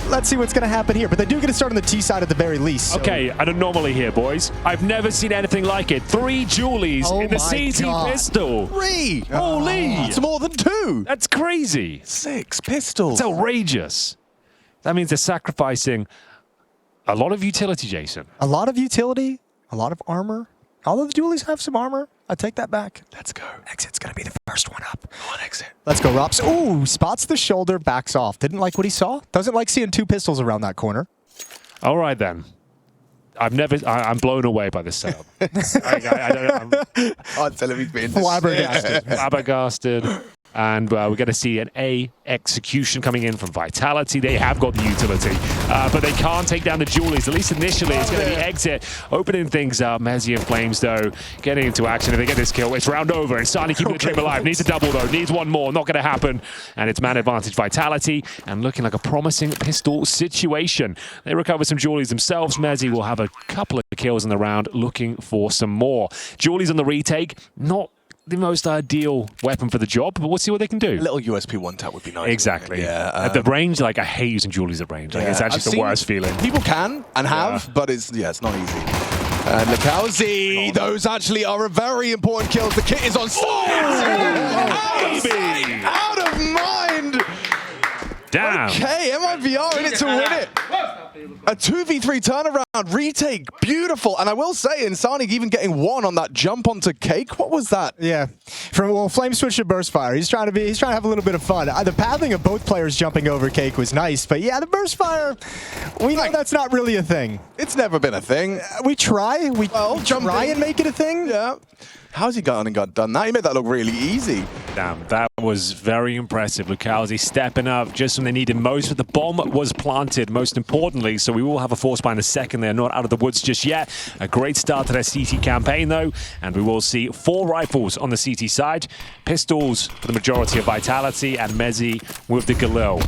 let's see what's going to happen here. But they do get to start on the T side at the very least. So. Okay, an anomaly here, boys. I've never seen anything like it. 3 Julies in the CT pistol. 3! Holy! It's more than 2! That's crazy. 6 pistols. It's outrageous. That means they're sacrificing a lot of utility, Jason. A lot of utility, a lot of armor. Although the Julies have some armor, I take that back. Let's go. Exit's going to be the first one up. Go on, exit. Let's go, Rops. Ooh, spots the shoulder, backs off. Didn't like what he saw. Doesn't like seeing 2 pistols around that corner. All right, then. I'm blown away by this setup. I don't know. I'm telling you, being Flabbergasted. Flabbergasted. And we're going to see an A execution coming in from Vitality. They have got the utility, but they can't take down the Julies. At least initially, it's going to be exit, opening things up. Mezzi and Flames, though, getting into action. If they get this kill, it's round over. And Sani keeping the dream alive. Needs a double, though. Needs one more. Not going to happen. And it's man advantage Vitality, and looking like a promising pistol situation. They recover some Julies themselves. Mezzi will have a couple of kills in the round, looking for some more. Julies on the retake. Not the most ideal weapon for the job, but we'll see what they can do. A little USP one tap would be nice. Exactly. Yeah. At the range, like, I hate using Julies at range. Like, it's actually the worst feeling. People can and have, but it's not easy. And Lakauzi, those actually are a very important kills. The kit is on out of mind. Damn. Okay, MIBR in it to win it. A 2v3 turnaround, retake, beautiful. And I will say, Insani even getting 1 on that jump onto Cake. What was that? Yeah, Flame switch to Burst Fire. He's trying to have a little bit of fun. The pathing of both players jumping over Cake was nice, but yeah, the Burst Fire, we know that's not really a thing. It's never been a thing. We try. We try and make it a thing. Yeah. How's he gone and got done that? He made that look really easy. Damn, that was very impressive. Lucauzi stepping up just when they needed most, but the bomb was planted, most importantly, so we will have a force buy in a second. They're not out of the woods just yet. A great start to their CT campaign, though, and we will see 4 rifles on the CT side, pistols for the majority of Vitality, and Mezzi with the Galil.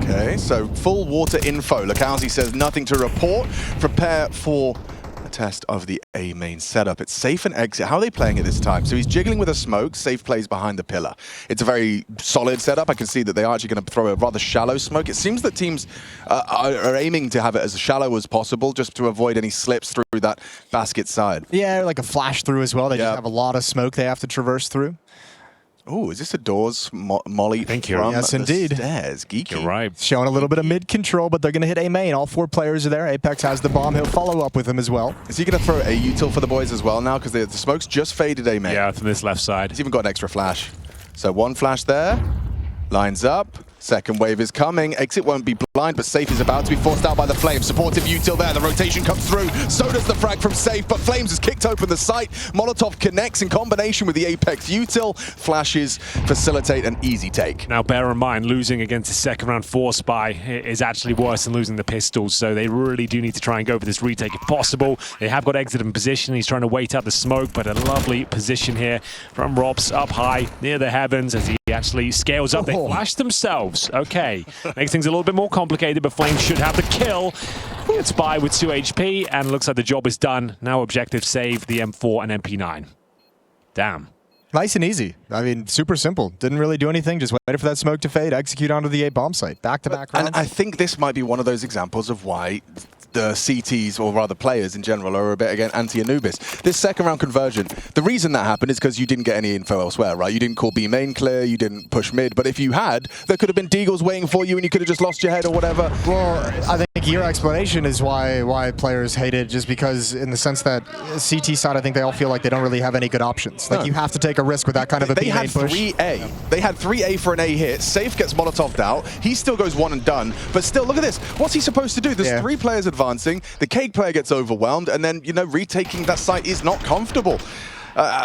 Okay, so full water info. Lakauzi says nothing to report. Prepare for a test of the A main setup. It's safe and exit. How are they playing it this time? So he's jiggling with a smoke. Safe plays behind the pillar. It's a very solid setup. I can see that they are actually going to throw a rather shallow smoke. It seems that teams are aiming to have it as shallow as possible just to avoid any slips through that basket side. Yeah, like a flash through as well. They just have a lot of smoke they have to traverse through. Oh, is this a doors molly from yes, indeed. the stairs? Geeky. You're right. Showing a little bit of mid control, but they're going to hit A main. All 4 players are there. Apex has the bomb. He'll follow up with him as well. Is he going to throw a util for the boys as well now? Because the smoke's just faded A main. Yeah, from this left side. He's even got an extra flash. So 1 flash there. Lines up. Second wave is coming. Exit won't be blind, but Safe is about to be forced out by the Flames. Supportive util there. The rotation comes through. So does the frag from Safe, but Flames has kicked open the site. Molotov connects in combination with the Apex util. Flashes facilitate an easy take. Now, bear in mind, losing against a second round force buy is actually worse than losing the pistols, so they really do need to try and go for this retake if possible. They have got exit in position. He's trying to wait out the smoke, but a lovely position here from Robs up high near the heavens as he actually scales up. They flash themselves. Okay, makes things a little bit more complicated, but Flames should have the kill. Gets by with 2 HP, and looks like the job is done. Now objective save the M4 and MP9. Damn. Nice and easy. I mean, super simple. Didn't really do anything. Just waited for that smoke to fade, execute onto the A bomb site. Back-to-back rounds. And I think this might be one of those examples of why the CTs, or rather players in general, are a bit again anti-Anubis. This second round conversion, the reason that happened is because you didn't get any info elsewhere, right? You didn't call B main clear, you didn't push mid, but if you had, there could have been Deagles waiting for you and you could have just lost your head or whatever. Well, I think your explanation is why players hate it, just because in the sense that CT side, I think they all feel like they don't really have any good options. Like, you have to take a risk with that kind of a B main push. They had 3A. They had 3A for an A hit. Safe gets Molotov'd out. He still goes 1 and done, but still, look at this. What's he supposed to do? There's 3 players advancing. The Cake player gets overwhelmed, and then, you know, retaking that site is not comfortable.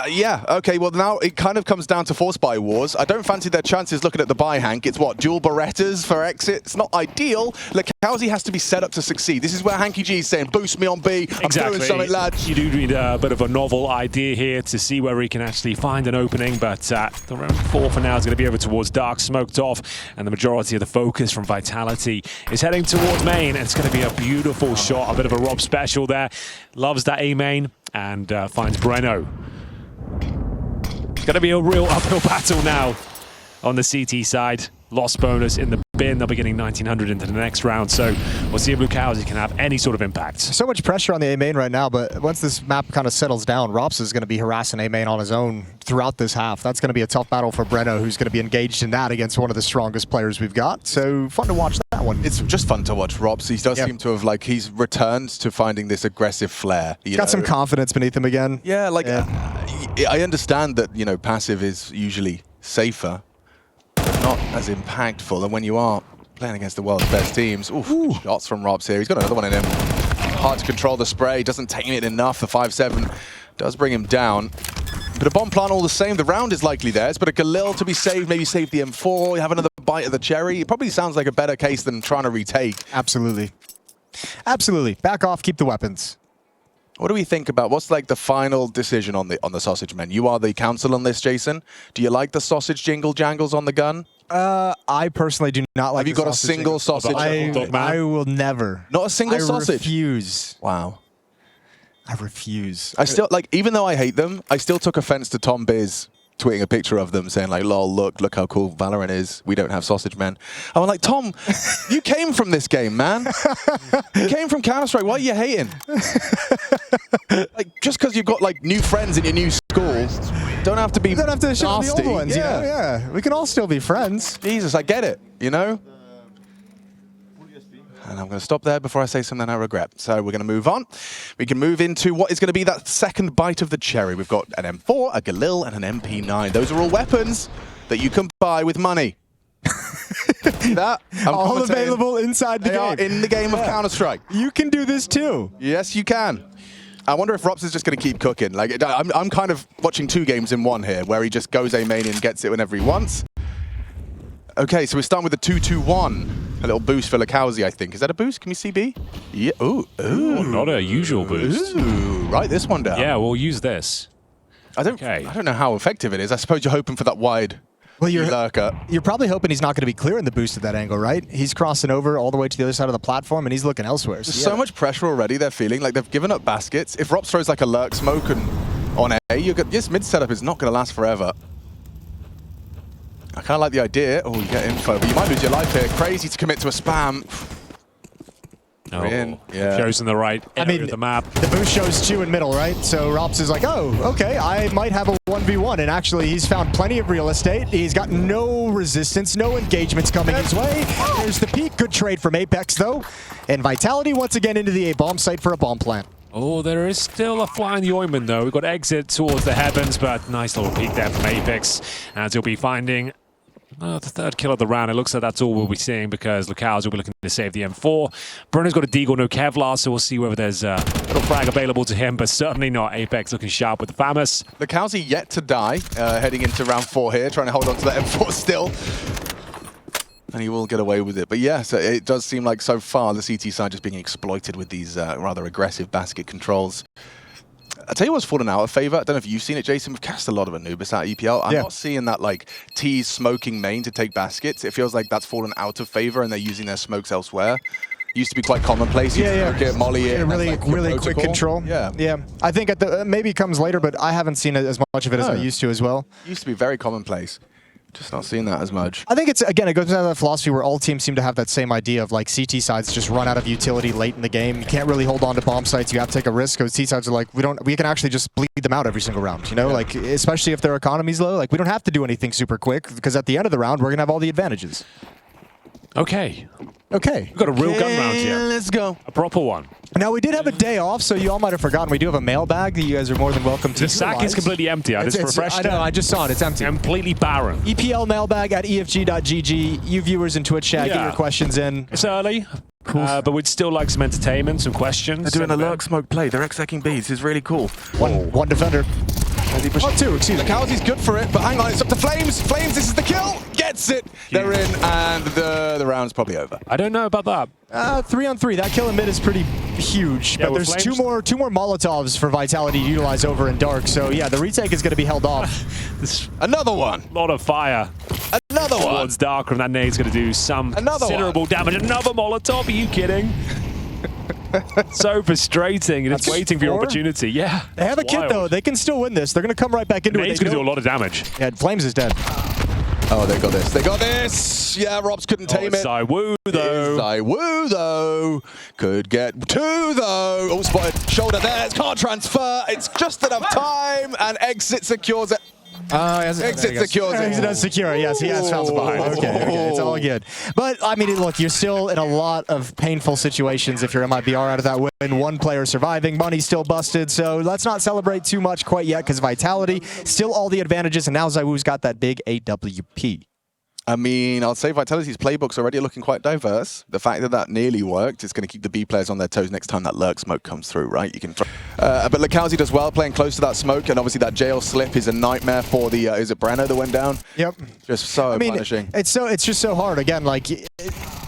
Yeah, okay, well now it kind of comes down to force buy wars. I don't fancy their chances looking at the buy, Hank. It's what, dual Berettas for exit? It's not ideal. Lakauzi has to be set up to succeed. This is where Hanky G is saying, boost me on B. I'm doing something, lads. You do need a bit of a novel idea here to see where he can actually find an opening, but the round 4 for now is going to be over towards Dark, smoked off, and the majority of the focus from Vitality is heading towards main, and it's going to be a beautiful shot, a bit of a Rob special there. Loves that A main, and finds Breno. It's going to be a real uphill battle now on the CT side. loss bonus in the bin. They'll be getting 1900 into the next round, so we'll see if Lucauzi can have any sort of impact. So much pressure on the A main right now, but once this map kind of settles down, Rops is going to be harassing A main on his own throughout this half. That's going to be a tough battle for Breno, who's going to be engaged in that against one of the strongest players we've got. So fun to watch that one. It's just fun to watch Rops. He does seem to have, like, he's returned to finding this aggressive flair. He's got some confidence beneath him again. Yeah, like, I understand that, you know, passive is usually safer, but not as impactful. And when you are playing against the world's best teams, shots from Rops here. He's got another one in him. Hard to control the spray, doesn't tame it enough. The 5-7 does bring him down. But a bomb plant all the same. The round is likely theirs, but a Galil to be saved, maybe save the M4, you have another bite of the cherry. It probably sounds like a better case than trying to retake. Absolutely. Absolutely. Back off, keep the weapons. What do we think about, what's like the final decision on the sausage men? You are the counsel on this, Jason. Do you like the sausage jingle jangles on the gun? I personally do not like. Have you got a single sausage? I will never. Not a single sausage? I refuse. Wow. I refuse. I still, like, even though I hate them, I still took offense to Tom Biz tweeting a picture of them saying, like, lol, look how cool Valorant is. We don't have sausage men. I'm like, Tom, you came from this game, man. You came from Counter-Strike. Why are you hating? Like, just because you've got, like, new friends in your new school, don't have to be don't have to show nasty. the old ones, you know? Yeah. We can all still be friends. Jesus, I get it, you know? And I'm going to stop there before I say something I regret. So we're going to move on. We can move into what is going to be that second bite of the cherry. We've got an M4, a Galil, and an MP9. Those are all weapons that you can buy with money. That all available inside the game. They are in the game of Counter-Strike. You can do this too. Yes, you can. I wonder if Rops is just going to keep cooking. Like, I'm kind of watching two games in one here, where he just goes A main and gets it whenever he wants. Okay, so we're starting with a 2-2-1. A little boost for Lucauzi, I think. Is that a boost? Can we see B? Yeah. Ooh. Not a usual boost. Ooh. Write this one down. Yeah, we'll use this. I don't know how effective it is. I suppose you're hoping for that wide lurker. You're probably hoping he's not going to be clearing the boost at that angle, right? He's crossing over all the way to the other side of the platform, and he's looking elsewhere. There's so much pressure already. They're feeling like they've given up baskets. If Rops throws like a lurk smoke and on A, this mid setup is not going to last forever. I kind of like the idea. Oh, you get info, but you might lose your life here. Crazy to commit to a spam. Oh, yeah. Chosen the right area of the map. The boost shows 2 in middle, right? So Rops is like, oh, okay, I might have a 1v1. And actually, he's found plenty of real estate. He's got no resistance, no engagements coming his way. There's the peak. Good trade from Apex, though. And Vitality once again into the A-bomb site for a bomb plant. Oh, there is still a fly in the ointment, though. We've got exit towards the heavens, but nice little peek there from Apex, as he'll be finding the third kill of the round. It looks like that's all we'll be seeing, because Lucauzi will be looking to save the M4. Breno's got a Deagle, no Kevlar, so we'll see whether there's a little frag available to him, but certainly not. Apex looking sharp with the FAMAS. Lucauzi yet to die, heading into round 4 here, trying to hold on to that M4 still. And he will get away with it. But yeah, so it does seem like so far the CT side just being exploited with these rather aggressive basket controls. I'll tell you what's fallen out of favor. I don't know if you've seen it, Jason. We've cast a lot of Anubis out of EPL. I'm not seeing that like tease smoking main to take baskets. It feels like that's fallen out of favor and they're using their smokes elsewhere. Used to be quite commonplace. Get Molly in. Really quick control. Yeah. I think maybe it comes later, but I haven't seen as much of it as I used to as well. Used to be very commonplace. Just not seeing that as much. I think it goes down to that philosophy where all teams seem to have that same idea of like CT sides just run out of utility late in the game. You can't really hold on to bomb sites. You have to take a risk. Because CT sides are like, we can actually just bleed them out every single round. You know, like especially if their economy's low. Like we don't have to do anything super quick because at the end of the round we're gonna have all the advantages. Okay. We've got a real gun round here. Let's go. A proper one. Now, we did have a day off, so you all might have forgotten. We do have a mailbag that you guys are more than welcome to The sack is completely empty. I just refreshed it. I know, I just saw it. It's empty. Completely barren. EPL mailbag at efg.gg. You viewers in Twitch chat, get your questions in. It's early, but we'd still like some entertainment, some questions. They're doing a lurk smoke play. They're execing Bs. This is really cool. One defender. Oh, 2, excuse me. Lucauzi's good for it, but hang on, it's up to Flames. Flames, this is the kill. Gets it. They're in, and the round's probably over. I don't know about that. 3-on-3. That kill in mid is pretty huge, but there's two more Molotovs for Vitality to utilize over in Dark. So yeah, the retake is going to be held off. Another one. A lot of fire. Another one. Towards Dark, and that nade's going to do some considerable damage. Another Molotov. Are you kidding? So frustrating, and it's waiting for your opportunity. Yeah. They have a kit though. They can still win this. They're going to come right back into it. Nade's going to do a lot of damage. Yeah, Flames is dead. Oh, they got this. They got this. Yeah, Robs couldn't tame it. ZywOo, though. ZywOo, though. Could get 2, though. Oh, spotted. Shoulder there. It can't transfer. It's just enough time. And Exit secures it. Exit secures it. Exit does secure. Yes, he has found the bomb. Okay, it's all good. But I mean, look, you're still in a lot of painful situations if you're MIBR out of that win. One player surviving, money's still busted. So let's not celebrate too much quite yet because Vitality still all the advantages, and now ZywOo's got that big AWP. I mean, I'll say Vitality's playbook's already looking quite diverse. The fact that that nearly worked is going to keep the B players on their toes next time that lurk smoke comes through, right? You can. But Lakowski does well, playing close to that smoke, and obviously that jail slip is a nightmare for the. Is it Breno that went down? Yep. Just so punishing. It's just so hard. Again, like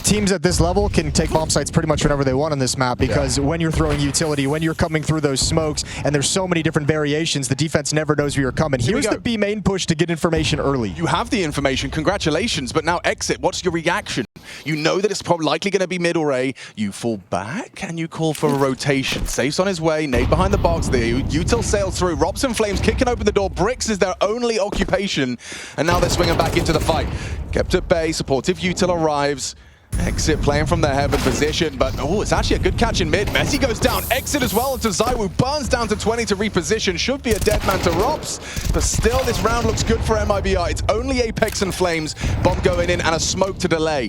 teams at this level can take bomb sites pretty much whenever they want on this map because when you're throwing utility, when you're coming through those smokes, and there's so many different variations, the defense never knows where you're coming. Here's the B main push to get information early. You have the information, congratulations, but now Exit, what's your reaction? You know that it's probably likely going to be mid or A. You fall back and you call for a rotation. Safe's on his way, nade behind the box there. Util sails through. Robson Flames kicking open the door. Bricks is their only occupation. And now they're swinging back into the fight. Kept at bay, supportive Util arrives. Exit playing from their heaven position, but it's actually a good catch in mid. Messi goes down. Exit as well into ZywOo. Burns down to 20 to reposition. Should be a dead man to Robs, but still this round looks good for MIBR. It's only Apex and Flames. Bomb going in and a smoke to delay.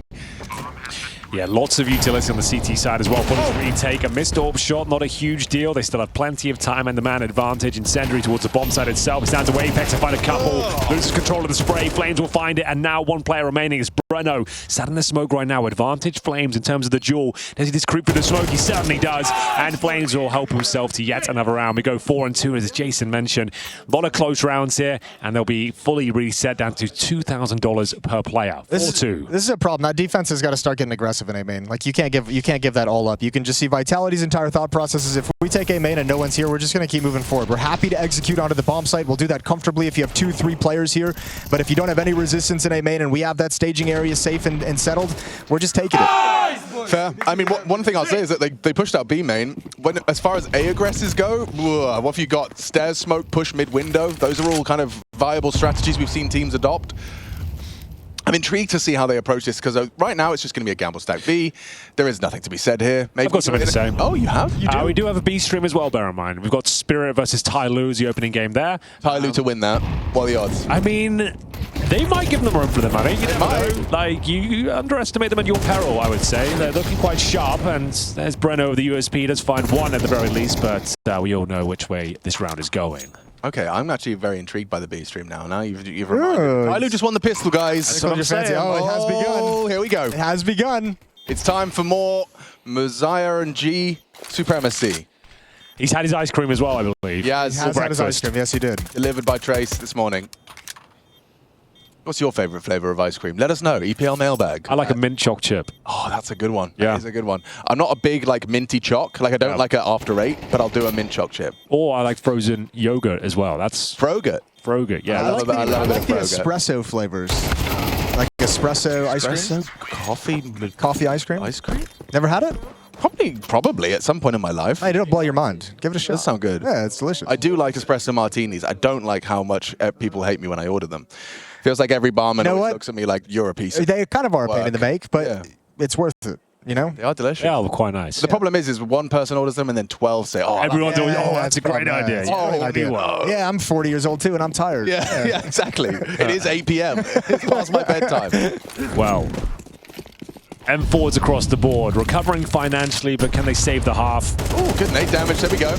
Yeah, lots of utility on the CT side as well. Bullets retake, a missed orb shot, not a huge deal. They still have plenty of time and the man advantage. Incendiary towards the bomb site itself. It's down to Apex to find a couple. Loses control of the spray. Flames will find it, and now one player remaining is Breno. Sat in the smoke right now. Advantage Flames in terms of the duel. Does he just creep through the smoke? He certainly does. And Flames will help himself to yet another round. We go 4-2, as Jason mentioned. A lot of close rounds here, and they'll be fully reset down to $2,000 per player. 4-2. This is a problem. That defense has got to start getting aggressive in A main. Like you can't give that all up. You can just see Vitality's entire thought process is if we take A main and no one's here, we're just going to keep moving forward. We're happy to execute onto the bomb site. We'll do that comfortably if you have 2-3 players here. But if you don't have any resistance in A main and we have that staging area safe and settled, we're just taking it. Fair. I mean, one thing I'll say is that they pushed out B main. As far as A aggresses go, what have you got? Stairs, smoke, push mid window. Those are all kind of viable strategies we've seen teams adopt. I'm intrigued to see how they approach this because right now it's just going to be a gamble stack B. There is nothing to be said here. Maybe I've got something to say. Oh, you have? You do? We do have a B stream as well, bear in mind. We've got Spirit versus Tyloo as the opening game there. Tyloo to win that. What are the odds? I mean, they might give them room for them, I think. You know, like, you underestimate them at your peril, I would say. They're looking quite sharp, and there's Breno, the USP, does find one at the very least, but we all know which way this round is going. Okay, I'm actually very intrigued by the B stream now. Now you've reminded me. Tyloo just won the pistol, guys. That's what I'm saying. Oh, it has begun. Oh, here we go. It has begun. It's time for more Messiah and G supremacy. He's had his ice cream as well, I believe. Yeah, he has had his ice cream. Yes, he did. Delivered by Trace this morning. What's your favorite flavor of ice cream? Let us know. EPL mailbag. I like a mint choc chip. Oh, that's a good one. Yeah. That is a good one. I'm not a big like minty choc. Like I don't like it after 8, but I'll do a mint choc chip. Or I like frozen yogurt as well. That's Frogut. Frogut, yeah. I like the Frogut. espresso flavors. Like espresso ice cream? Coffee ice cream? Ice cream? Never had it? Probably at some point in my life. Hey, it'll blow your mind. Give it a shot. Does sound good. Yeah, it's delicious. I do like espresso martinis. I don't like how much people hate me when I order them. Feels like every barman always looks at me like you're a piece of They kind of are a pain in the make, but yeah. it's worth it. You know? They are delicious. Yeah, quite nice. The problem is one person orders them and then 12 say, oh, everyone's always, that's a great idea. Yeah, I'm 40 years old too, and I'm tired. Yeah, exactly. It is 8 p.m. It's past my bedtime. Well, M4s across the board, recovering financially, but can they save the half? Oh, good nade damage. There we go.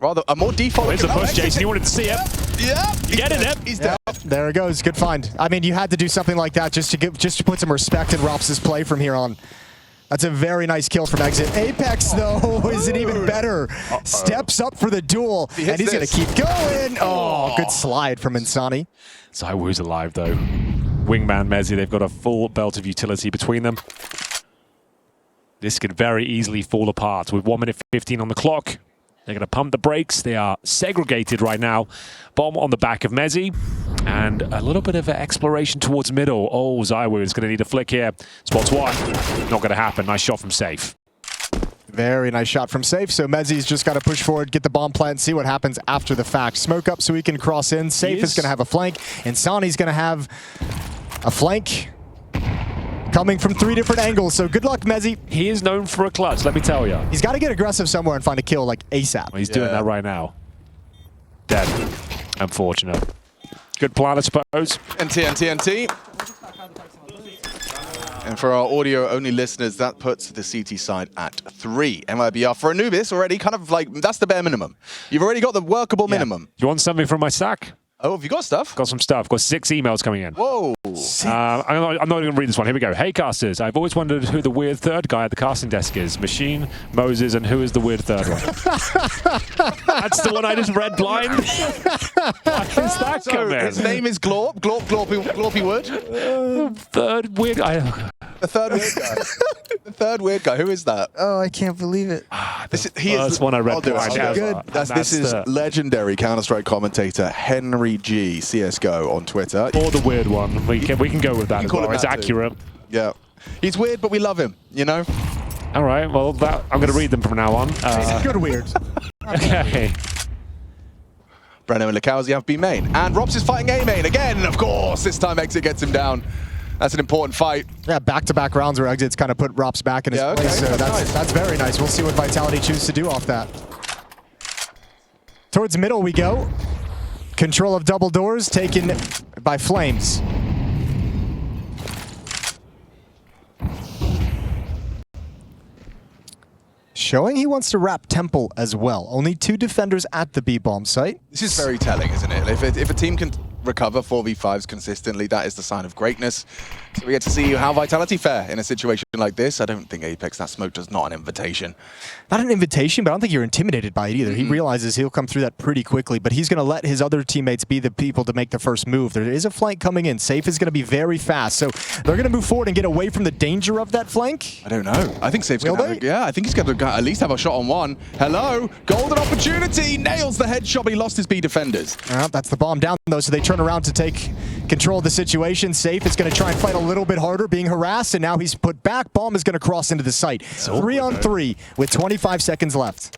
Rather, a more default. Where's the push, Jason? You wanted to see it? Yeah. Get it. He's down. There it goes. Good find. I mean, you had to do something like that just to put some respect in Rops' play from here on. That's a very nice kill from Exit. Apex, though, is it even better. Steps up for the duel, and he's going to keep going. Oh, good slide from Insani. ZywOo's alive, though. Wingman, Mezzi, they've got a full belt of utility between them. This could very easily fall apart with 1 minute 15 on the clock. They're going to pump the brakes. They are segregated right now. Bomb on the back of Mezzi. And a little bit of an exploration towards middle. Oh, ZywOo is going to need a flick here. Spots one. Not going to happen. Nice shot from Safe. Very nice shot from Safe. So Mezzi's just got to push forward, get the bomb plant, see what happens after the fact. Smoke up so he can cross in. Safe is going to have a flank, and Sani's going to have a flank coming from 3 different angles. So good luck, Mezzi. He is known for a clutch, let me tell you. He's got to get aggressive somewhere and find a kill like ASAP. Well, he's doing that right now. Dead. Unfortunate. Good plan, I suppose. NT. And for our audio-only listeners, that puts the CT side at 3. MIBR for Anubis already kind of like, that's the bare minimum. You've already got the workable minimum. You want something from my stack? Oh, have you got stuff? Got some stuff. Got 6 emails coming in. Whoa. I'm not going to read this one. Here we go. Hey, casters. I've always wondered who the weird third guy at the casting desk is. Machine, Moses, and who is the weird third one? That's the one I just read blind. Why is that coming? His name is Glorpy Wood. Third weird guy. The third weird guy. The third weird guy. Who is that? Oh, I can't believe it. That's one I read blind. Good. This is legendary Counter-Strike commentator Henry G, CSGO on Twitter. Or the weird one. We can go with that as well. It's accurate. Yeah. He's weird, but we love him, you know? All right. Well, I'm going to read them from now on. Good weird. Okay. Breno and Lakowski have B main. And Robs is fighting A main again, of course. This time Exit gets him down. That's an important fight. Yeah, back-to-back rounds where Exit's kind of put Rops back in his place. So that's very nice. We'll see what Vitality chooses to do off that. Towards middle we go. Control of double doors taken by Flames. Showing he wants to wrap Temple as well. Only 2 defenders at the B-bomb site. This is very telling, isn't it? If a team can recover 4v5s consistently, that is the sign of greatness. So we get to see how Vitality fare in a situation like this. I don't think Apex, that smoke does not an invitation. Not an invitation, but I don't think you're intimidated by it either. He realizes he'll come through that pretty quickly, but he's going to let his other teammates be the people to make the first move. There is a flank coming in. Safe is going to be very fast, so they're going to move forward and get away from the danger of that flank. I don't know. I think Safe's going to have I think he's going to at least have a shot on one. Hello, golden opportunity. Nails the headshot, but he lost his B defenders. That's the bomb down, though, so they turn around to take control of the situation. Safe is going to try and fight a little bit harder, being harassed, and now he's put back. Bomb is going to cross into the site. 3 on 3 with 25 seconds left.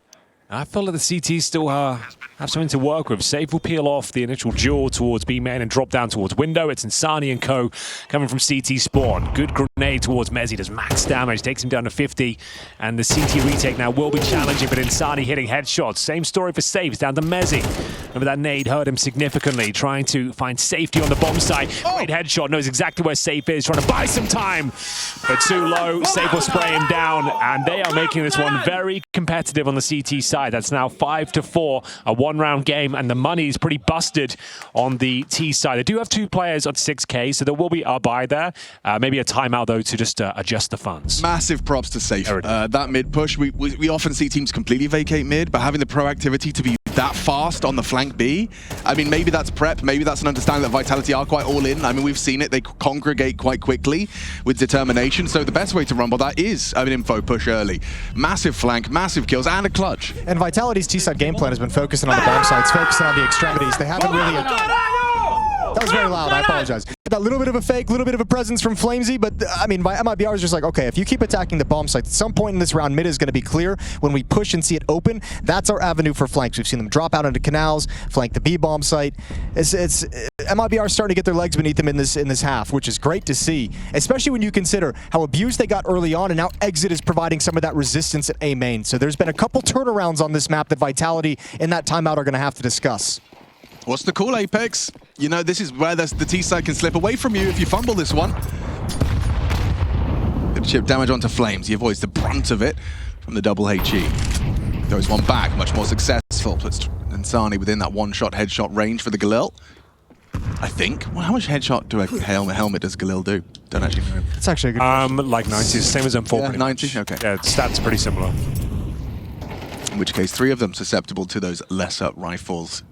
I feel like the CT still have something to work with. Safe will peel off the initial duel towards B-main and drop down towards window. It's Insani and co coming from CT spawn. Good grenade towards Mezzi, does max damage, takes him down to 50. And the CT retake now will be challenging, but Insani hitting headshots. Same story for Safe, it's down to Mezzi. Remember that nade hurt him significantly, trying to find safety on the bomb site. Great headshot, knows exactly where Safe is, trying to buy some time. But too low, Safe will spray him down, and they are making this one very competitive on the CT side. That's now 5-4, a 1-round game, and the money is pretty busted on the T side. They do have 2 players on 6K, so there will be a buy there. Maybe a timeout, though, to just adjust the funds. Massive props to Safe. That mid push, we often see teams completely vacate mid, but having the proactivity to be that fast on the flank B, I mean, maybe that's prep, maybe that's an understanding that Vitality are quite all in. I mean, we've seen it, they congregate quite quickly with determination, so the best way to rumble that is an info push early. Massive flank, massive kills, and a clutch. And Vitality's T-side game plan has been focusing on the bomb sites, focusing on the extremities. They haven't really... That was very loud, I apologize. That little bit of a fake, little bit of a presence from Flamesy, but I mean, MIBR is just like, okay, if you keep attacking the bomb sites, at some point in this round, mid is going to be clear. When we push and see it open, that's our avenue for flanks. We've seen them drop out into canals, flank the B-bomb site. MIBR starting to get their legs beneath them in this half, which is great to see, especially when you consider how abused they got early on, and now Exit is providing some of that resistance at A main. So there's been a couple turnarounds on this map that Vitality in that timeout are going to have to discuss. What's the call, Apex? You know, this is where the T-side can slip away from you if you fumble this one. Good chip damage onto Flames. He avoids the brunt of it from the double HE. Goes one back, much more successful. Puts Insani within that one-shot headshot range for the Galil. I think. Well, how much headshot do a helmet does Galil do? Don't actually know. It's actually a good question. Like 90, same as M4. Yeah, 90, okay. Yeah, stats pretty similar. In which case, 3 of them susceptible to those lesser rifles.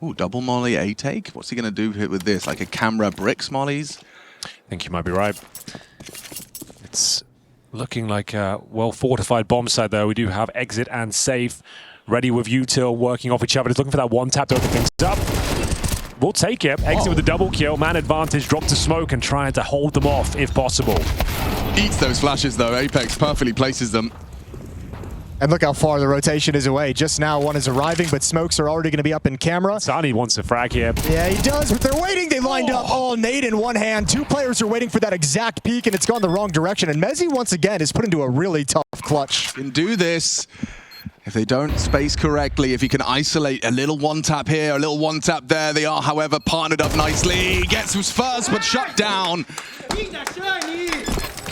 Ooh, double molly A take. What's he going to do with this? Like a camera bricks mollies? I think you might be right. It's looking like a well-fortified bomb site, though. We do have Exit and Safe ready with util working off each other. Just looking for that one tap to open things up. We'll take it. Exit with a double kill. Man advantage, drop to smoke and trying to hold them off if possible. Eats those flashes though. Apex perfectly places them. And look how far the rotation is away. Just now, one is arriving, but smokes are already going to be up in camera. Sani wants a frag here. Yeah, he does, but they're waiting. They lined up. Oh, nade in one hand. Two players are waiting for that exact peak, and it's gone the wrong direction. And Mezzi, once again, is put into a really tough clutch. Can do this. If they don't space correctly, if he can isolate a little one tap here, a little one tap there, they are, however, partnered up nicely. Gets his first, but shut down.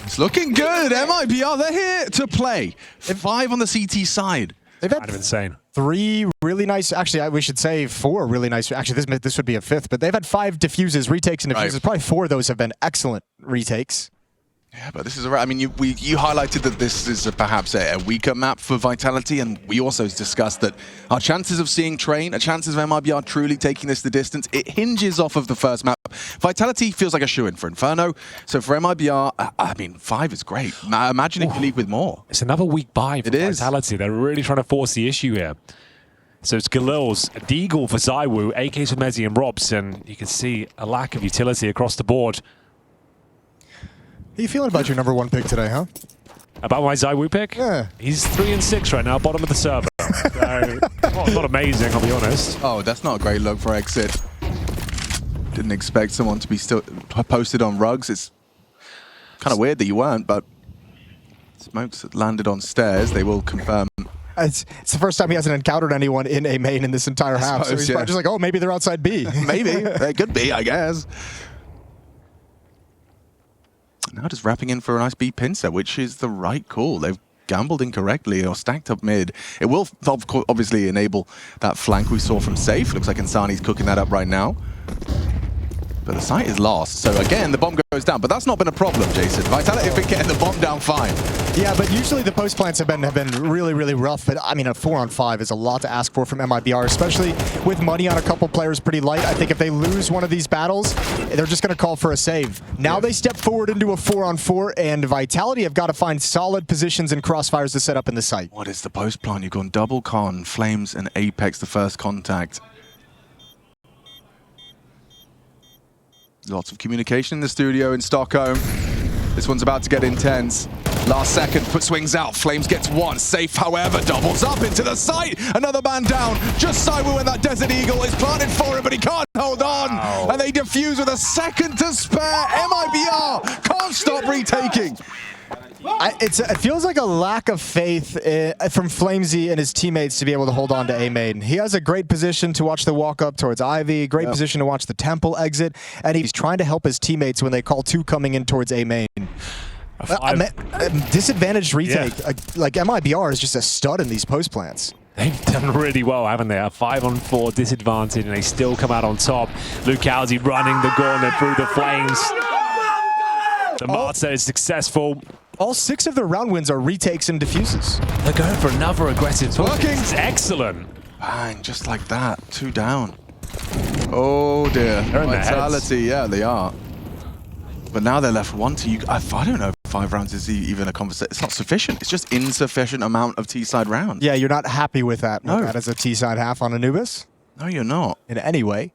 It's looking good. MIBR, they're here to play. 5 on the CT side. They've had Kind of insane. 3 really nice, actually, we should say 4 really nice. Actually, this would be a 5th, but they've had 5 defuses, retakes, and defuses. Right. Probably 4 of those have been excellent retakes. Yeah, but this is I mean, you highlighted that this is perhaps a weaker map for Vitality, and we also discussed that our chances of seeing Train, our chances of MIBR truly taking this the distance, it hinges off of the first map. Vitality feels like a shoo-in for Inferno, so for MIBR, I mean, 5 is great. Imagine if you leave with more. It's another weak buy for Vitality. They're really trying to force the issue here. So it's Galil's, Deagle for Zywoo, AKs for Mezzi and Robs, and you can see a lack of utility across the board. How you feeling about your #1 pick today, huh? About my Zywoo pick? Yeah. He's 3-6 right now, bottom of the server. So, not amazing, I'll be honest. Oh, that's not a great look for Exit. Didn't expect someone to be still posted on rugs. It's kind of weird that you weren't, but Smokes landed on stairs. They will confirm. It's the first time he hasn't encountered anyone in A main in this entire half. So he's probably just like, oh, maybe they're outside B. Maybe. They could be, I guess. Now just wrapping in for a nice B pin set, which is the right call. They've gambled incorrectly or stacked up mid. It will obviously enable that flank we saw from Safe. Looks like Insani's cooking that up right now. But the site is lost. So again, the bomb goes down. But that's not been a problem, Jason. Vitality have been getting the bomb down fine. Yeah, but usually the post plants have been really, really rough. But I mean, a 4-on-5 is a lot to ask for from MIBR, especially with money on a couple players pretty light. I think if they lose one of these battles, they're just going to call for a save. Now they step forward into a 4-on-4, and Vitality have got to find solid positions and crossfires to set up in the site. What is the post plant? You've gone double con, Flames and Apex, the first contact. Lots of communication in the studio in Stockholm. This one's about to get intense. Last second, swings out. Flames gets one. Safe, however, doubles up into the site. Another man down. Just Zywoo and that Desert Eagle is planted for him, but he can't hold on. Wow. And they defuse with a second to spare. MIBR can't stop retaking. It feels like a lack of faith from Flamesy and his teammates to be able to hold on to A main. He has a great position to watch the walk up towards Ivy, great position to watch the Temple exit, and he's trying to help his teammates when they call 2 coming in towards A main. Disadvantaged retake. Yeah. Like MIBR is just a stud in these post plants. They've done really well, haven't they? A 5-on-4 disadvantage, and they still come out on top. Lukowski running the gauntlet through the flames. The Marta is successful. All 6 of their round wins are retakes and defuses. They're going for another aggressive push. Working. It's excellent. Bang, just like that. 2 down. Oh dear. They're in Vitality, yeah, they are. But now they're left 1 to I don't know if 5 rounds is even a conversation. It's not sufficient. It's just insufficient amount of T-side rounds. Yeah, you're not happy with that. No. That as a T-side half on Anubis? No, you're not. In any way.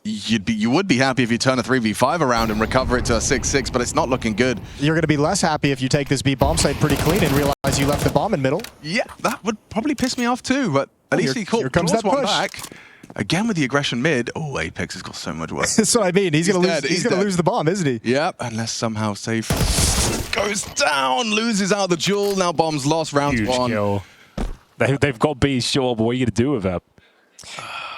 You would be happy if you turn a 3v5 around and recover it to a 6-6, but it's not looking good. You're going to be less happy if you take this B bomb site pretty clean and realize you left the bomb in middle. Yeah, that would probably piss me off too, but at least he caught one back. Again with the aggression mid. Oh, Apex has got so much work. That's what I mean. He's going to lose the bomb, isn't he? Yep, unless somehow Safe goes down, loses out the duel. Now bomb's lost, round 1. Kill. They've got B short, but what are you going to do with that?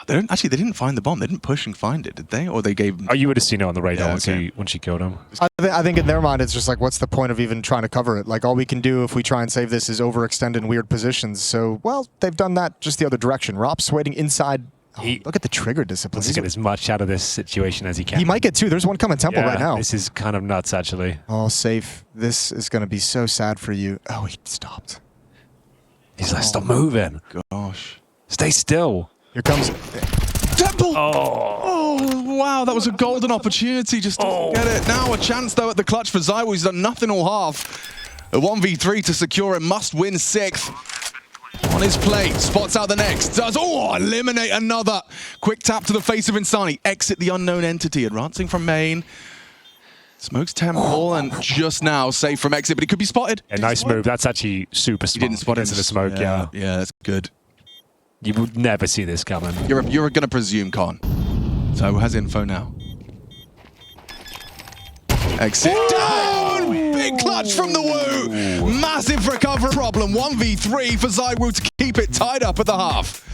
They didn't find the bomb. They didn't push and find it, did they? Or they gave... Oh, you would have seen it on the radar when she killed him. I think in their mind, it's just like, what's the point of even trying to cover it? Like, all we can do if we try and save this is overextend in weird positions. So, well, they've done that just the other direction. Rop's waiting inside. Oh, look at the trigger discipline. He's get as much out of this situation as he can. He might get 2. There's one coming Temple right now. This is kind of nuts, actually. Oh, Safe. This is going to be so sad for you. Oh, he stopped. He's like, stop moving. Gosh. Stay still. Here comes... Temple! Oh, wow, that was a golden opportunity just to get it. Now a chance, though, at the clutch for Zywoo. He's done nothing all half. A 1v3 to secure it. Must win 6th. On his plate, spots out the next. Does, eliminate another. Quick tap to the face of Insani. Exit the unknown entity. Advancing from main. Smokes temple and just now safe from exit, but he could be spotted. A nice move. That's actually super smart. He didn't spot into the smoke, yeah. Yeah, that's good. You would never see this coming. You're going to presume, Con. So has info now. Exit down! Big clutch from the Woo! Massive recovery problem. 1v3 for ZywOo to keep it tied up at the half.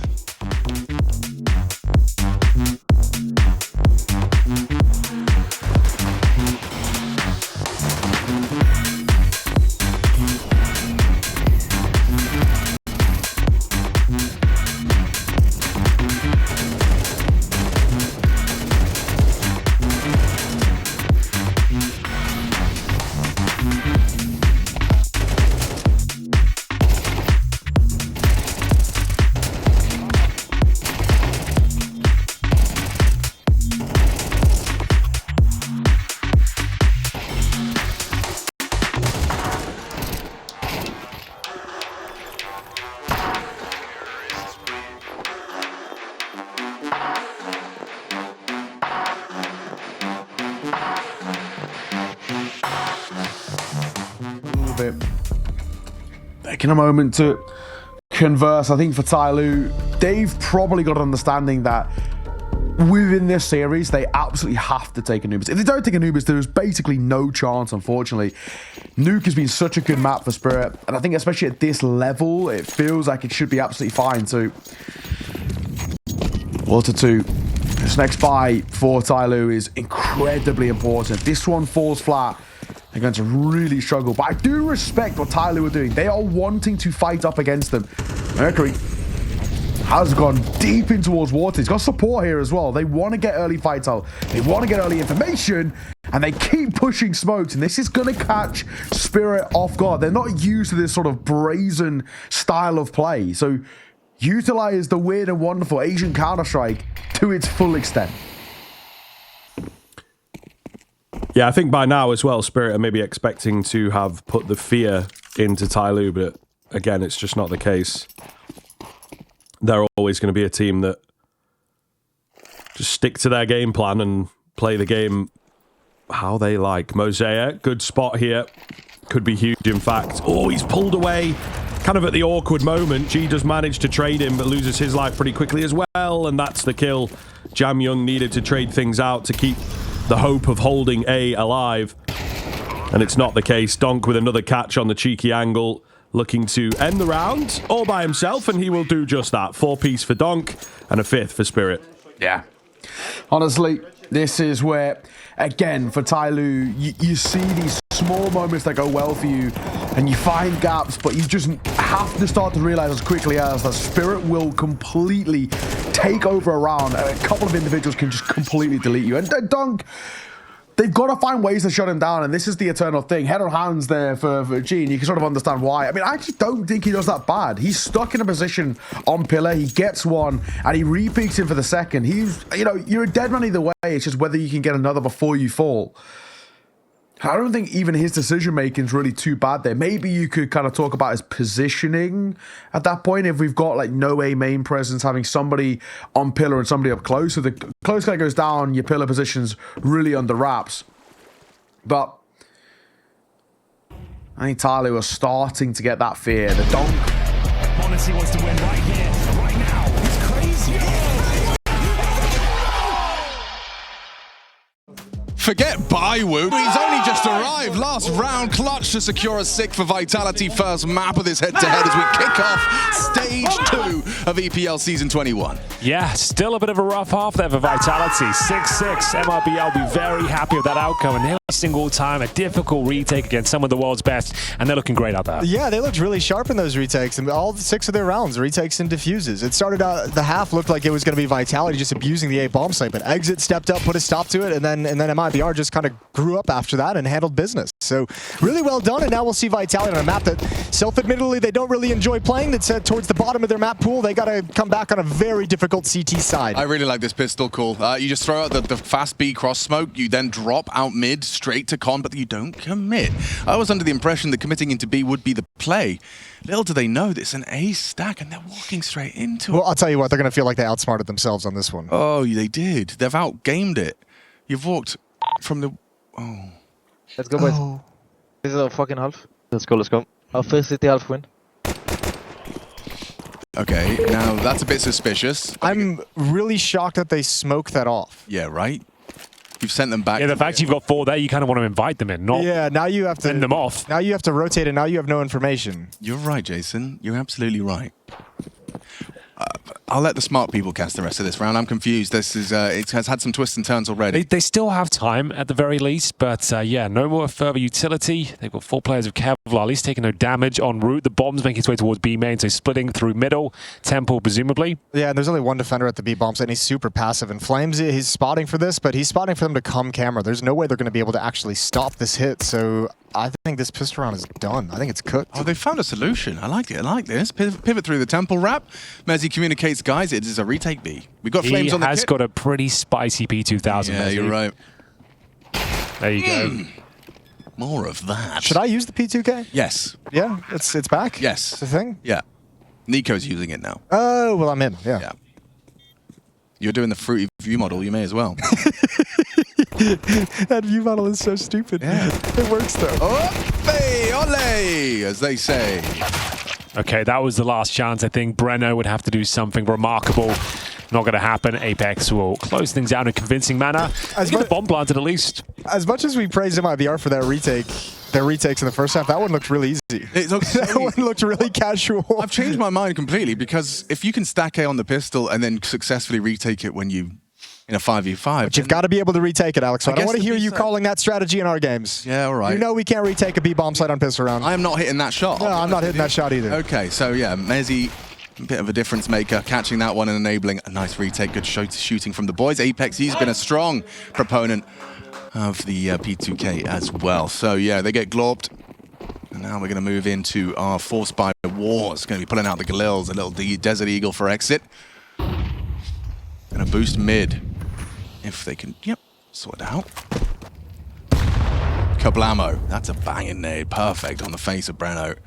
Bit. Taking a moment to converse. I think for TyLoo, they've probably got an understanding that within this series, they absolutely have to take Anubis. If they don't take Anubis, there's basically no chance, unfortunately. Nuke has been such a good map for Spirit, and I think especially at this level, it feels like it should be absolutely fine. So, Water 2. This next buy for TyLoo is incredibly important. If this one falls flat, they're going to really struggle. But I do respect what TyLoo are doing. They are wanting to fight up against them. Mercury has gone deep in towards water. He's got support here as well. They want to get early fights out. They want to get early information, and they keep pushing smokes. And this is going to catch Spirit off guard. They're not used to this sort of brazen style of play. So utilize the weird and wonderful Asian Counter-Strike to its full extent. Yeah, I think by now as well, Spirit are maybe expecting to have put the fear into TyLoo, but again, it's just not the case. They're always going to be a team that just stick to their game plan and play the game how they like. Mosaic, good spot here. Could be huge, in fact. Oh, he's pulled away kind of at the awkward moment. G does manage to trade him, but loses his life pretty quickly as well, and that's the kill. Jam Young needed to trade things out to keep the hope of holding A alive, and it's not the case. Donk with another catch on the cheeky angle, looking to end the round all by himself, and he will do just that. 4-piece for Donk and a 5th for Spirit. Yeah. Honestly, this is where, again, for TyLoo, you see these small moments that go well for you, and you find gaps, but you just have to start to realize as quickly as that Spirit will completely take over a round, and a couple of individuals can just completely delete you. And Donk, they've got to find ways to shut him down, and this is the eternal thing. Head on hands there for Gene. You can sort of understand why. I mean, I actually don't think he does that bad. He's stuck in a position on pillar. He gets one, and he re-peeks him for the second. He's, you know, you're a dead man either way. It's just whether you can get another before you fall. I don't think even his decision-making is really too bad there. Maybe you could kind of talk about his positioning at that point. If we've got like no A main presence, having somebody on pillar and somebody up close. So the close guy goes down, your pillar position's really under wraps. But I think TyLoo are starting to get that fear. The Donk. Honesty wants to win right here, right now. It's crazy. Forget Bywoo. He's only just arrived. Last round, clutch to secure a 6 for Vitality. First map of this head-to-head as we kick off stage 2 of EPL Season 21. Yeah, still a bit of a rough half there for Vitality. 6-6. MIBR will be very happy with that outcome. And every single time, a difficult retake against some of the world's best. And they're looking great out there. Yeah, they looked really sharp in those retakes. And all 6 of their rounds, retakes and diffuses. It started out, the half looked like it was going to be Vitality just abusing the A bomb site. But Exit stepped up, put a stop to it. And then MIBR just kind of grew up after that and handled business. So really well done. And now we'll see Vitality on a map that self-admittedly they don't really enjoy playing. That's towards the bottom of their map pool. They got to come back on a very difficult CT side. I really like this pistol call. You just throw out the fast B cross smoke, you then drop out mid straight to con, but you don't commit. I was under the impression that committing into B would be the play. Little do they know that it's an A stack and they're walking straight into it. Well, I'll tell you what, they're going to feel like they outsmarted themselves on this one. Oh, they did. They've outgamed it. You've walked from the... Oh. Let's go, boys. Oh. This is our fucking half. Let's go, let's go. Our first city half win. Okay, now that's a bit suspicious. I'm really shocked that they smoked that off. Yeah, right? You've sent them back. Yeah, the fact you've got 4 there, you kind of want to invite them in, not Yeah, now you have to send them off. Now you have to rotate, and now you have no information. You're right, Jason. You're absolutely right. I'll let the smart people cast the rest of this round. I'm confused. This is it has had some twists and turns already. They still have time at the very least, but yeah, no more further utility. They've got 4 players of Kevlar, at least taking no damage en route. The bomb's making its way towards B main, so splitting through middle. Temple, presumably. Yeah, and there's only one defender at the B bomb site, and he's super passive. And Flames, he's spotting for this, but he's spotting for them to come camera. There's no way they're going to be able to actually stop this hit, so I think this pistol round is done. I think it's cooked. Oh, they found a solution. I like it. I like this. Pivot through the temple wrap. Mezzi communicates, guys, it is a retake B. We got Flames on the kit. He has got a pretty spicy P2000. Yeah, you're right. There you go. More of that. Should I use the P2K? Yes. Yeah, it's back? Yes. It's a thing? Yeah. Nico's using it now. Oh, well, I'm in. Yeah. Yeah. You're doing the fruity view model. You may as well. That view model is so stupid. Yeah. It works, though. Ole, ole, as they say. Okay, that was the last chance. I think Breno would have to do something remarkable. Not going to happen. Apex will close things out in a convincing manner. Get the bomb planted at least. As much as we praised MIBR for that retake, their retakes in the first half, that one looked really easy. It looks so That one looked really casual. I've changed my mind completely because if you can stack A on the pistol and then successfully retake it when you in a 5v5, But you've got to be able to retake it, Alex. So I don't guess want to the hear you B-side- calling that strategy in our games. Yeah, all right. You know we can't retake a B bomb site on pistol round. I am not hitting that shot. No, I'm not hitting that shot either. Okay, so yeah, Mezzi, a bit of a difference maker, catching that one and enabling a nice retake. Good shooting from the boys. Apex, he's been a strong proponent of the P2K as well. So yeah, they get glorped. And now we're going to move into our Force by Wars. Going to be pulling out the Galils, a little Desert Eagle for exit. And a boost mid. If they can, yep, sort it out. Kablamo. That's a banging nade. Perfect on the face of Breno.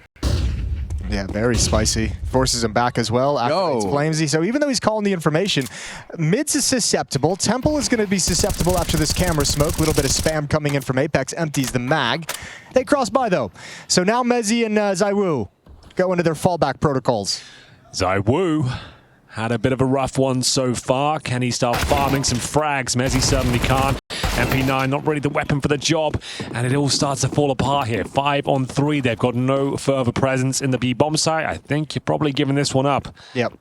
Yeah, very spicy. Forces him back as well. Activates Flamesy. So even though he's calling the information, Mids is susceptible. Temple is going to be susceptible after this camera smoke. A little bit of spam coming in from Apex. Empties the mag. They cross by, though. So now Mezzi and Zaiwu go into their fallback protocols. Zaiwu had a bit of a rough one so far. Can he start farming some frags? Mezzi certainly can't. MP9 not really the weapon for the job, and it all starts to fall apart here. 5 on 3. They've got no further presence in the B bomb site. I think you're probably giving this one up. Yep.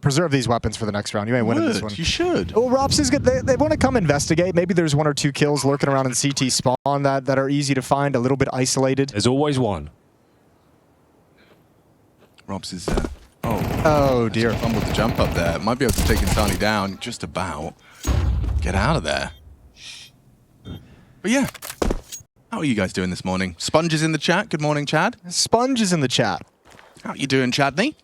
Preserve these weapons for the next round. You ain't winning this one. You should. Well, Rops is good. They want to come investigate. Maybe there's 1 or 2 kills lurking around in CT spawn that are easy to find, a little bit isolated. There's always one. Robs is... Oh, dear. Fumbled the jump up there. Might be able to take Insani down, just about. Get out of there. But yeah. How are you guys doing this morning? Sponge is in the chat. Good morning, Chad. Sponge is in the chat. How are you doing, Chadney?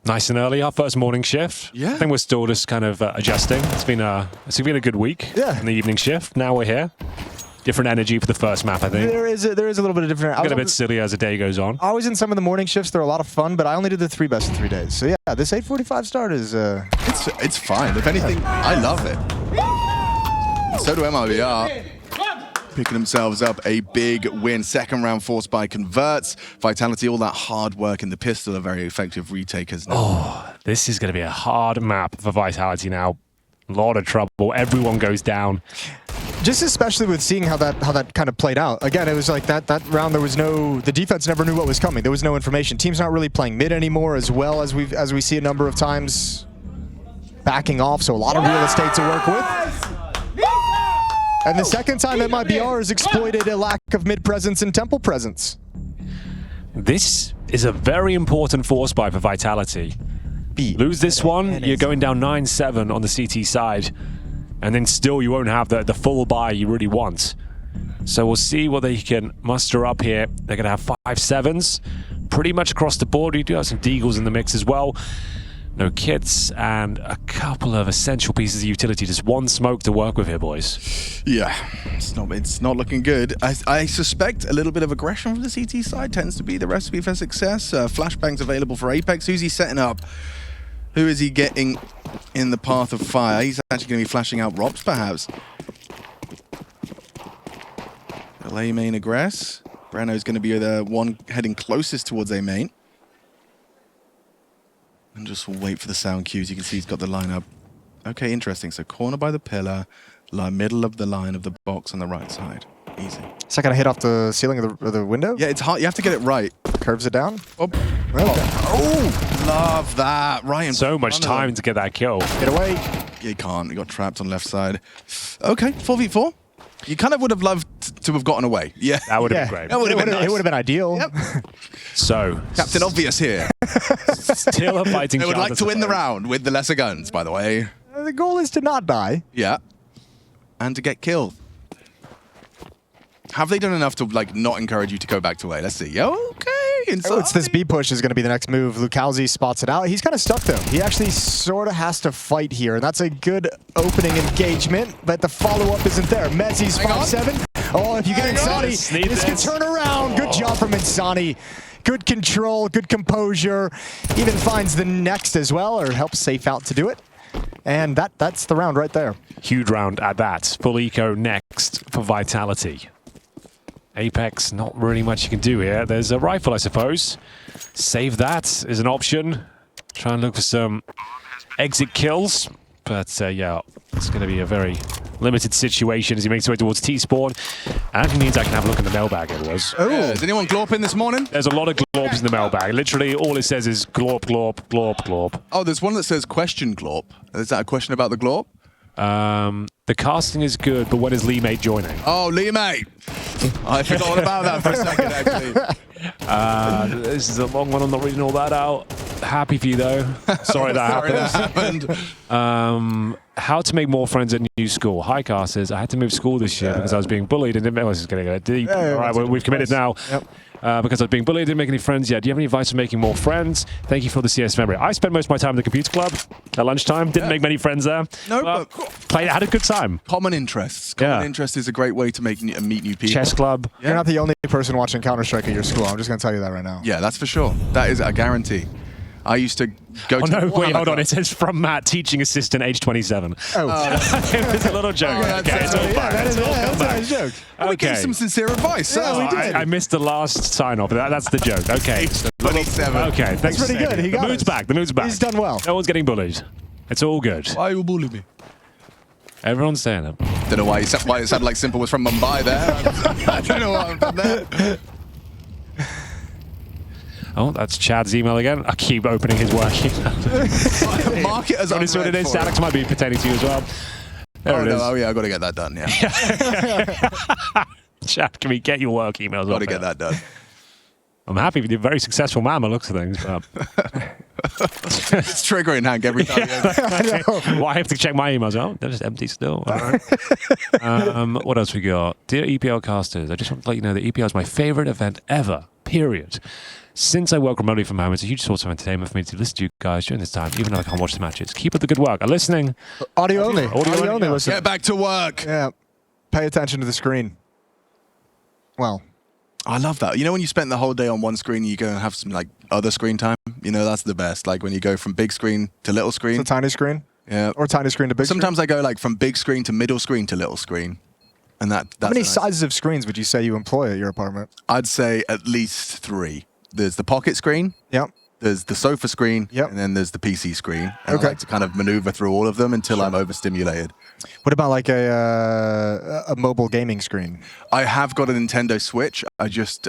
Nice and early, our first morning shift. Yeah. I think we're still just kind of adjusting. It's been a good week. Yeah. In the evening shift. Now we're here. Different energy for the first map, I think. There is a little bit of different. Get a bit silly as the day goes on. I was in some of the morning shifts. They're a lot of fun, but I only did the 3 best in 3 days. So yeah, this 8:45 start is. It's fine. If anything, I love it. And so do MIBR. Picking themselves up a big win. Second round forced by converts. Vitality, all that hard work in the pistol are very effective retakers now. Oh, this is going to be a hard map for Vitality now. A lot of trouble. Everyone goes down. Just especially with seeing how that kind of played out. Again, it was like that round. There was the defense never knew what was coming. There was no information. Team's not really playing mid anymore, as well as we see a number of times backing off. So a lot of real estate to work with. And the second time MIBR has exploited a lack of mid presence and temple presence. This is a very important force buy for Vitality. Lose this one, you're going down 9-7 on the CT side. And then still you won't have the full buy you really want. So we'll see what they can muster up here. They're going to have 5-7s pretty much across the board. You do have some Deagles in the mix as well. No kits and a couple of essential pieces of utility. Just 1 smoke to work with here, boys. Yeah, it's not looking good. I suspect a little bit of aggression from the CT side tends to be the recipe for success. Flashbangs available for Apex. Who's he setting up? Who is he getting in the path of fire? He's actually going to be flashing out Robs, perhaps. Will A main aggress? Breno's going to be the one heading closest towards A main. And just wait for the sound cues. You can see he's got the lineup. Okay, interesting. So corner by the pillar, middle of the line of the box on the right side. Easy. Is that gonna hit off the ceiling of the window? Yeah, it's hard. You have to get it right. Curves it down. Oh, love that. Ryan. So much time to get that kill. Get away. You can't. You got trapped on left side. Okay, 4v4. You kind of would have loved to have gotten away. Yeah. That would have been great. That would have been nice. It would have been ideal. Yep. So, Captain Obvious here. still a fighting They would chance, like to I win the suppose. round with the lesser guns, by the way. The goal is to not die. Yeah. And to get killed. Have they done enough to like not encourage you to go back to A? Let's see. Okay. Oh, it's this B push is going to be the next move. Lukowski spots it out. He's kind of stuck though. He actually sort of has to fight here, and that's a good opening engagement, but the follow-up isn't there. Mezzi's 5-7. Oh, if you get Insani, this can turn around. Good job from Insani. Good control, good composure. Even finds the next as well, or helps Safe out to do it. And that's the round right there. Huge round at that. Full eco next for Vitality. Apex, not really much you can do here. There's a rifle, I suppose. Save that is an option. Try and look for some exit kills. But yeah, it's going to be a very limited situation as he makes his way towards T-spawn. And it means I can have a look in the mailbag, it was. Oh, is anyone glorping this morning? There's a lot of glorps in the mailbag. Literally, all it says is glorp, glorp, glorp, glorp. Oh, there's one that says question glorp. Is that a question about the glorp? The casting is good, but when is Lee Mate joining? Oh, Lee Mate. I forgot all about that for a second, actually. This is a long one. I'm not reading all that out. Happy for you, though. Sorry that happened. How to make more friends at new school. Hi, casters. I had to move school this year because I was being bullied and didn't know I was going to go deep. All right, we've committed now. Yep. Because I was being bullied, didn't make any friends yet. Do you have any advice for making more friends? Thank you for the CS memory. I spent most of my time in the computer club at lunchtime. Didn't make many friends there. No, but but had a good time. common interests. Common interest is a great way to meet new people. Chess club. You're not the only person watching Counter-Strike at your school. I'm just going to tell you that right now. Yeah, that's for sure. That is a guarantee. I used to go Oh to... no, wait, hold on. Club. It says from Matt, teaching assistant, age 27. Oh. It was a little joke. Okay, it's all fine. That is It's all come that's a back. nice joke. We gave some sincere advice. Yeah, we did. I missed the last sign off. That's the joke. Okay. 27. Okay, thanks. That's pretty for good. saying He it. got The mood's us. back. The mood's back. He's done well. No one's getting bullied. It's all good. Why you bully me? Everyone's saying it. Don't know why it sounded like Simple was from Mumbai there. I don't know what happened there. Oh, that's Chad's email again. I keep opening his work email. Mark it as What is what it is? unread for Alex might be pertaining to you as well. There Oh, it no. is. Oh, yeah, I've got to get that done, yeah. Chad, can we get your work emails? Got up to get here? that done. I'm happy with you. Very successful man, by the looks of things. But It's triggering, Hank, every time. well, I have to check my emails. Oh, they're just empty still. All right. What else we got? Dear EPL casters, I just want to let you know that EPL is my favorite event ever, period. Since I work remotely from home, it's a huge source of entertainment for me to listen to you guys during this time, even though I can't watch the matches. Keep up the good work. I'm listening. Audio only. Audio only. Listen. Get back to work. Yeah. Pay attention to the screen. Well, I love that. You know when you spend the whole day on one screen, you go and have some like other screen time? You know, that's the best. Like when you go from big screen to little screen. it's a tiny screen. Yeah. Or tiny screen to big Sometimes I go like from big screen to middle screen to little screen. And that's screen. How many a nice- sizes of screens would you say you employ at your apartment? I'd say at least 3. There's the pocket screen, Yep. there's the sofa screen, Yep. and then there's the PC screen. And Okay. I like to kind of maneuver through all of them until I'm overstimulated. What about like a mobile gaming screen? I have got a Nintendo Switch. I just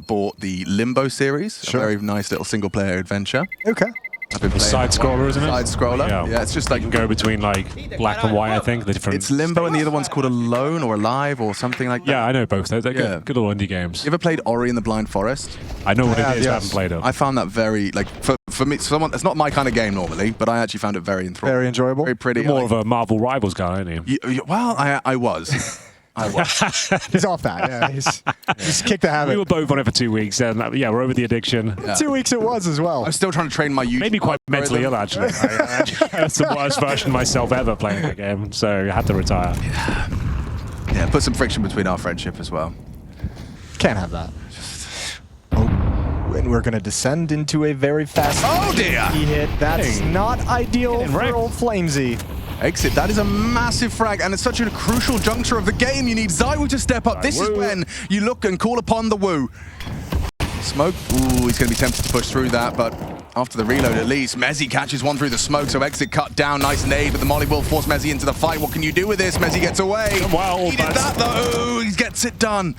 bought the Limbo series, Sure. a very nice little single-player adventure. Okay. I've been playing Side that one. scroller, isn't it? Side scroller. Yeah, it's just like You can go between like black and white, I think. The different. it's Limbo, and the other one's called Alone or Alive or something like that. Yeah, I know both. They're Yeah. good little indie games. You ever played Ori and the Blind Forest? I know what Yeah, it is, but I yes. haven't played it. I found that very like for me, someone. It's not my kind of game normally, but I actually found it very enthralling. Very enjoyable. Very pretty. More of a Marvel Rivals guy, aren't you? Well, I was. I was. He's off that. Yeah. He's kicked the habit. We were both on it for 2 weeks, and yeah, we're over the addiction. 2 weeks it was as well. I'm still trying to train my YouTube. Made me quite mentally ill, actually. That's the worst version of myself ever playing the game, so I had to retire. Yeah, put some friction between our friendship as well. Can't have that. Oh, and we're going to descend into a very fast Oh dear! hit. That's not ideal Getting for wrecked. old Flamesy. Exit, that is a massive frag, and it's such a crucial juncture of the game. You need ZywOo to step up. This is when you look and call upon the Woo. Smoke, ooh, he's going to be tempted to push through that, but after the reload at least, Mezzi catches one through the smoke, so Exit cut down, nice nade, but the molly will force Mezzi into the fight. What can you do with this? Mezzi gets away. Wow, he did that though, he gets it done.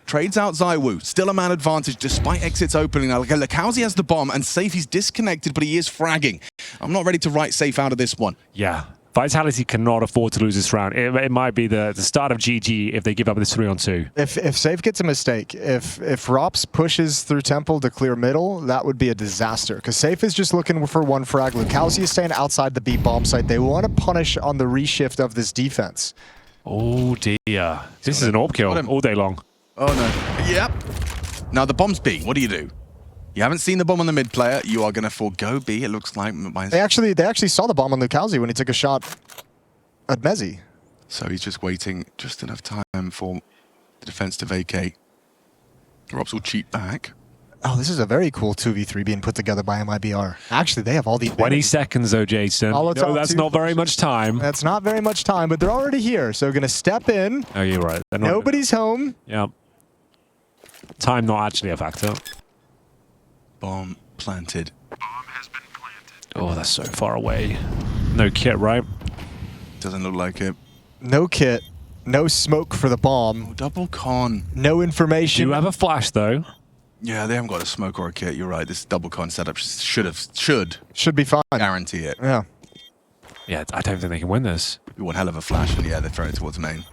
Trades out ZywOo, still a man advantage despite Exit's opening. Now, Lakowski has the bomb, and Safe, he's disconnected, but he is fragging. I'm not ready to write Safe out of this one. Yeah. Vitality cannot afford to lose this round. It might be the start of GG if they give up this 3-on-2. If Safe gets a mistake, if Rops pushes through Temple to clear middle, that would be a disaster. Because Safe is just looking for one frag. Lukowski is staying outside the B bomb site. They want to punish on the reshift of this defense. Oh dear. This is an AWP kill all day long. Oh no. Yep. Now the bomb's B. What do you do? You haven't seen the bomb on the mid player. You are going to forego B, it looks like. They actually saw the bomb on Lukowski when he took a shot at Mezzi. So he's just waiting just enough time for the defense to vacate. Robs will cheat back. Oh, this is a very cool 2v3 being put together by MIBR. Actually, they have all the 20 seconds though, Jason. No, that's not very much time. That's not very much time, but they're already here. So going to step in. Oh, you're right. Nobody's home. Yep. Time not actually a factor. Bomb planted. Oh, that's so far away. No kit, right? Doesn't look like it. No kit. No smoke for the bomb. Oh, double con. No information. Do you have a flash, though? Yeah, they haven't got a smoke or a kit. You're right. This double con setup should be fine. Guarantee it. Yeah. Yeah, I don't think they can win this. One hell of a flash, and yeah, they're throwing it towards main.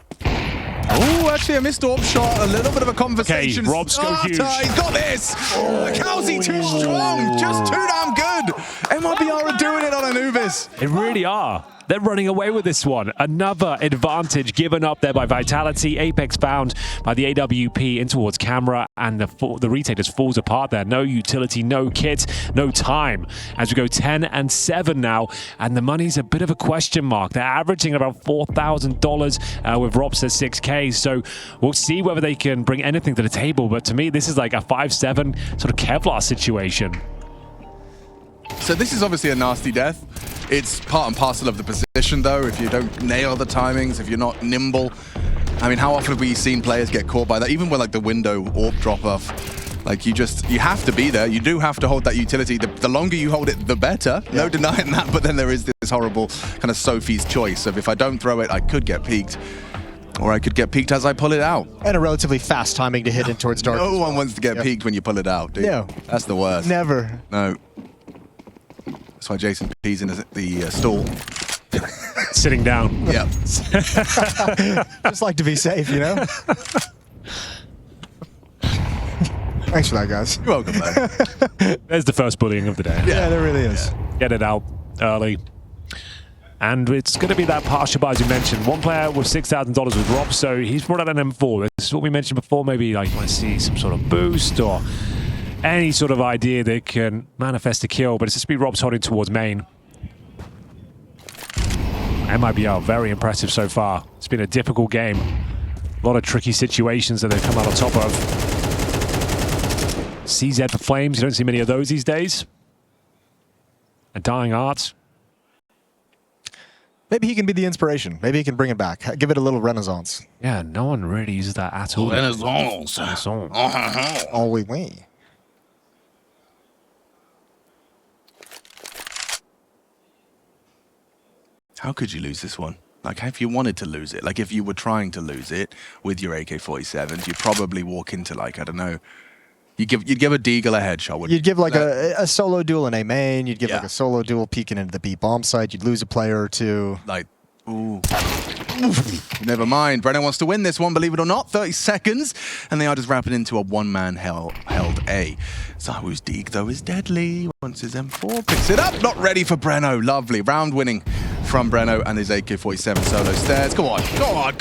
Oh, actually a missed AWP shot. A little bit of a conversation. Okay, Rob's go huge. He's got this. Lakowski too strong. Just too damn good. MIBR are doing it on Anubis. They really are. They're running away with this one. Another advantage given up there by Vitality. Apex found by the AWP in towards camera, and the retake just falls apart there. No utility, no kit, no time. As we go 10-7 now, and the money's a bit of a question mark. They're averaging about $4,000 with Robs at 6K, so we'll see whether they can bring anything to the table. But to me, this is like a 5-7 sort of Kevlar situation. So this is obviously a nasty death. It's part and parcel of the position, though. If you don't nail the timings, if you're not nimble. I mean, how often have we seen players get caught by that? Even with like the window AWP drop-off. Like you have to be there. You do have to hold that utility. The longer you hold it, the better. Yeah. No denying that. But then there is this horrible kind of Sophie's choice of if I don't throw it, I could get peeked. Or I could get peeked as I pull it out. And a relatively fast timing to hit in towards dark. No one wants to get peeked when you pull it out, dude. Yeah. That's the worst. Never. No. That's why Jason pees in the stall. Sitting down. Yeah. Just like to be safe, you know? Thanks for that, guys. You're welcome, man. There's the first bullying of the day. Yeah, there really is. Yeah. Get it out early. And it's going to be that partial buy, as you mentioned. One player with $6,000 with Rob, so he's brought out an M4. This is what we mentioned before. Maybe like you want to see some sort of boost or any sort of idea that can manifest a kill, but it's just be Rob's holding towards main. MIBR, very impressive so far. It's been a difficult game. A lot of tricky situations that they've come out on top of. CZ for Flames, you don't see many of those these days. A dying art. Maybe he can be the inspiration. Maybe he can bring it back. Give it a little renaissance. Yeah, no one really uses that at all. Renaissance. Oh, oui. How could you lose this one? Like, if you wanted to lose it, like if you were trying to lose it with your AK-47s, you'd probably walk into like, I don't know, you'd give a Deagle a headshot. Wouldn't you'd give like a solo duel in A main. You'd give like a solo duel peeking into the B bomb site. You'd lose a player or two. Like, ooh. Never mind. Brennan wants to win this one, believe it or not. 30 seconds, and they are just wrapping into a one-man held A. ZywOo's Deagle, though, is deadly. Once his M4 picks it up. Not ready for Brenno. Lovely. Round winning from Brenno and his AK-47 solo stairs. Go on, lad.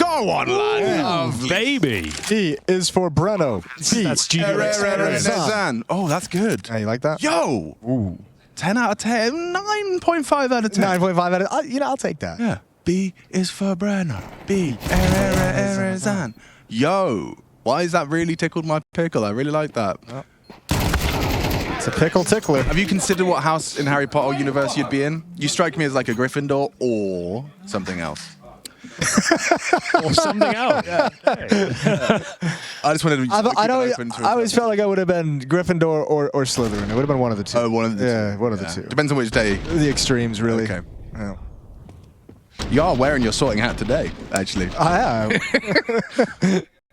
Yeah. Lovely. Baby. D is for Brenno. That's Nezan. Oh, that's good. Hey, you like that? Yo. Ooh. 10 out of 10. 9.5 out of 10. 9.5 out of... You know, I'll take that. Yeah. B is for Brenno. B. Nezan. Yo. Why is that really tickled my pickle? I really like that. It's a pickle tickler. Have you considered what house in Harry Potter universe you'd be in? You strike me as like a Gryffindor or something else. Or something else. I just wanted to keep it open to I always felt like I would have been Gryffindor or Slytherin. It would have been one of the two. Oh, one of the two. Yeah, one of the two. Depends on which day. The extremes, really. Okay. Yeah. You are wearing your sorting hat today, actually. I am.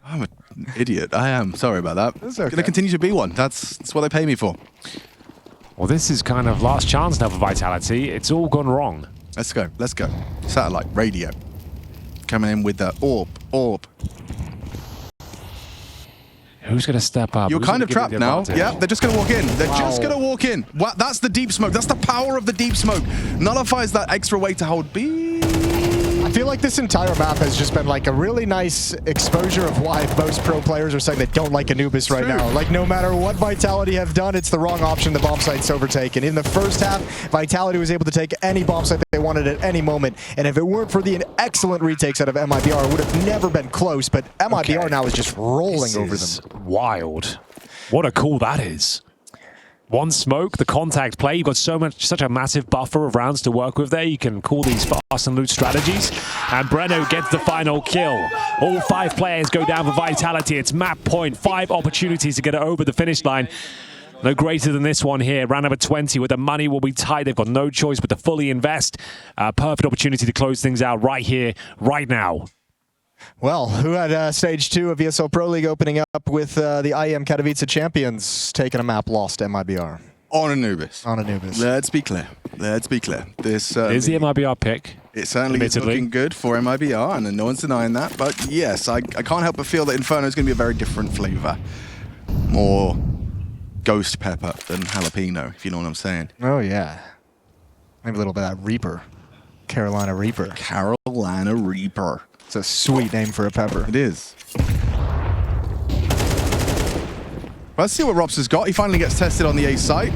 I'm an idiot. I am. Sorry about that. That's okay. I'm going to continue to be one. That's what they pay me for. Well, this is kind of last chance now for Vitality. It's all gone wrong. Let's go. Let's go. Satellite, radio. Coming in with the orb. Who's going to step up? You're Who's kind gonna of give trapped it the now. advantage? Yeah, they're just going to walk in. They're just going to walk in. That's the deep smoke. That's the power of the deep smoke. Nullifies that extra weight to hold B. I feel like this entire map has just been like a really nice exposure of why most pro players are saying they don't like Anubis right now. Like, no matter what Vitality have done, it's the wrong option. The bomb site's overtaken. In the first half, Vitality was able to take any bomb site they wanted at any moment. And if it weren't for the excellent retakes out of MIBR, it would have never been close. But MIBR now is just rolling over them. Wild. What a call that is. One smoke, the contact play. You've got such a massive buffer of rounds to work with there. You can call these fast and loot strategies. And Breno gets the final kill. All 5 players go down for Vitality. It's map point. 5 opportunities to get it over the finish line. No greater than this one here. Round number 20, where the money will be tight. They've got no choice but to fully invest. Perfect opportunity to close things out right here, right now. Well, who had stage 2 of ESL Pro League opening up with the IEM Katowice champions taking a map lost to MIBR? On Anubis. On Anubis. Let's be clear. Let's be clear. This Is the MIBR pick. It certainly is looking good for MIBR, and no one's denying that. But yes, I can't help but feel that Inferno is going to be a very different flavor. More ghost pepper than jalapeno, if you know what I'm saying. Oh, yeah. Maybe a little bit of that Reaper. Carolina Reaper. Carolina Reaper. It's a sweet name for a pepper. It is. Let's see what Robs has got. He finally gets tested on the A site.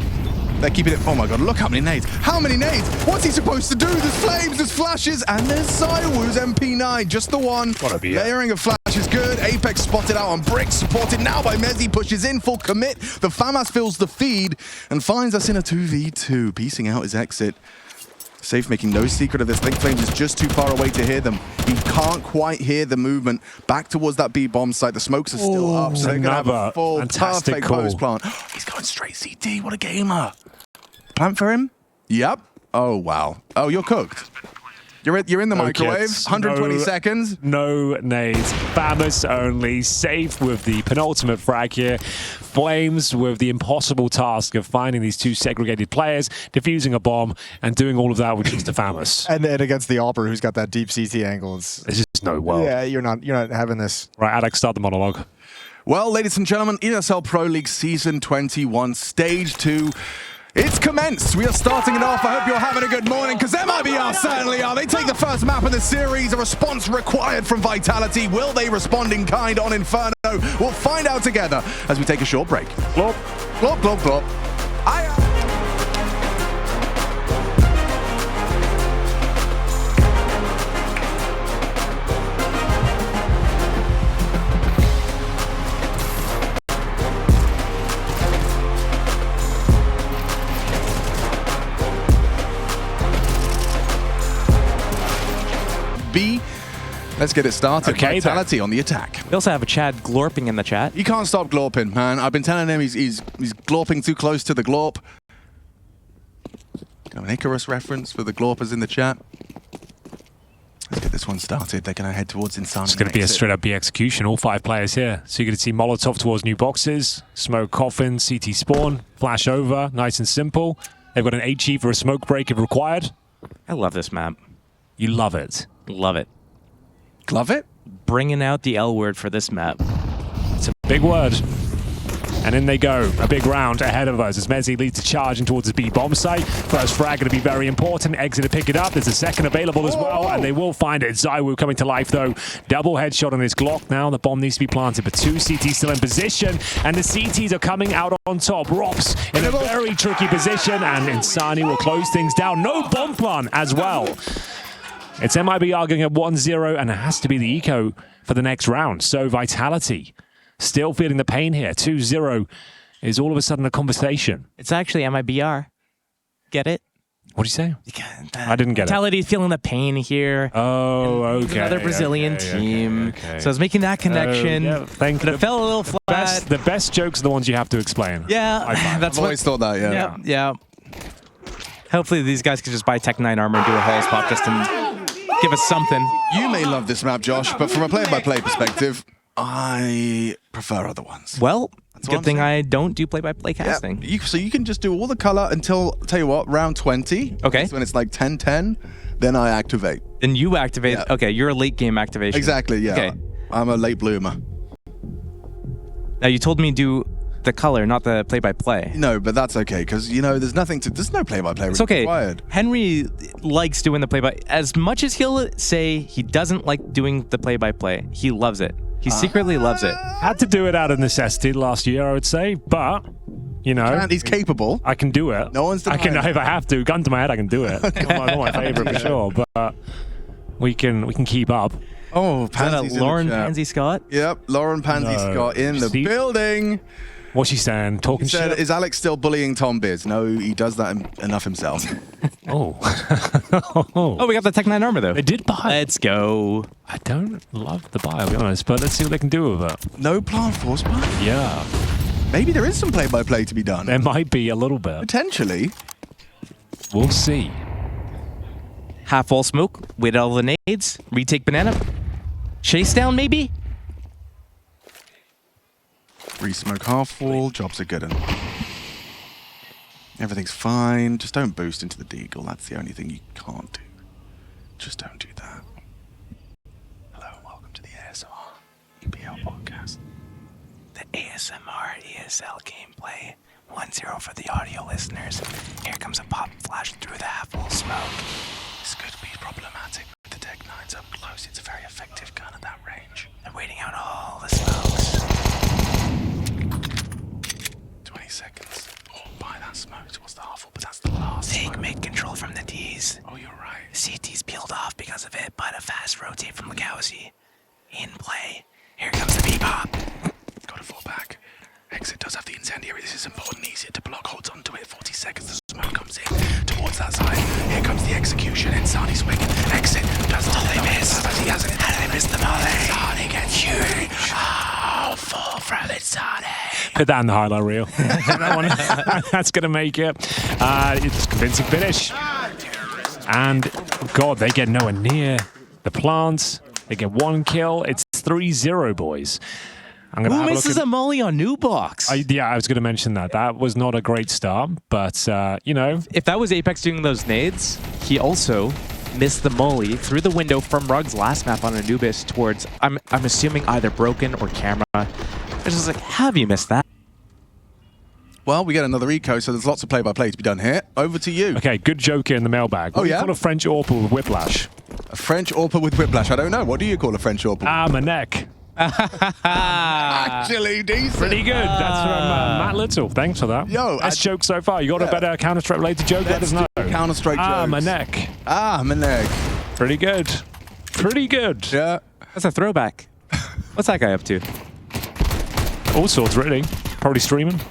They're keeping it. Oh my god, look how many nades. How many nades? What's he supposed to do? There's flames, there's flashes, and there's Zywoo's MP9. Just the one. Layering of flashes good. Apex spotted out on bricks, supported now by Mezzi. Pushes in, full commit. The FAMAS fills the feed and finds us in a 2v2. Piecing out his exit. Safe making no secret of this. Link Flames is just too far away to hear them. He can't quite hear the movement. Back towards that B bomb site. The smokes are still up, so they're going to have a full, perfect post plant. He's going straight CT. What a gamer. Plant for him? Yep. Oh, wow. Oh, you're cooked. You're in the microwave. 120 seconds. No nades. FAMAS only. Safe with the penultimate frag here. Flames with the impossible task of finding these 2 segregated players, defusing a bomb, and doing all of that with just the FAMAS. And then against the Opera, who's got that deep CT angle. There's just no world. Yeah, you're not having this. Right, Alex, start the monologue. Well, ladies and gentlemen, ESL Pro League Season 21, Stage 2. It's commenced. We are starting it off. I hope you're having a good morning, because MIBR certainly are. They take the first map of the series. A response required from Vitality. Will they respond in kind on Inferno? We'll find out together as we take a short break. Glop, glop, glop, glop. B. Let's get it started. Okay, Vitality on the attack. We also have a Chad glorping in the chat. You can't stop glorping, man. I've been telling him he's glorping too close to the glorp. An Icarus reference for the glorpers in the chat. Let's get this one started. They're going to head towards Insane. It's going to be a straight-up B execution. All 5 players here. So you're going to see Molotov towards new boxes, smoke coffin, CT spawn, flash over, nice and simple. They've got an HE for a smoke break if required. I love this map. You love it. Love it. Love it? Bringing out the L word for this map. It's a big word. And in they go. A big round ahead of us as Mezzi leads the charge in towards the B bomb site. First frag going to be very important. Exit to pick it up. There's a second available as well, and they will find it. Zywoo coming to life though. Double headshot on his Glock now. The bomb needs to be planted, but 2 CTs still in position, and the CTs are coming out on top. Rops in a very tricky position, and Insani will close things down. No bomb plant as well. It's MIBR going at 1-0, and it has to be the eco for the next round. So Vitality still feeling the pain here. 2-0 is all of a sudden a conversation. It's actually MIBR. Get it? What do you say? I didn't get it. Vitality feeling the pain here. Oh, okay. Another Brazilian team. okay. So I was making that connection. Yeah, thank But you. it fell a little flat. The best jokes are the ones you have to explain. Yeah, that's I've always thought that, yeah. Yeah. Hopefully these guys can just buy Tech 9 armor and do a Halls pop just to give us something. You may love this map, Josh, but from a play-by-play perspective, I prefer other ones. Well, what good I'm thing saying. I don't do play-by-play casting. So you can just do all the color until, tell you what, round 20. Okay. So when it's like 10-10, then I activate. Then you activate. Yeah. Okay, you're a late game activation. Exactly, yeah. Okay. I'm a late bloomer. Now you told me do the color, not the play-by-play. No, but that's okay, because, you know, there's no play-by-play It's okay. required. Henry likes doing the play-by. As much as he'll say he doesn't like doing the play-by-play, he loves it. He secretly loves it. Had to do it out of necessity last year, I would say, but you know, And he's capable. I can do it. No one's I can denying if I have to. Gun to my head, I can do it. Not my favorite for sure, but we can keep up. Oh, Is that Pansy's in the Lauren chat. Pansy Scott? Yep, Lauren Pansy No. Scott in the See? building. What's she saying? Talking He said, shit. is Alex still bullying Tom Biz? No, he does that enough himself. Oh. Oh, we got the Tech 9 armor though. They did buy. Let's go. I don't love the buy, I'll be honest, but let's see what they can do with it. No plant force buy? Yeah, Maybe there is some play-by-play to be done. there might be a little bit. Potentially. We'll see. Half wall smoke. Wait all the nades. Retake banana. Chase down maybe. Re-smoke half wall. Jobs are good. Everything's fine. Just don't boost into the deagle. That's the only thing you can't do. Just don't do that. Hello and welcome to the ASMR EPL podcast. The ASMR ESL gameplay. 1-0 for the audio listeners. Here comes a pop flash through the half wall smoke. This could be problematic with the Tech 9s up close. It's a very effective gun at that range. They're waiting out all the smokes. 20 seconds. Oh, by that smoke towards the half wall, but that's the last. Take mid control from the D's. Oh, you're right. CT's peeled off because of it, but a fast rotate from Legowski. In play. Here comes the B-pop. Got to fall back. Exit does have the incendiary. This is important. Easier to block. Holds onto it. 40 seconds. The smoke comes in towards that side. Here comes the execution. Insani swing. Exit does not. They miss. He hasn't. How did they miss the volley? Insani gets huge. Oh, fall from Insani. Put that in the highlight reel. That one, that's going to make it. It's a convincing finish. And, God, they get nowhere near the plants. They get one kill. It's 3-0, boys. I'm gonna Who have a misses look a molly on new box? Yeah, I was going to mention that. That was not a great start, but, you know. If that was Apex doing those nades, he also missed the molly through the window from Rug's last map on Anubis towards, I'm assuming either broken or camera. It's just like, have you missed that? Well, we get another eco, so there's lots of play-by-play to be done here. Over to you. Okay, good joke here in the mailbag. What do you call a French Orpal with whiplash? A French Orpal with whiplash. I don't know. What do you call a French Orpal? My neck. Actually, decent. Pretty good. That's from Matt Little. Thanks for that. Yo, best joke so far. You got a better Counter-Strike related joke? Let us know. Counter-Strike jokes. My neck. My neck. Pretty good. Pretty good. Yeah. That's a throwback. What's that guy up to? All sorts, really. Probably streaming.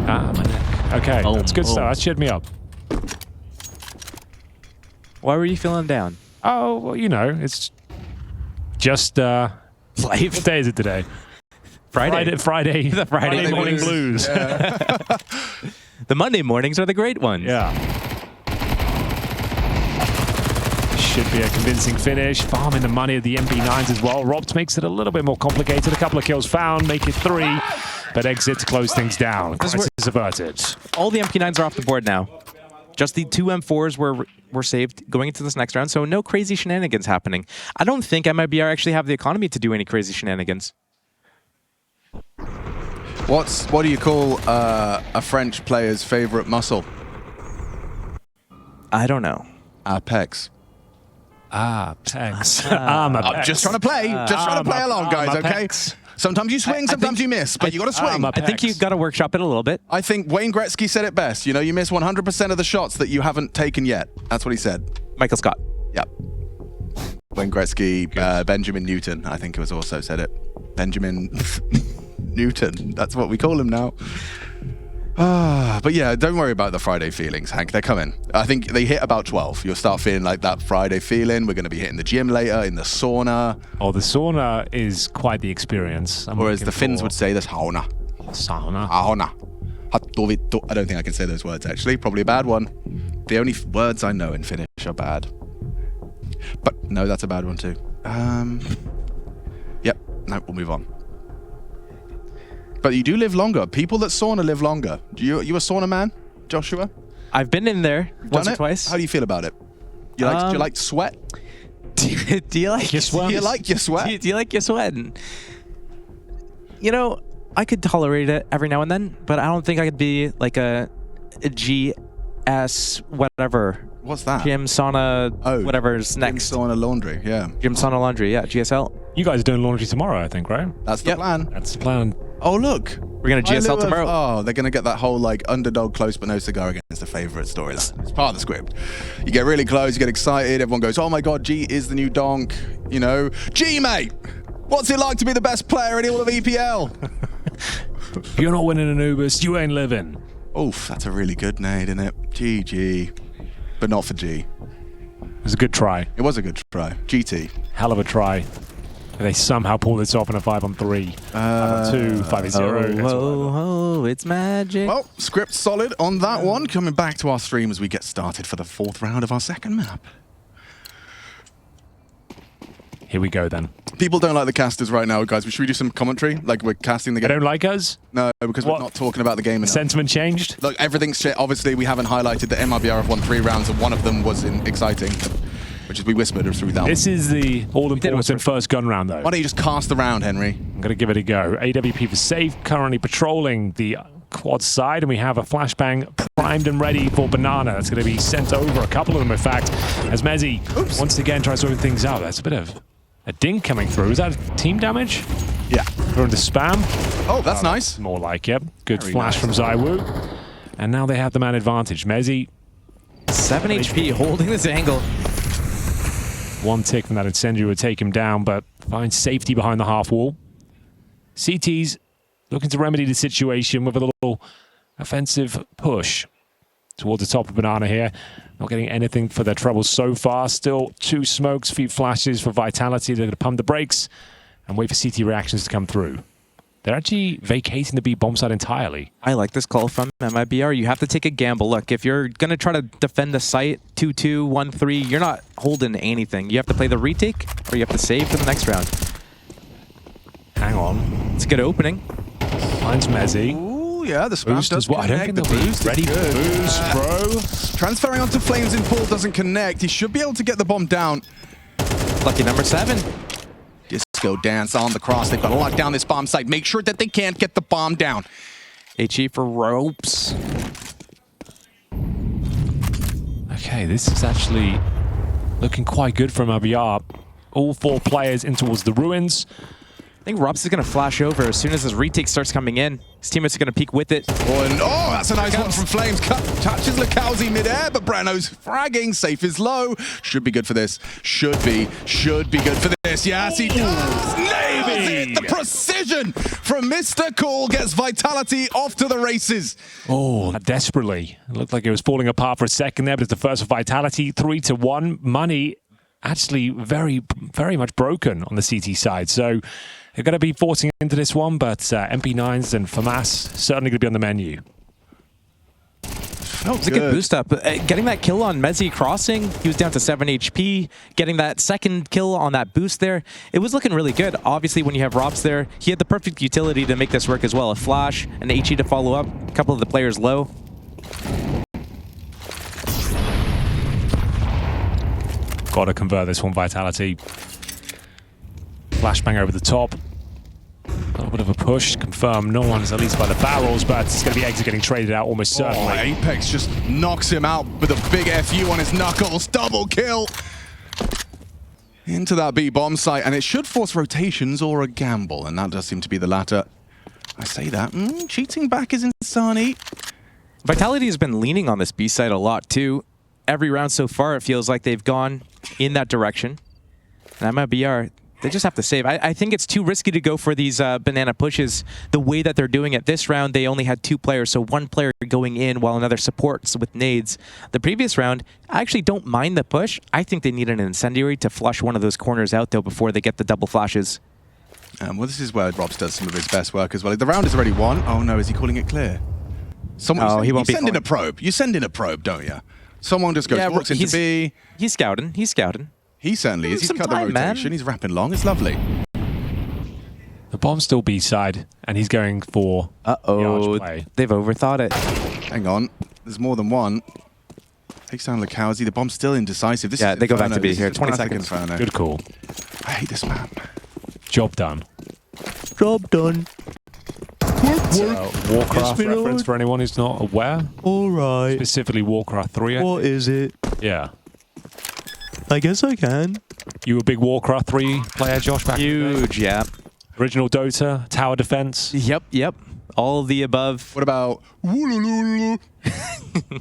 My neck. Okay, that's good stuff. That cheered me up. Why were you feeling down? Oh, well, you know, it's just Life. What day is it today? Friday. The Friday morning blues. Yeah. The Monday mornings are the great ones. Yeah. Should be a convincing finish. Farming the money of the MP9s as well. Robs makes it a little bit more complicated. A couple of kills found, make it 3, but exit to close things down. Crisis averted. All the MP9s are off the board now. Just the 2 M4s were saved going into this next round, so no crazy shenanigans happening. I don't think MIBR actually have the economy to do any crazy shenanigans. What do you call a French player's favorite muscle? I don't know. Pecs. Thanks. I'm just trying to play. Just trying to play along, guys, okay? Pecs. Sometimes you swing, sometimes you miss, but you got to swing. my I think you've got to workshop it a little bit. I think Wayne Gretzky said it best. You know, you miss 100% of the shots that you haven't taken yet. That's what he said. Michael Scott. Yep. Wayne Gretzky, Benjamin Newton, I think it was also said it. Benjamin Newton. That's what we call him now. But yeah, don't worry about the Friday feelings, Hank. They're coming. I think they hit about 12. You'll start feeling like that Friday feeling. We're going to be hitting the gym later, in the sauna. Oh, the sauna is quite the experience. Or as the Finns would say, the sauna. Sauna. Sauna. I don't think I can say those words, actually. Probably a bad one. The only words I know in Finnish are bad. But no, that's a bad one too. Yep. No, we'll move on. But you do live longer. People that sauna live longer. You a sauna man, Joshua? I've been in there once or twice. How do you feel about it? Do you like sweat? Do you like your sweat? Do you like your sweat? Do you like your sweat? You know, I could tolerate it every now and then, but I don't think I could be like a GS whatever. What's that? Gym, sauna, whatever's next. Gym, sauna, laundry, yeah. Gym, sauna, laundry, yeah, GSL. You guys are doing laundry tomorrow, I think, right? That's the plan. That's the plan. Oh, look. We're going to GSL tomorrow. Oh, they're going to get that whole, like, underdog close but no cigar against the favorite storyline. It's part of the script. You get really close, you get excited, everyone goes, oh my god, G is the new donk, you know. G, mate! What's it like to be the best player in all of EPL? If you're not winning Anubis, you ain't living. Oof, that's a really good nade, isn't it? GG. But not for G. It was a good try. It was a good try. GT. Hell of a try. They somehow pull this off in a 5-on-3. 5-on-2, 5-0. Oh, it's magic. Well, script solid on that one. Coming back to our stream as we get started for the 4th round of our second map. Here we go then. People don't like the casters right now, guys. Should we do some commentary? Like we're casting the game? They don't like us? No, because we're not talking about the game enough. Sentiment changed? Look, everything's shit. Obviously, we haven't highlighted that MIBR have won 3 rounds, and one of them was exciting, which is we whispered through that. This is the all-important first gun round, though. Why don't you just cast the round, Henry? I'm going to give it a go. AWP for safe, currently patrolling the quad side, and we have a flashbang primed and ready for Banana. That's going to be sent over, a couple of them, in fact, as Mezzi once again tries to open things out. That's a bit of a dink coming through. Is that team damage? Yeah. Or the spam? Oh, that's nice. More like it. Good Very flash nice. from Zywoo. And now they have the man advantage. Mezzi, 7 HP holding this angle. one tick from that incendiary would take him down, but finds safety behind the half wall. CT's looking to remedy the situation with a little offensive push towards the top of Banana here. Not getting anything for their troubles so far. Still 2 smokes, few flashes for Vitality. They're going to pump the brakes and wait for CT reactions to come through. They're actually vacating the B bomb site entirely. I like this call from MIBR. You have to take a gamble. Look, if you're going to try to defend the site 2-2, 1-3, you're not holding anything. You have to play the retake or you have to save for the next round. Hang on. It's a good opening. Finds Mezzi. Ooh, yeah, the spam Boost does as well. I don't think connect. they'll be boost is ready for good. boost, bro. Transferring onto Flames in pool doesn't connect. He should be able to get the bomb down. Lucky number 7. Disco dance on the cross. They've got to lock down this bomb site. Make sure that they can't get the bomb down. HE for ropes. Okay, this is actually looking quite good from MIBR. All 4 players in towards the ruins. I think Robs is going to flash over as soon as his retake starts coming in. His teammates are going to peek with it. Oh, that's a nice one from Flames. Touches Lakowski mid-air, but Breno's fragging. Safe is low. Should be good for this. Should be good for this. Yes, he does. Nails it. The precision from Mr. Cool gets Vitality off to the races. Oh, desperately. It looked like it was falling apart for a second there, but it's the first for Vitality. 3-1. Money actually very, very much broken on the CT side. So they're going to be forcing into this one, but MP9s and FAMAS certainly going to be on the menu. No, it's a good boost up. Getting that kill on Mezzi crossing, he was down to 7 HP. Getting that second kill on that boost there, it was looking really good. Obviously, when you have Robs there, he had the perfect utility to make this work as well. A flash, an HE to follow up, a couple of the players low. Got to convert this one, Vitality. Flashbang over the top. A little bit of a push. Confirm no one's at least by the barrels, but it's going to be Exit getting traded out almost certainly. Oh, Apex just knocks him out with a big FU on his knuckles. Double kill. Into that B bomb site, and it should force rotations or a gamble, and that does seem to be the latter. I say that. Cheating back is Insani. Vitality has been leaning on this B side a lot too. Every round so far, it feels like they've gone in that direction. And MIBR, They just have to save. I think it's too risky to go for these banana pushes the way that they're doing it. This round, they only had 2 players, so 1 player going in while another supports with nades. The previous round, I actually don't mind the push. I think they need an incendiary to flush one of those corners out, though, before they get the double flashes. Well, this is where Robs does some of his best work as well. The round is already won. Oh, no, is he calling it clear? Someone, he won't be send in calling. a probe. You send in a probe, don't you? Someone just goes, walks into B. He's scouting. He's scouting. He certainly is. He's Some cut the time, rotation. man. He's rapping long. It's lovely. The bomb's still B-side, and he's going for Uh-oh. the play. They've overthought it. Hang on. There's more than one. Takes down Lukowski. The bomb's still indecisive. This Yeah, is they go back Inferno. to B This here. is 20 classic seconds. Inferno. Good call. I hate this map. Job done. Job done. Warcraft reference for anyone who's not aware. All right. Specifically Warcraft 3. What is it? Yeah. I guess I can. You were a big Warcraft 3 player, Josh, back in the day? Huge, yeah. Original Dota, tower defense. Yep. All of the above. What about... You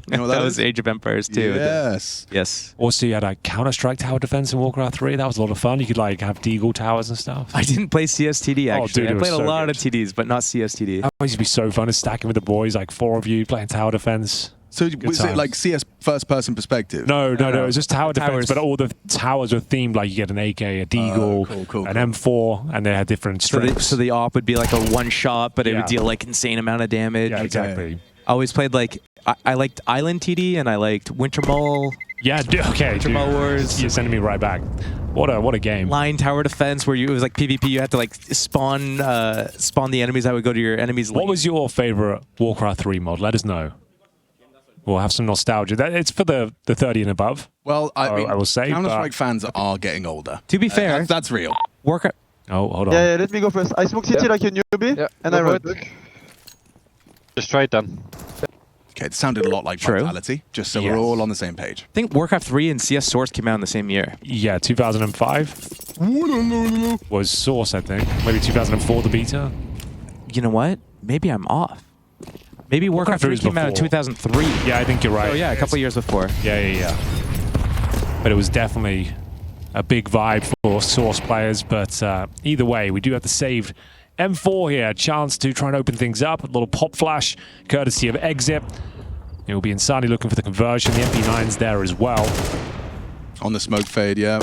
know what That is? was Age of Empires too. Yes. Yes. Also, you had a Counter-Strike tower defense in Warcraft 3. That was a lot of fun. You could like have Deagle towers and stuff. I didn't play CSTD actually. dude, it I was played a so lot good. of TDs, but not CSTD. That used to be so fun. Stacking with the boys, like 4 of you playing tower defense. So was it times. like CS first-person perspective? No. It was just tower defense, Towers. but all the towers were themed. Like you get an AK, a Deagle, cool. an M4, and they had different strengths. So the op would be like a one shot, but it Yeah. would deal like insane amount of damage. Yeah, exactly. I always played like I liked Island TD and I liked Winter Mall, Yeah, okay. Winter Mall Wars, You're sending me right back. What a game. Line Tower Defense, where it was like PvP. You had to like spawn the enemies that would go to your enemies. What was your favorite Warcraft 3 mod? Let us know. We'll have some nostalgia. It's for the 30 and above. Well, I mean, I will say, Counter-Strike fans are getting older. To be fair, That's real. Warcraft. Oh, hold on. Yeah, let me go first. I smoke city like a newbie, and I run. Just try it then. Okay, it sounded a lot like True. Vitality, just so Yes. we're all on the same page. I think Warcraft 3 and CS Source came out in the same year. Yeah, 2005 was Source, I think. Maybe 2004, the beta. You know what? Maybe I'm off. Maybe Warcraft 3 was came out in before. 2003. Yeah, I think you're right. Oh yeah, a couple years before. Yeah. But it was definitely a big vibe for Source players. But either way, we do have the saved M4 here. A chance to try and open things up. A little pop flash, courtesy of Exit. It will be Insani looking for the conversion. The MP9's there as well. On the smoke fade, yeah.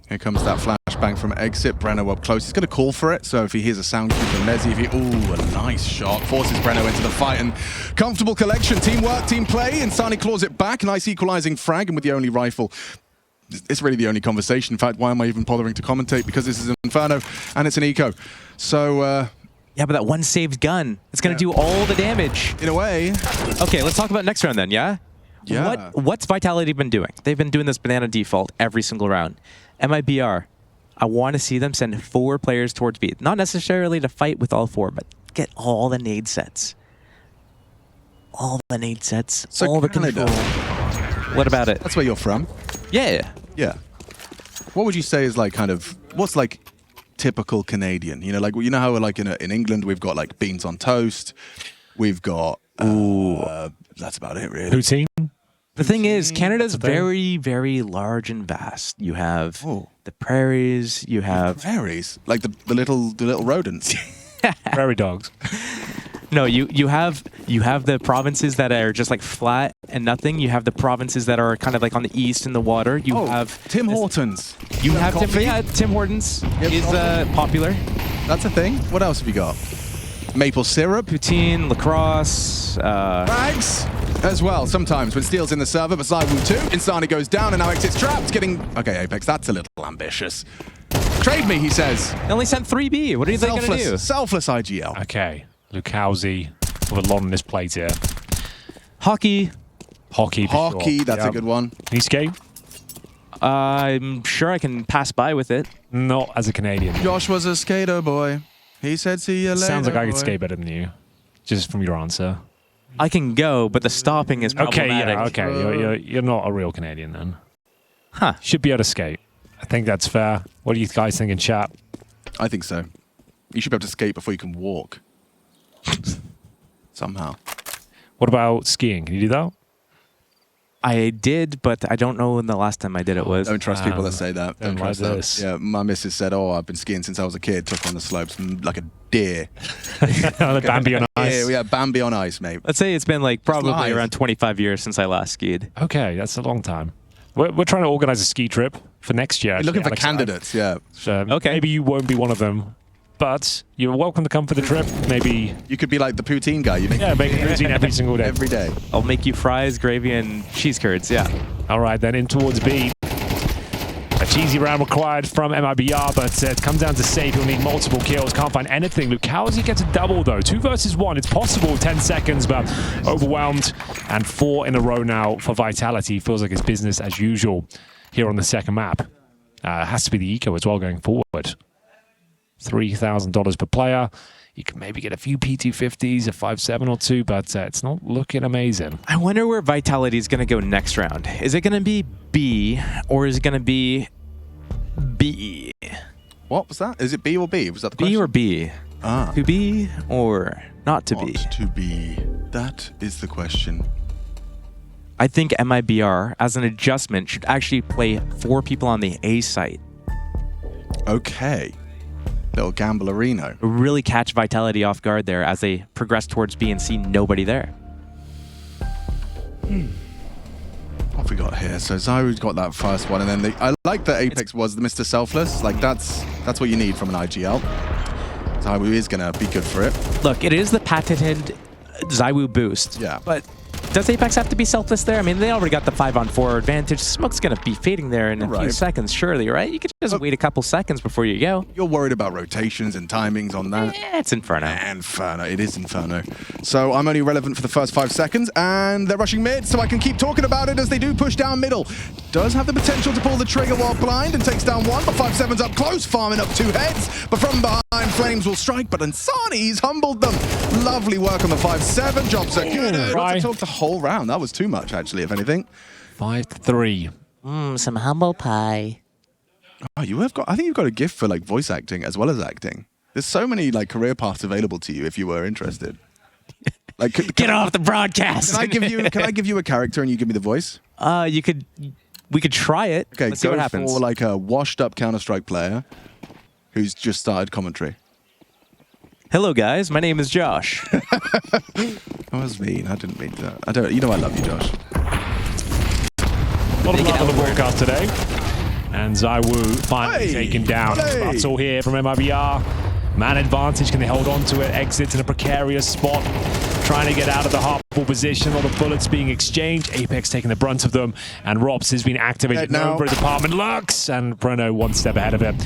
Here comes that flashbang from Exit. Breno up close. He's going to call for it. So if he hears a sound cue from Mezzi, ooh, a nice shot. Forces Breno into the fight and comfortable collection. Teamwork, team play. Insani claws it back. Nice equalizing frag. And with the only rifle, it's really the only conversation. In fact, why am I even bothering to commentate? Because this is an Inferno and it's an eco. So, Yeah, but that one saved gun, it's going to do all the damage. in a way, Okay, let's talk about next round then, yeah? Yeah. What's Vitality been doing? They've been doing this banana default every single round. MIBR, I want to see them send 4 players towards B. Not necessarily to fight with all 4, but get all the nade sets. All the nade sets, So all the Canada. control. What about it? that's where you're from. Yeah. Yeah. What would you say is like kind of, what's like typical Canadian? You know, like, you know how like in England we've got like beans on toast. We've got, that's about it really. Poutine? The thing is, Canada's That's the thing. very, very large and vast. You have Oh. the prairies, you have... Prairies, like the little rodents. Prairie dogs. No, you have the provinces that are just like flat and nothing. You have the provinces that are kind of like on the east in the water. You have Tim Hortons. You have Tim, coffee? yeah, Tim Hortons is coffee? popular. That's a thing. What else have you got? Maple syrup. Poutine, lacrosse. Bags as well. Sometimes when Steel's in the server, beside Wu 2, Insani goes down and now Exit's trapped. Getting okay, Apex. That's a little ambitious. Trade me, he says. They only sent 3B. What are they going to do? Selfless IGL. Okay. Lukowski with a lot on this plate here. Hockey. Hockey. for Hockey, sure. that's Yep. a good one. Can you skate? I'm sure I can pass by with it. Not as a Canadian. Josh was a skater boy. He said, "See you later." Sounds like I could boy." skate better than you, just from your answer. I can go, but the stopping is Okay, problematic. yeah, okay. You're not a real Canadian then. Huh. Should be able to skate. I think that's fair. What do you guys think in chat? I think so. You should be able to skate before you can walk. Somehow. What about skiing? Can you do that? I did, but I don't know when the last time I did it was. Don't trust people that say that. Don't trust like that. this. Yeah, my missus said, "Oh, I've been skiing since I was a kid. Took on the slopes like a deer." Bambi on ice. Yeah, Bambi on ice, mate. Let's say it's been like probably live. around 25 years since I last skied. Okay, that's a long time. We're trying to organize a ski trip for next year. Looking for Alex. candidates, yeah. So Okay. maybe you won't be one of them, but you're welcome to come for the trip. Maybe, You could be like the poutine guy. You make yeah, make poutine every single day. every day. I'll make you fries, gravy, and cheese curds. Yeah. All right, then in towards B. A cheesy round required from MIBR, but it comes down to Safe. He'll need multiple kills. Can't find anything. Lucalzi gets a double, though. 2 versus 1. It's possible. 10 seconds, but overwhelmed. And 4 in a row now for Vitality. Feels like it's business as usual here on the second map. Has to be the eco as well going forward. $3,000 per player. You can maybe get a few P250s, a 5.7 or 2, but it's not looking amazing. I wonder where Vitality is going to go next round. Is it going to be B or is it going to be B? What was that? Is it B or B? Was that the question? B or B? Ah. To be or not to be? Not to be. That is the question. I think MIBR, as an adjustment, should actually play 4 people on the A site. Okay. Little gamblerino. Really catch Vitality off guard there as they progress towards B and see nobody there. What have we got here? So Zyru's got that first one, and then I like that Apex was the Mr. Selfless. Like that's what you need from an IGL. Zyru is gonna be good for it. Look, it is the patented Zywu boost. Yeah. But does Apex have to be selfless there? I mean, they already got the 5-on-4 advantage. Smoke's going to be fading there in a few Right. seconds, surely, right? You could just wait a couple seconds before you go. You're worried about rotations and timings on that. Yeah, it's Inferno. Inferno, it is Inferno. So I'm only relevant for the first 5 seconds, and they're rushing mid, so I can keep talking about it as they do push down middle. Does have the potential to pull the trigger while blind and takes down 1, but 5-7's up close, farming up 2 heads. But from behind, Flames will strike, but Ansani's humbled them. Lovely work on the 5-7, jobs are good. Not to talk the whole round, that was too much actually, if anything. 5-3. Some humble pie. Oh, you have got, I think you've got a gift for like voice acting as well as acting. There's so many like career paths available to you if you were interested. Like, Get off the broadcast. Can I give you a character and you give me the voice? We could try it. Okay, Let's see what happens. for like a washed-up Counter-Strike player who's just started commentary. Hello, guys. My name is Josh. That was mean. I didn't mean that. I don't. You know I love you, Josh. A lot of love on the broadcast today. And Zywu finally taken down. Battle here from MIBR. Man advantage. Can they hold on to it? Exits in a precarious spot. Trying to get out of the hardball position. All the bullets being exchanged. Apex taking the brunt of them. And Robs has been activated. Over his apartment. Lux. And Bruno 1 step ahead of him.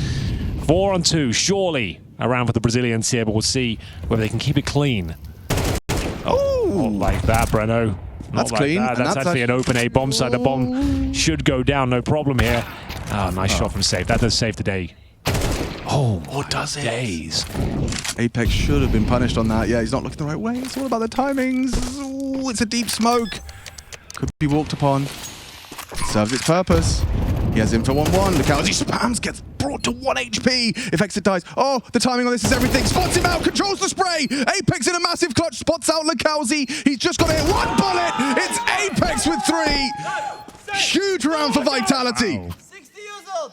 4-on-2. Surely around for the Brazilians here. But we'll see whether they can keep it clean. Oh, not like that, Breno. Not That's like clean. That. That's actually an open A bomb site. The bomb should go down, no problem here. Oh, nice shot from Safe. That does save the day. Oh, what does it? Days. Apex should have been punished on that. Yeah, he's not looking the right way. It's all about the timings. Ooh, it's a deep smoke. Could be walked upon. Serves its purpose. He has him for 1-1. Lucalzi spams, gets brought to 1 HP. If Exit dies, oh, the timing on this is everything. Spots him out, controls the spray. Apex in a massive clutch, spots out Lucalzi. He's just got to hit 1 bullet. It's Apex with 3. Huge round for Vitality. Wow. 60 years old.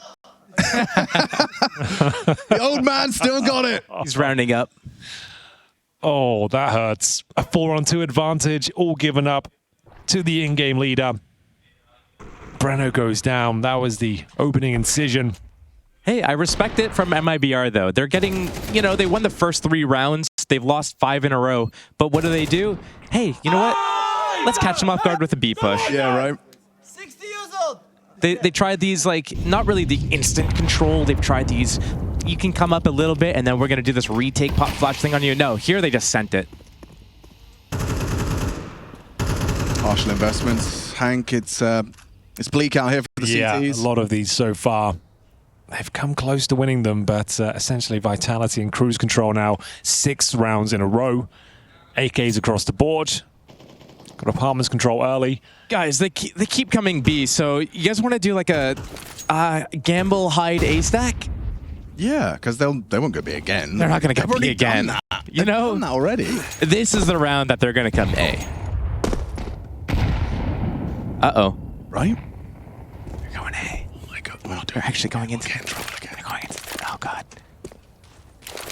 The old man still got it. He's rounding up. Oh, that hurts. A 4-on-2 advantage, all given up to the in-game leader. Breno goes down. That was the opening incision. Hey, I respect it from MIBR, though. They're getting, you know, they won the first 3 rounds. They've lost 5 in a row. But what do? Hey, you know what? Let's catch them off guard with a B push. Yeah, right. 60 years old. They tried these, like, not really the instant control. They've tried these, you can come up a little bit, and then we're going to do this retake pop flash thing on you. No, here they just sent it. Partial investments. Hank, it's bleak out here for the CTs. A lot of these so far. They've come close to winning them, but essentially Vitality and cruise control now. 6 rounds in a row. AKs across the board. Got apartments control early. Guys, they keep coming B, so you guys want to do like a gamble hide A stack? Yeah, because they won't go B again. They're not going to go B again. Done that. You know? Done that already. This is the round that they're going to come A. Uh-oh. right? They're going A. Oh my God, we're not They're actually going into Get in trouble again. They're going into oh god.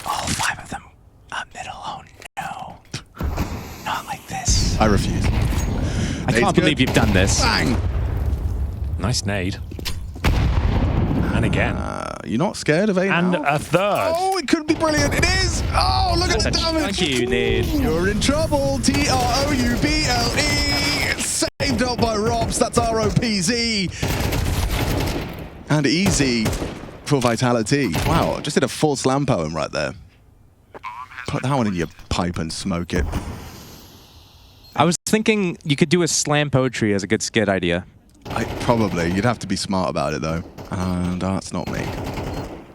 All 5 of them up middle. Oh no. Not like this. I refuse. I can't believe you've done this. Bang! Nice nade. And again. You're not scared of A And now? a third. Oh, it could be brilliant. It is. Oh, look at the damage. Thank you, nade. You're in trouble. TROUBLE. Saved up by Robs. That's ROPZ. And easy for Vitality. Wow, just did a full slam poem right there. Put that one in your pipe and smoke it. I was thinking you could do a slam poetry as a good skit idea. Probably. You'd have to be smart about it, though. And that's not me.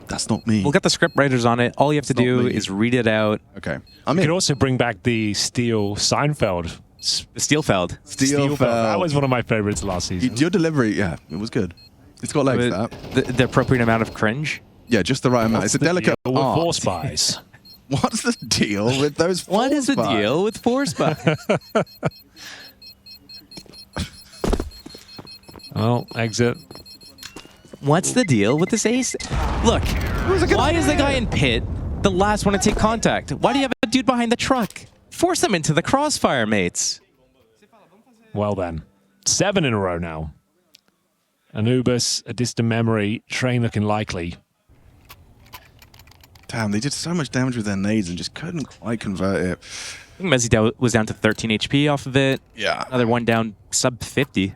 That's not me. We'll get the script writers on it. All you have to It's not do me. is read it out. Okay. You could also bring back the Steel Seinfeld. The Steelfeld. Steelfeld. That was one of my favorites last season. Your delivery, yeah, it was good. It's got legs, that. The appropriate amount of cringe. Yeah, just the right amount. It's a delicate Deal with art. Force buys. What's the deal with those force What is the buys? deal with force buys? Well, exit. What's the deal with this ace? Look, why is the guy in pit the last one to take contact? Why do you have a dude behind the truck? Force them into the crossfire, mates. Well then. 7 in a row now. Anubis, a distant memory, train looking likely. Damn, they did so much damage with their nades and just couldn't quite convert it. I think Mezzi was down to 13 HP off of it. Yeah. Another one down sub 50.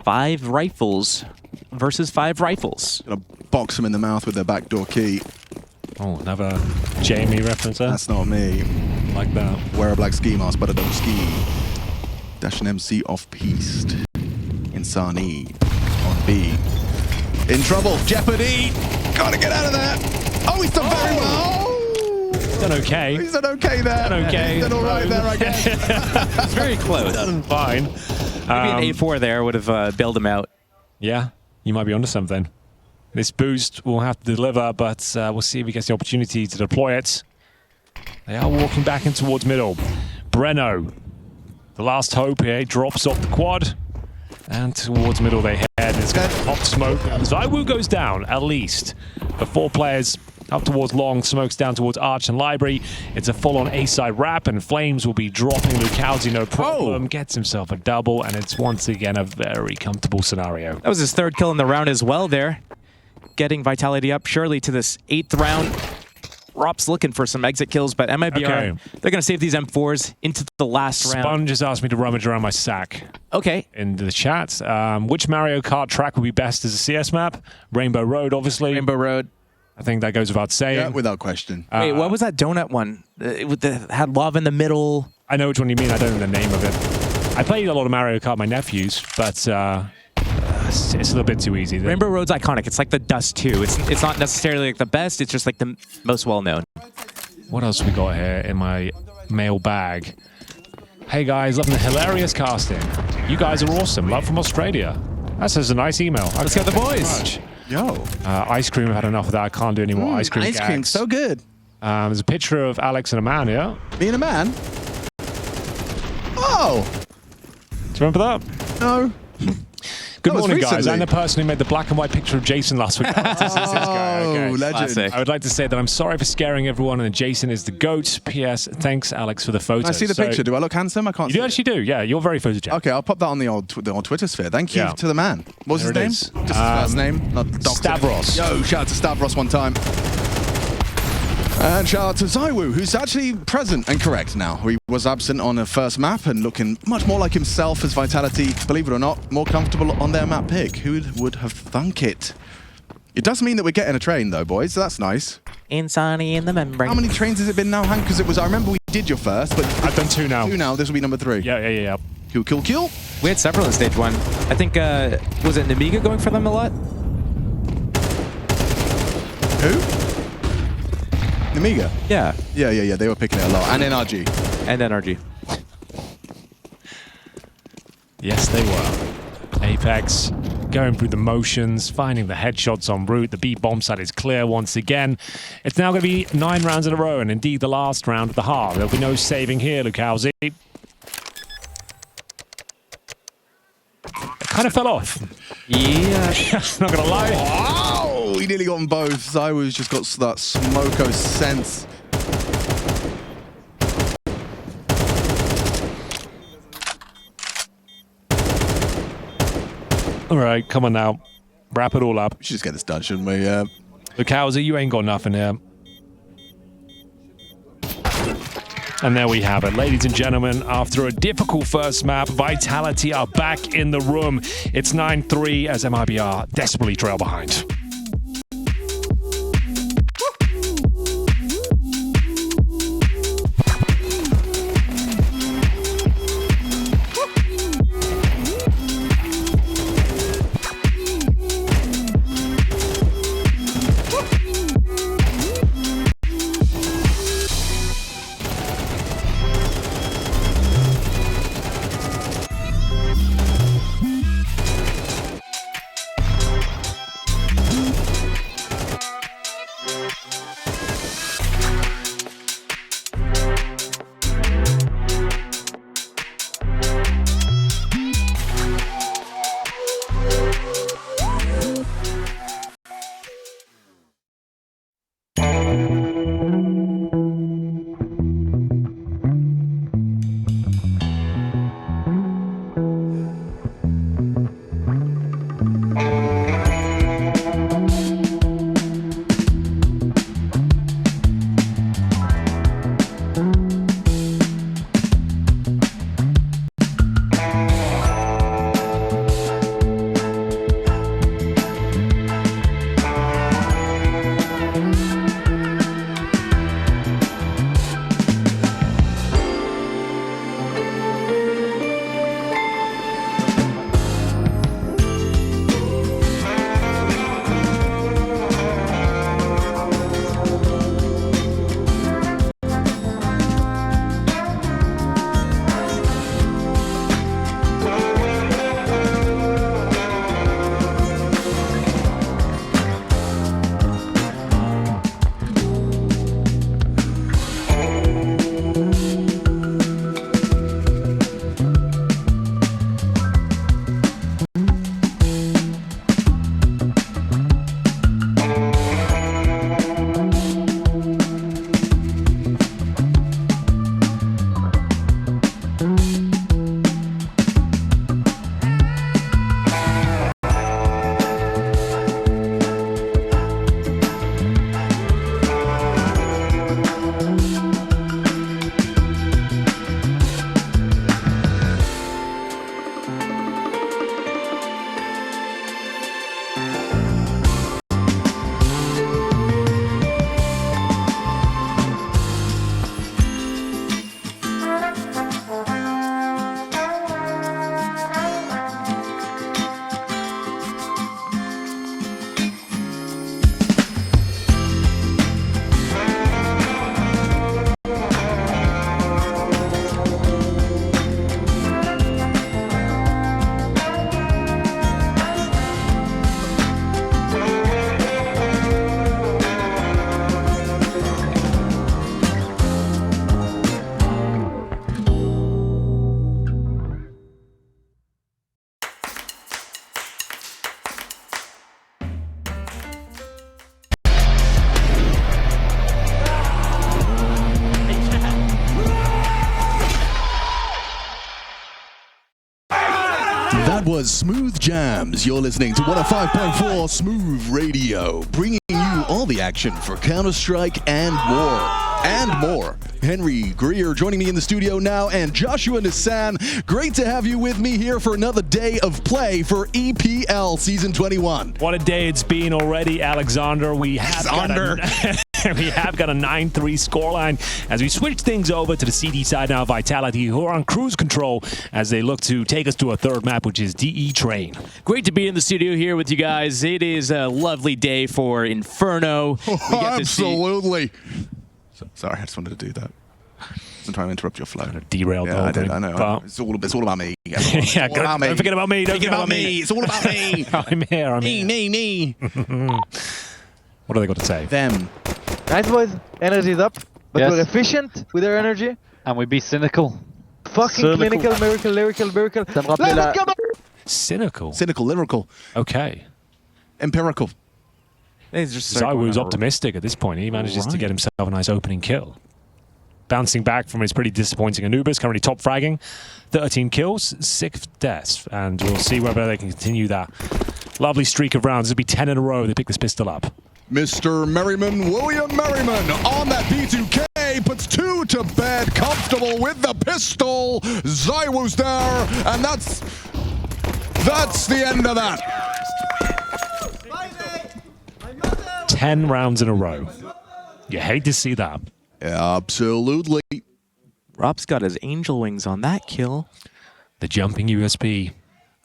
5 rifles versus 5 rifles. Gonna box them in the mouth with their backdoor key. Oh, another Jamie reference there. That's not me. Like that. Wear a black ski mask, but I don't ski. Dash an MC off piste. Insani on B. In trouble. Jeopardy. Gotta get out of there. Oh, he's done very well. Done okay. He's done okay there. Done okay. He's done all right there, I guess. It's very close. Done fine. Maybe an A4 there would have bailed him out. Yeah, you might be onto something. This boost will have to deliver, but we'll see if he gets the opportunity to deploy it. They are walking back in towards middle. Breno, the last hope here, drops off the quad. And towards middle they head. It's got hot smoke. Zywoo goes down, at least. The 4 players up towards long, smokes down towards Arch and Library. It's a full-on A-side wrap, and Flames will be dropping Lukowski, no problem. Gets himself a double, and it's once again a very comfortable scenario. That was his 3rd kill in the round as well there. Getting Vitality up surely to this 8th round. Rop's looking for some exit kills, but MIBR, they're going to save these M4s into the last round. Sponge has asked me to rummage around my sack. Okay. In the chat. Which Mario Kart track would be best as a CS map? Rainbow Road, obviously. Rainbow Road. I think that goes without saying. Yeah, without question. Wait, what was that donut one? It had lava in the middle. I know which one you mean. I don't know the name of it. I played a lot of Mario Kart with my nephews, but it's a little bit too easy. Rainbow Road's iconic. It's like the Dust 2. It's not necessarily like the best. It's just like the most well-known. What else we got here in my mail bag? Hey guys, loving the hilarious casting. You guys are awesome. Love from Australia. That says a nice email. Let's get the boys. Yo. Ice cream, I've had enough of that. I can't do any more ice cream Ice gags. cream's so good. There's a picture of Alex and a man here. Me and a man? Oh! Do you remember that? No. Good That was morning, guys. recently. I'm the person who made the black and white picture of Jason last week. This is this guy. Okay. Oh, legend. Classic. I would like to say that I'm sorry for scaring everyone, and Jason is the GOAT. P.S. Thanks, Alex, for the photo. Can I see the picture? Do I look handsome? I can't see You actually do, yeah. You're very photogenic. Okay, I'll pop that on the old Twitter sphere. Thank you Yeah. to the man. What was There his it name? is. Just his first name, not Dr. Stavros. Yo, shout out to Stavros one time. And shout out to Zywoo, who's actually present and correct now. He was absent on the first map and looking much more like himself as Vitality, believe it or not, more comfortable on their map pick. Who would have thunk it? It does mean that we're getting a train though, boys, so that's nice. Insani in the membrane. How many trains has it been now, Hank? Because it was, I remember we did your first, but I've done 2 now. 2 now, this will be number 3. Yeah. Kill, kill, kill. We had several in stage 1. I think, was it Namiga going for them a lot? Who? Namiga? Yeah. Yeah, they were picking it a lot. And NRG. And NRG. Yes, they were. Apex going through the motions, finding the headshots en route. The B bomb site is clear once again. It's now going to be 9 rounds in a row, and indeed the last round of the half. There'll be no saving here, Lukowski. kind of fell off. Yeah. Not gonna lie. Wow, he nearly got them both. Zywo's just got that smoko sense. All right, come on now. Wrap it all up. We should just get this done, shouldn't we? Yeah. Look, Hauser, you ain't got nothing here. And there we have it. Ladies and gentlemen, after a difficult first map, Vitality are back in the room. It's 9-3 as MIBR desperately trail behind. That was Smooth Jams. You're listening to 105.4 Smooth Radio, bringing you all the action for Counter-Strike and more. And more. Henry Greer joining me in the studio now, and Joshua Nissan. Great to have you with me here for another day of play for EPL Season 21. What a day it's been already, Alexander. We have got a 9-3 scoreline as we switch things over to the CD side now. Vitality, who are on cruise control as they look to take us to a third map, which is DE Train. Great to be in the studio here with you guys. It is a lovely day for Inferno. Absolutely. Sorry, I just wanted to do that. I'm trying to interrupt your flow. Derailed. Yeah, I know. It's all about me. Yeah, don't forget about me. Don't forget about me. It's all about me. I'm here. Me. What are they got to say? Them. Nice boys. Energy's up. But Yes. we're efficient with our energy. And we be cynical. Fucking clinical, miracle. Ça me rappelait Cynical. Cynical, lyrical, Okay. empirical. Zywoo's optimistic at this point. He manages to get himself a nice opening kill. Bouncing back from his pretty disappointing Anubis, currently top fragging. 13 kills, 6 deaths. And we'll see whether they can continue that lovely streak of rounds. It'll be 10 in a row. They pick this pistol up. Mr. Merriman, William Merriman, on that B2K, puts 2 to bed, comfortable with the pistol. Zywoo's there, and that's the end of that. 10 rounds in a row. You hate to see that. Absolutely. Rob's got his angel wings on that kill. The jumping USB.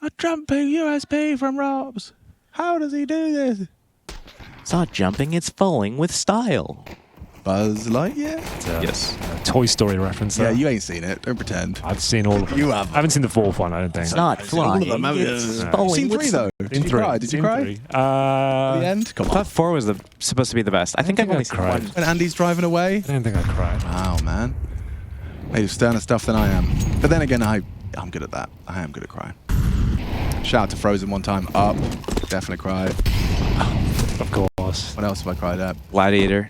A jumping USB from Robs. How does he do this? It's not jumping, it's falling with style. Buzz Lightyear? Yes. Toy Story reference there. Yeah, you ain't seen it. Don't pretend. I've seen all of them. You have. I haven't seen the 4th one, I don't think. It's not flying, it's falling You've seen with 3 though. Did you cry? Did you cry? At The end? Come I on. thought 4 was supposed to be the best. I think I've only seen cried. 1. When Andy's driving away? I don't think I cried. Wow, man. Made of sterner stuff than I am. But then again, I'm good at that. I am good at crying. Shout out to Frozen one time. Up. Definitely cried. Of course. What else have I cried at? Gladiator.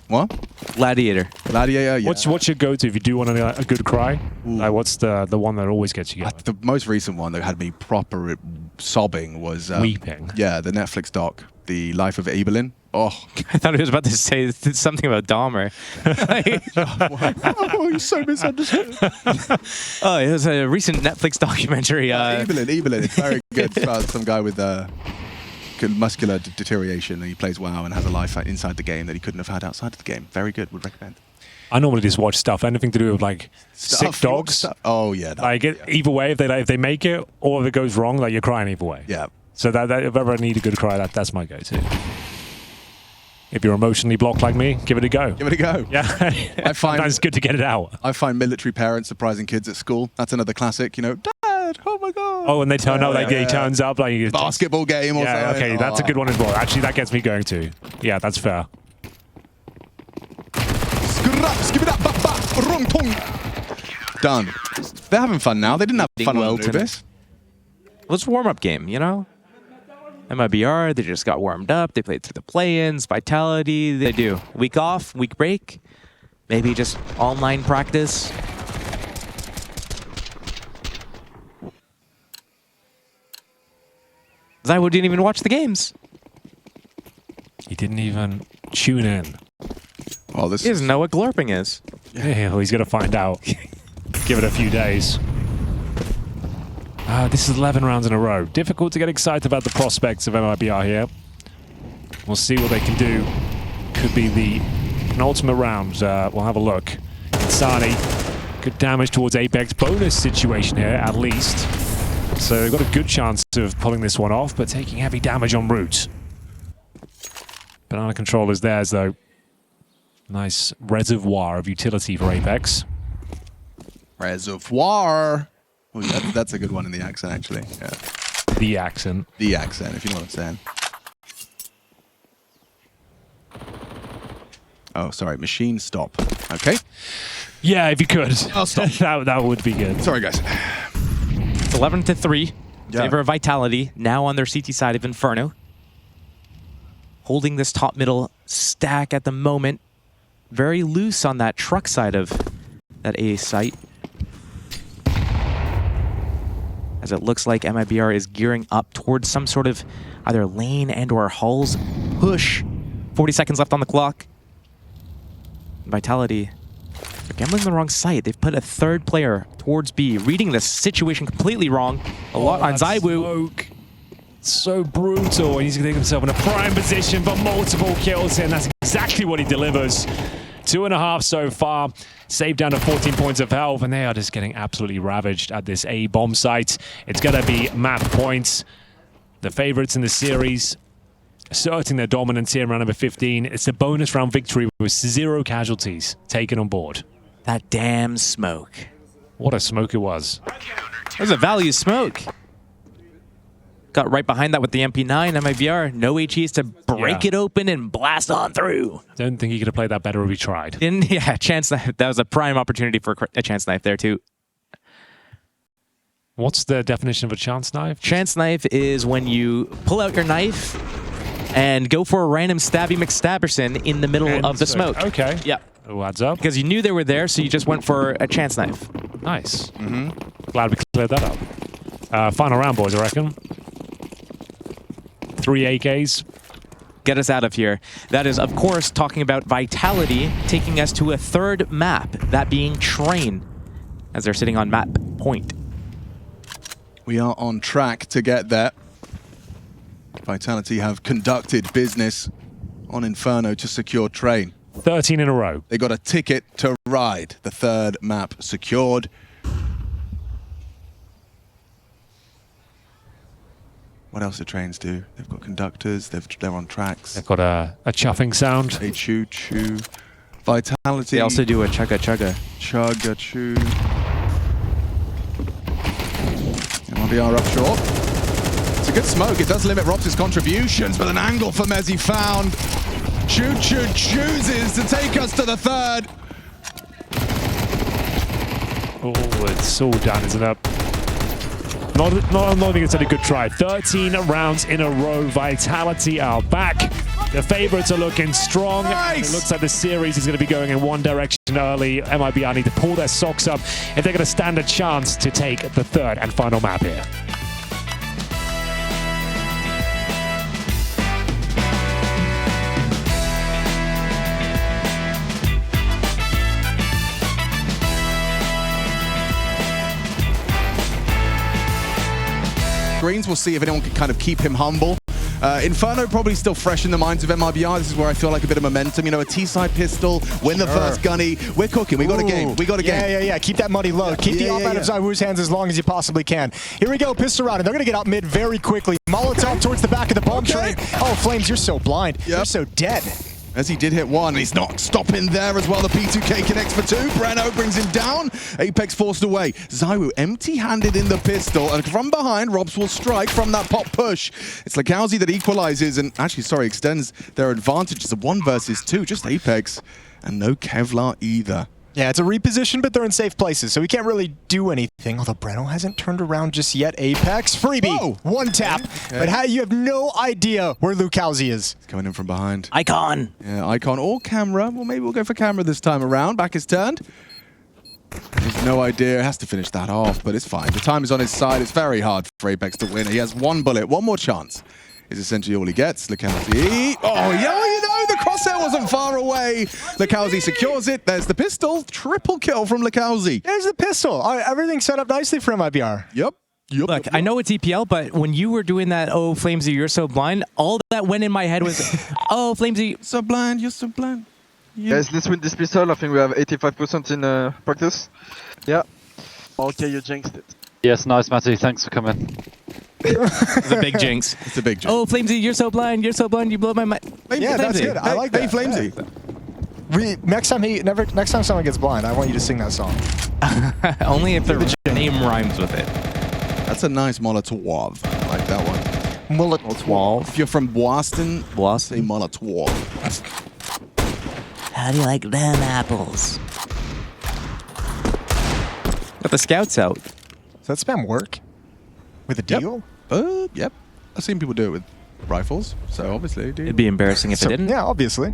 What? Gladiator. Gladiator, yeah. What's your go-to if you do want a good cry? Like, what's the one that always gets you going? The most recent one that had me proper sobbing was... Weeping. Yeah, the Netflix doc, The Life of Abelin. Oh. I thought he was about to say something about Dahmer. Oh, you're so misunderstood. Oh, it was a recent Netflix documentary. Abelin. It's very good. It's about some guy with muscular deterioration, and he plays WoW and has a life inside the game that he couldn't have had outside of the game. Very good. Would recommend. I normally just watch stuff, anything to do with like sick dogs. Oh yeah. Like either way, if they make it or if it goes wrong, like you're crying either way. Yeah. So that if ever I need a good cry, that's my go-to. If you're emotionally blocked like me, give it a go. Give it a go. Yeah. I find sometimes it's good to get it out. I find military parents surprising kids at school. That's another classic. You know, Dad, oh my God. Oh, and they turn up, like he turns up like basketball game or yeah, something. okay, that's a good one as well. Actually, that gets me going too. Yeah, that's fair. Done. They're having fun now. They didn't have fun well on Anubis. Well, it's a warm-up game, you know? MIBR, they just got warmed up. They played through the play-ins, Vitality. They do. Week off, week break. Maybe just online practice. Zywoo didn't even watch the games. He didn't even tune in. Oh, this He doesn't know what glorping is. Yeah, well, he's going to find out. Give it a few days. This is 11 rounds in a row. Difficult to get excited about the prospects of MIBR here. We'll see what they can do. Could be the penultimate round. We'll have a look. Insani, good damage towards Apex. Bonus situation here, at least. So they've got a good chance of pulling this one off, but taking heavy damage en route. Banana control is theirs, though. Nice reservoir of utility for Apex. Reservoir. Oh, yeah, that's a good one in the accent, actually. Yeah. The accent. The accent, if you know what I'm saying. Oh, sorry. Machine stop. Okay. Yeah, if you could. I'll stop. that would be good. Sorry, guys. It's 11-3. Yeah. Favor of Vitality. Now on their CT side of Inferno. Holding this top middle stack at the moment. Very loose on that truck side of that A site. As it looks like MIBR is gearing up towards some sort of either lane and or Hull's push. 40 seconds left on the clock. Vitality, they're gambling the wrong site. They've put a third player towards B, reading the situation completely wrong. A lot on Zywoo. So brutal, and he's going to get himself in a prime position for multiple kills, and that's exactly what he delivers. 2.5 so far, saved down to 14 points of health, and they are just getting absolutely ravaged at this A bomb site. It's going to be map points. The favorites in the series, asserting their dominance here in round number 15. It's a bonus round victory with 0 casualties taken on board. That damn smoke. What a smoke it was. It was a value smoke. Got right behind that with the MP9, MIBR. No HEs to break it open and blast on through. Don't think he could have played that better if he tried. Yeah, chance knife. That was a prime opportunity for a chance knife there too. What's the definition of a chance knife? Chance knife is when you pull out your knife and go for a random stabby McStabberson in the middle of the smoke. Okay. Yeah. Who adds up? Because you knew they were there, so you just went for a chance knife. Nice. Glad we cleared that up. Final round, boys, I reckon. 3 AKs. Get us out of here. That is, of course, talking about Vitality, taking us to a third map, that being Train, as they're sitting on map point. We are on track to get there. Vitality have conducted business on Inferno to secure Train. 13 in a row. They got a ticket to ride. The third map secured. What else do Trains do? They've got conductors, they're on tracks. They've got a chuffing sound. They choo-choo. Vitality. They also do a chugga-chugga. Chugga-choo. MIBR up short. It's a good smoke. It does limit Robs' contributions, but an angle for Mezzy found. Choo-choo chooses to take us to the third. Oh, it's all done, isn't it? Not think it's a good try. 13 rounds in a row. Vitality are back. The favorites are looking strong. Nice. It looks like the series is going to be going in one direction early. MIBR need to pull their socks up if they're going to stand a chance to take the third and final map here. Greens, we'll see if anyone can kind of keep him humble. Inferno probably still fresh in the minds of MIBR. This is where I feel like a bit of momentum. You know, a T-side pistol, win the first gunny. We're cooking. We got a game. We got a game. Yeah. Keep that money low. Keep the op out of ZywOo's hands as long as you possibly can. Here we go. Pistol round. And they're going to get out mid very quickly. Molotov towards the back of the bomb train. Oh, Flames, you're so blind. You're so dead. As he did hit one, he's not stopping there as well. The P2K connects for two. Breno brings him down. Apex forced away. ZywOo empty-handed in the pistol, and from behind, Robs will strike from that pop push. It's Lekowski that equalizes and extends their advantage to 1 versus 2. Just Apex, and no Kevlar either. Yeah, it's a reposition, but they're in safe places, so we can't really do anything. Although Breno hasn't turned around just yet. Apex, freebie, Whoa. one tap. Okay. But you have no idea where Lekowski is. He's coming in from behind. Icon. Yeah, Icon or Camera. Well, maybe we'll go for Camera this time around. Back is turned. He's no idea. Has to finish that off, but it's fine. The time is on his side. It's very hard for Apex to win. He has 1 bullet, 1 more chance. Is essentially all he gets. Lekowski. Oh, yeah, you know, the crosshair wasn't far away. Lekowski secures it. There's the pistol. Triple kill from Lekowski. There's the pistol. All right, everything's set up nicely for MIBR. Yep. Look, I know it's EPL, but when you were doing that, oh, Flamesy, you're so blind, all that went in my head was, oh, Flamesy. So blind, you're so blind. Guys, let's win this pistol. I think we have 85% in practice. Yeah. Okay, you jinxed it. Yes, nice, Matty. Thanks for coming. It's a big jinx. It's a big jinx. Oh, Flamesy, you're so blind. You're so blind. You blow my mind. Yeah, that's good. I like that. Flamesy. Next time someone gets blind, I want you to sing that song. Only if their name rhymes with it. That's a nice Molotov. I like that one. Molotov. If you're from Boston, say Molotov. How do you like them apples? Got the scouts out. Does that spam work? With a deagle? Yep. I've seen people do it with rifles, so obviously, dude. It'd be embarrassing if it didn't. Yeah, obviously.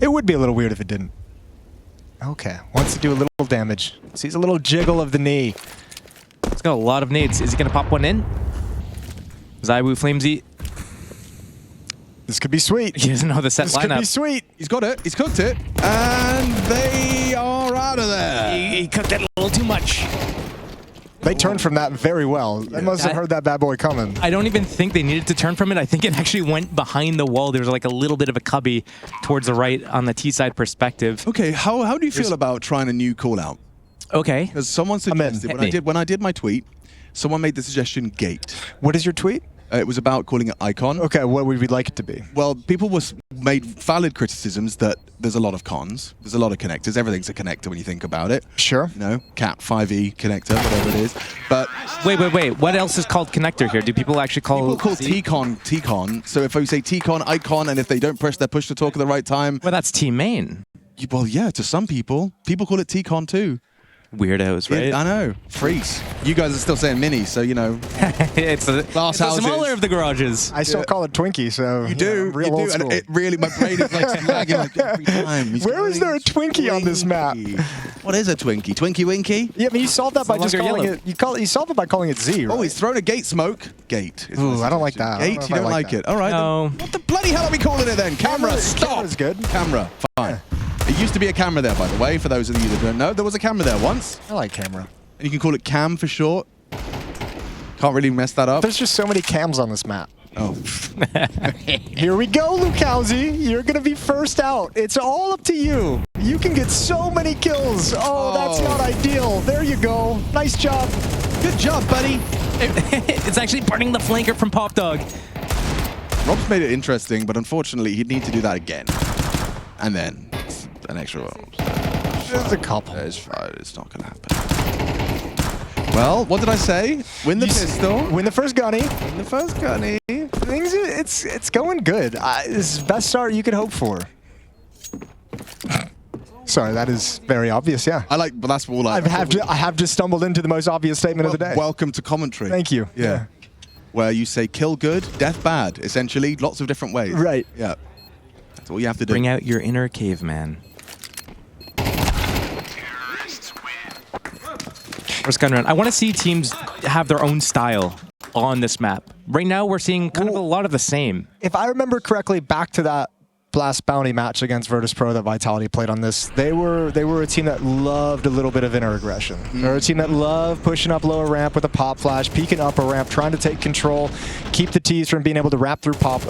It would be a little weird if it didn't. Okay, wants to do a little damage. Sees a little jiggle of the knee. He's got a lot of nades. Is he going to pop one in? ZywOo, Flamesy. This could be sweet. He doesn't know the set lineup. This could be sweet. He's got it. He's cooked it. And they are out of there. He cooked it a little too much. They turned from that very well. They must have heard that bad boy coming. I don't even think they needed to turn from it. I think it actually went behind the wall. There was like a little bit of a cubby towards the right on the T-side perspective. Okay, how do you feel about trying a new call out? Okay. Because someone suggested, when I did my tweet, someone made the suggestion gate. What is your tweet? It was about calling it Icon. Okay, what would we like it to be? Well, people made valid criticisms that there's a lot of cons, there's a lot of connectors. Everything's a connector when you think about it. Sure. You know, Cat 5e connector, whatever it is. But wait. What else is called connector here? Do people actually call? People call T-con. So if I say T-con, Icon, and if they don't press their push to talk at the right time. Well, that's T-main. Well, yeah, to some people. People call it T-con too. Weirdos, right? Yeah, I know. Freaks. You guys are still saying minis, so you know. it's the houses. smaller of the garages. I still call it Twinkie, so You do, real you old do, school. and it really, my brain is like lagging like every time. Where is there a Twinkie on this map? What is a Twinkie? Twinkie Winky? Yeah, I mean, you solved that by just longer calling yellow. it. You solved it by calling it Z. Right? Oh, he's thrown a gate smoke. Gate. is what Ooh, it's I don't like called. that. I don't know Gate? if You I don't like like that. it? All right. No. Then. What the bloody hell are we calling it then? Camera, stop. Camera's good. Camera. Fine. It used to be a camera there, by the way, for those of you that don't know. There was a camera there once. I like camera. And you can call it cam for short. Can't really mess that up. There's just so many cams on this map. Oh. Here we go, Lukowski. You're going to be first out. It's all up to you. You can get so many kills. Oh, that's not ideal. There you go. Nice job. Good job, buddy. It's actually burning the flanker from Pop Dog. Rob's made it interesting, but unfortunately, he'd need to do that again. And then an extra one. There's a couple. It's not going to happen. Well, what did I say? Win the pistol. Win the first gunny. Win the first gunny. Things, it's going good. This is the best start you could hope for. Sorry, that is very obvious, yeah. I like, but that's all I have just stumbled into the most obvious statement of the day. Welcome to commentary. Thank you. Yeah. Where you say kill good, death bad, essentially, lots of different ways. Right. Yeah. That's all you have to do. Bring out your inner caveman. First gun run. I want to see teams have their own style on this map. Right now, we're seeing kind of a lot of the same. If I remember correctly, back to that Blast Bounty match against Virtus Pro that Vitality played on this, they were a team that loved a little bit of inner aggression. They're a team that loved pushing up lower ramp with a pop flash, peeking upper ramp, trying to take control, keep the T's from being able to wrap through Pop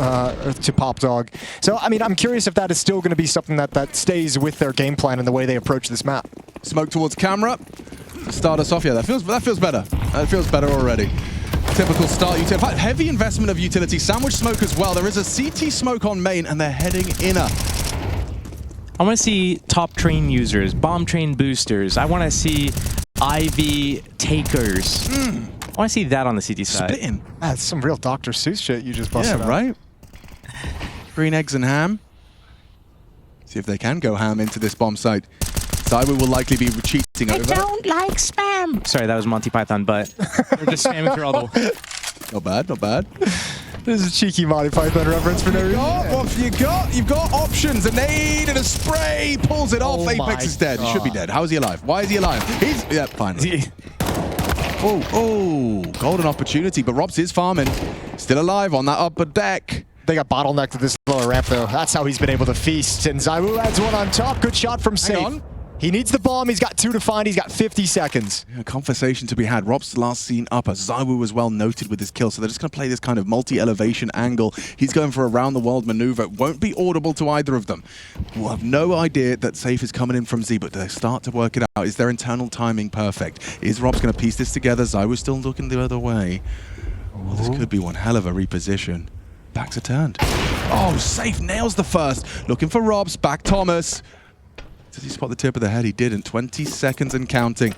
Dog. So, I mean, I'm curious if that is still going to be something that stays with their game plan and the way they approach this map. Smoke towards camera. Start us off. Yeah, that feels better. That feels better already. Typical start utility. In fact, heavy investment of utility. Sandwich smoke as well. There is a CT smoke on main, and they're heading inner. I want to see top train users, bomb train boosters. I want to see IV takers. I want to see that on the CT side. Spitting. That's some real Dr. Seuss shit you just busted out. right? Green eggs and ham. See if they can go ham into this bomb site. Zywu will likely be cheating over. I don't like spam. Sorry, that was Monty Python, but we're just spamming through all the... Not bad, not bad. This is a cheeky Monty Python reference for no reason. You've got options. A nade and a spray pulls it off. Apex is dead. He should be dead. How is he alive? Why is he alive? Yeah, fine. Oh, golden opportunity, but Robs is farming. Still alive on that upper deck. They got bottlenecked at this lower ramp, though. That's how he's been able to feast. And Zywu adds one on top. Good shot from Safe. He needs the bomb. He's got 2 to find. He's got 50 seconds. A conversation to be had. Rob's last seen upper. Zywu was well noted with his kill, so they're just going to play this kind of multi-elevation angle. He's going for a round-the-world maneuver. It won't be audible to either of them. We'll have no idea that Safe is coming in from Z, but they start to work it out. Is their internal timing perfect? Is Rob's going to piece this together? Zywu's still looking the other way. Well, this could be one hell of a reposition. Backs are turned. Oh, Safe nails the first. Looking for Robs. Back Thomas. Does he spot the tip of the head? He didn't. 20 seconds and counting.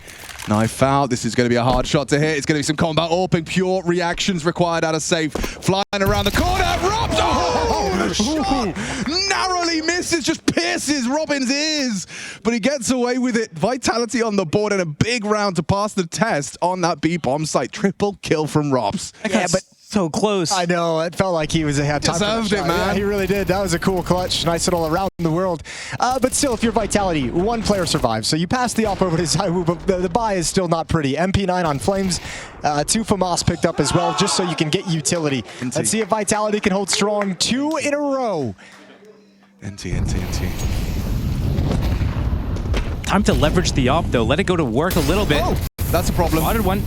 Knife out. This is going to be a hard shot to hit. It's going to be some combat AWPing. Pure reactions required out of Safe. Flying around the corner. Robs! Oh, the shot! Narrowly misses. Just pierces Robin's ears. But he gets away with it. Vitality on the board and a big round to pass the test on that B-bomb site. Triple kill from Robs. Okay, but so close. I know. It felt like he was had time Deserved for that it, shot. man. Yeah, he really did. That was a cool clutch. Nice little around the world. But still, if you're Vitality, one player survives. So you pass the op over to Zywu, but the buy is still not pretty. MP9 on Flames. 2 FAMAS picked up as well, just so you can get utility. Let's see if Vitality can hold strong 2 in a row. NT. Time to leverage the op, though. Let it go to work a little bit. Oh, that's a problem. Spotted one.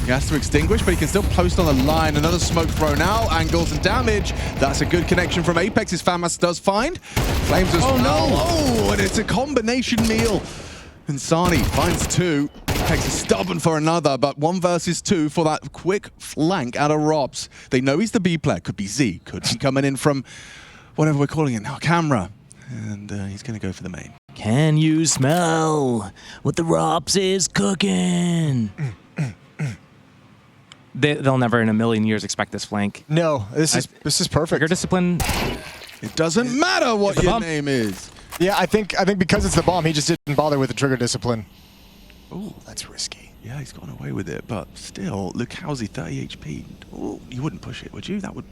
He has to extinguish, but he can still post on the line. Another smoke thrown out, angles and damage. That's a good connection from Apex. His FAMAS does find. Flames as well. No. Oh, and it's a combination meal. And Sani finds 2. Apex is stubborn for another, but 1 versus 2 for that quick flank out of Robs. They know he's the B player. Could be Z. Could be coming in from whatever we're calling it now, camera. And he's going to go for the main. Can you smell what the Robs is cooking? They'll never in a million years expect this flank. No, this is perfect. Trigger discipline. It doesn't matter what your name is. Yeah, I think because it's the bomb, he just didn't bother with the trigger discipline. Ooh, that's risky. Yeah, he's gotten away with it, but still, Lucauzi 30 HP. Ooh, you wouldn't push it, would you? That would...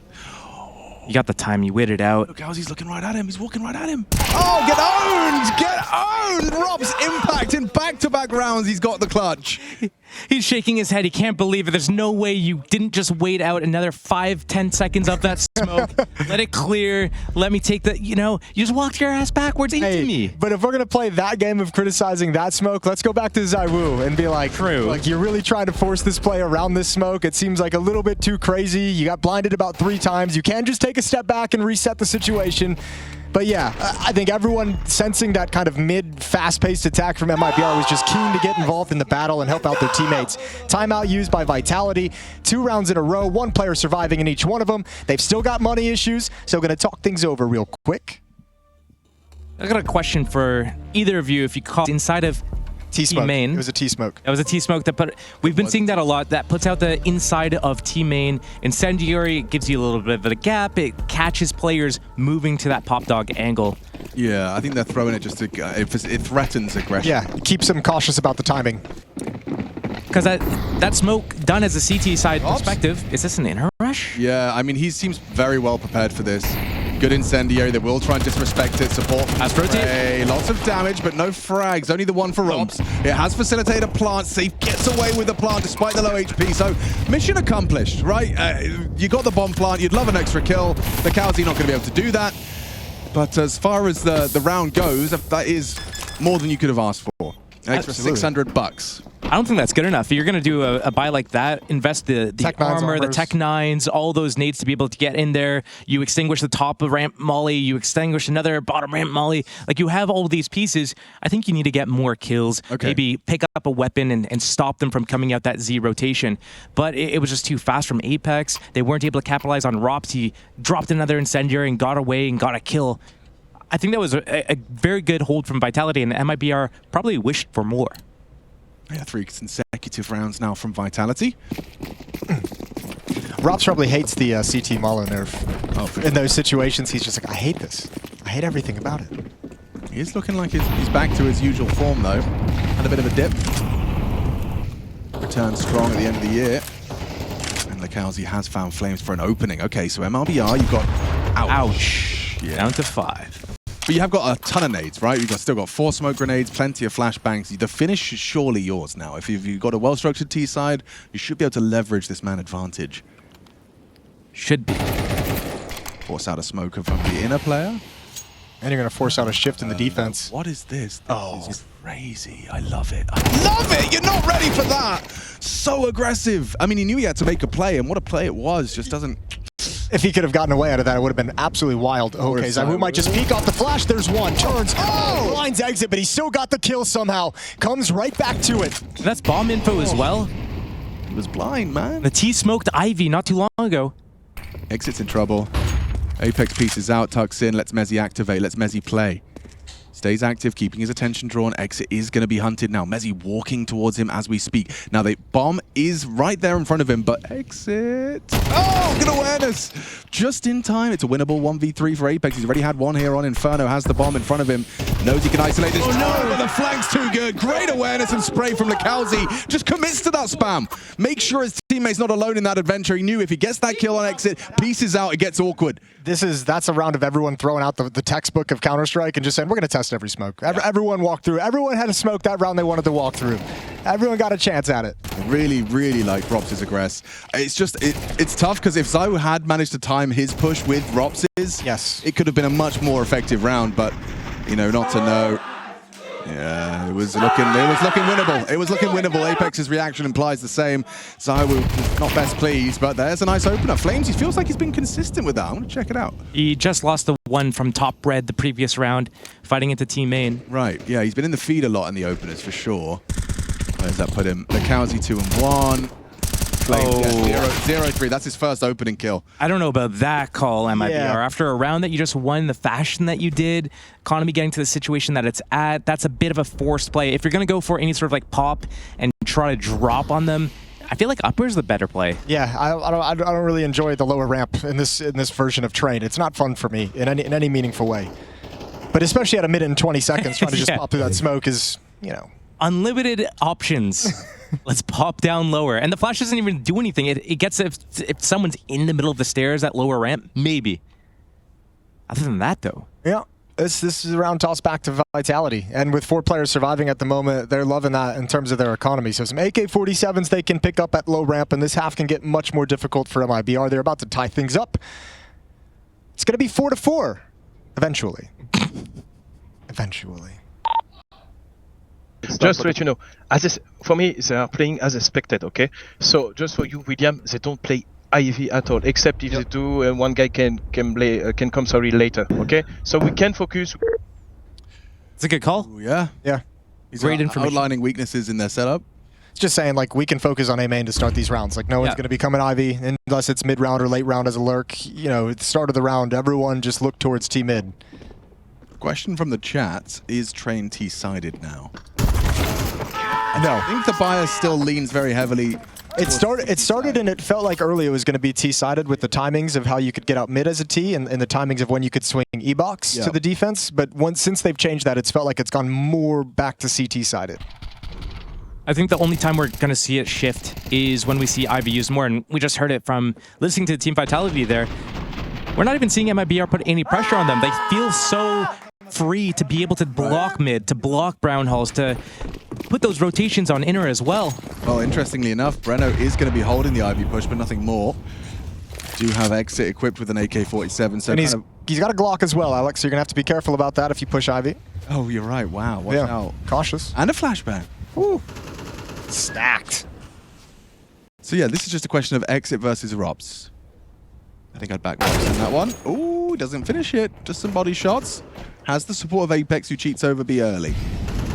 You got the time, you waited out. Lucauzi's looking right at him, he's walking right at him. Oh, get owned! Get owned! Rob's impact in back-to-back rounds, he's got the clutch. He's shaking his head. He can't believe it. There's no way you didn't just wait out another 5-10 seconds of that smoke. Let it clear. Let me take the, you just walked your ass backwards into me. But if we're going to play that game of criticizing that smoke, let's go back to ZywOo and be like, True. Like, you're really trying to force this play around this smoke. It seems like a little bit too crazy. You got blinded about 3 times. You can just take a step back and reset the situation. But yeah, I think everyone sensing that kind of mid-fast-paced attack from MIBR was just keen to get involved in the battle and help out their teammates. Timeout used by Vitality, 2 rounds in a row, 1 player surviving in each one of them. They've still got money issues, so we're going to talk things over real quick. I got a question for either of you. If you call inside of T-Smoke. T-Main. It was a T-Smoke. That was a T-Smoke. We've been seeing that a lot. That puts out the inside of T-Main. Incendiary, it gives you a little bit of a gap. It catches players moving to that pop dog angle. Yeah, I think they're throwing it just to... it threatens aggression. Yeah, keeps them cautious about the timing. Because that smoke done as a CT side perspective, is this an inner rush? Yeah, I mean, he seems very well prepared for this. Good incendiary, they will try and disrespect it. Support from Spray. Lots of damage, but no frags. Only the one for Robs. It has facilitated a plant. Safe gets away with the plant despite the low HP. So, mission accomplished, right? You got the bomb plant. You'd love an extra kill. The Lucauzi not going to be able to do that. But as far as the round goes, that is more than you could have asked for. An extra $600. I don't think that's good enough. If you're going to do a buy like that, invest the armor, the Tech 9s, all those nades to be able to get in there. You extinguish the top of ramp molly. You extinguish another bottom ramp molly. Like, you have all of these pieces. I think you need to get more kills. Okay. Maybe pick up a weapon and stop them from coming out that Z rotation. But it was just too fast from Apex. They weren't able to capitalize on Rops. He dropped another incendiary and got away and got a kill. I think that was a very good hold from Vitality, and MIBR probably wished for more. Yeah, 3 consecutive rounds now from Vitality. Robs probably hates the CT Malo nerf. Oh, in those situations, he's just like, I hate this. I hate everything about it. He is looking like he's back to his usual form, though. Had a bit of a dip. Returned strong at the end of the year. And Lucauzi has found flames for an opening. Okay, so MIBR, you've got... Ouch. Yeah. Down to 5. But you have got a ton of nades, right? You've still got 4 smoke grenades, plenty of flashbangs. The finish is surely yours now. If you've got a well-structured T side, you should be able to leverage this man advantage. Should be. Force out a smoker from the inner player. And you're going to force out a shift in the defense. What is this? This is crazy. I love it. I love it! You're not ready for that! So aggressive. I mean, he knew he had to make a play, and what a play it was. Just doesn't... If he could have gotten away out of that, it would have been absolutely wild. Okay, ZywOo might just peek off the flash. There's one. Turns. Oh! Blinds exit, but he still got the kill somehow. Comes right back to it. That's bomb info as well. He was blind, man. The T-smoked Ivy not too long ago. Exit's in trouble. Apex pieces out, tucks in, lets Mezzi activate, lets Mezzi play. Stays active, keeping his attention drawn. Exit is going to be hunted now. Mezzi walking towards him as we speak. Now, the bomb is right there in front of him, but Exit... Oh, good awareness! Just in time. It's a winnable 1v3 for Apex. He's already had one here on Inferno. Has the bomb in front of him. Knows he can isolate this. Oh, no! But the flank's too good. Great awareness and spray from Lucauzi. Just commits to that spam. Make sure his teammate's not alone in that adventure. He knew if he gets that kill on Exit, pieces out, it gets awkward. That's a round of everyone throwing out the textbook of Counter-Strike and just saying, we're going to test every smoke. Everyone walked through. Everyone had a smoke that round they wanted to walk through. Everyone got a chance at it. Really, really like Robs' aggress. It's just, it's tough because if ZywOo had managed to time his push with Robs', yes, it could have been a much more effective round, but, you know, not to know. Yeah, it was looking winnable. It was looking winnable. Apex's reaction implies the same. ZywOo not best pleased, but there's a nice opener. Flames, he feels like he's been consistent with that. I'm going to check it out. He just lost the one from Top Red the previous round, fighting into Team Main. Right, yeah, he's been in the feed a lot in the openers for sure. Where's that put him? Lucauzi 2-1. Flames, 0-3. That's his first opening kill. I don't know about that call, MIBR. Yeah. After a round that you just won, the fashion that you did, economy getting to the situation that it's at, that's a bit of a forced play. If you're going to go for any sort of like pop and try to drop on them, I feel like upper's the better play. Yeah, I don't really enjoy the lower ramp in this version of Train. It's not fun for me in any meaningful way. But especially at a minute and 20 seconds, trying to just pop through that smoke is, you know. unlimited options. Let's pop down lower. And the flash doesn't even do anything. It gets if someone's in the middle of the stairs at lower ramp, maybe. Other than that, though. Yeah. This is a round toss back to Vitality. And with 4 players surviving at the moment, they're loving that in terms of their economy. So some AK-47s they can pick up at low ramp, and this half can get much more difficult for MIBR. They're about to tie things up. It's going to be 4-4 eventually. Eventually. Just to let you know, for me, they are playing as expected, okay? So just for you, William, they don't play IV at all, except if they do, and one guy can come later, okay? So we can focus. It's a good call. Ooh, yeah. Yeah. He's great information. Outlining weaknesses in their setup. It's just saying, like, we can focus on A main to start these rounds. Like, no one's going to be coming IV unless it's mid round or late round as a lurk. You know, at the start of the round, everyone just look towards T mid. Question from the chat: is Train T-sided now? No. I think the bias still leans very heavily. It started and it felt like early it was going to be T-sided with the timings of how you could get out mid as a T and the timings of when you could swing E-box to the defense. But since they've changed that, it's felt like it's gone more back to CT-sided. I think the only time we're going to see it shift is when we see IV used more. And we just heard it from listening to Team Vitality there. We're not even seeing MIBR put any pressure on them. They feel so free to be able to block mid, to block brown halls, to put those rotations on inner as well. Well, interestingly enough, Breno is going to be holding the IV push, but nothing more. Do have Exit equipped with an AK-47, so and he's got a Glock as well, Alex, so you're going to have to be careful about that if you push IV. Oh, you're right. Wow, watch out. Cautious. And a flashbang. Ooh. Stacked. So yeah, this is just a question of Exit versus Robs. I think I'd back Robs in that one. Ooh, doesn't finish it. Just some body shots. Has the support of Apex, who cheats over B early.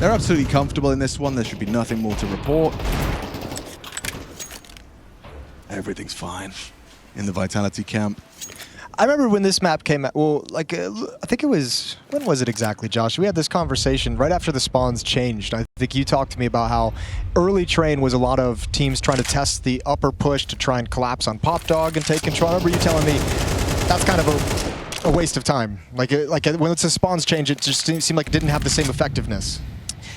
They're absolutely comfortable in this one. There should be nothing more to report. Everything's fine in the Vitality camp. I remember when this map came out, well, like, I think it was, when was it exactly, Josh? We had this conversation right after the spawns changed. I think you talked to me about how early train was a lot of teams trying to test the upper push to try and collapse on Pop Dog and take control. I remember you telling me that's kind of a waste of time. Like when it's a spawns change, it just seemed like it didn't have the same effectiveness.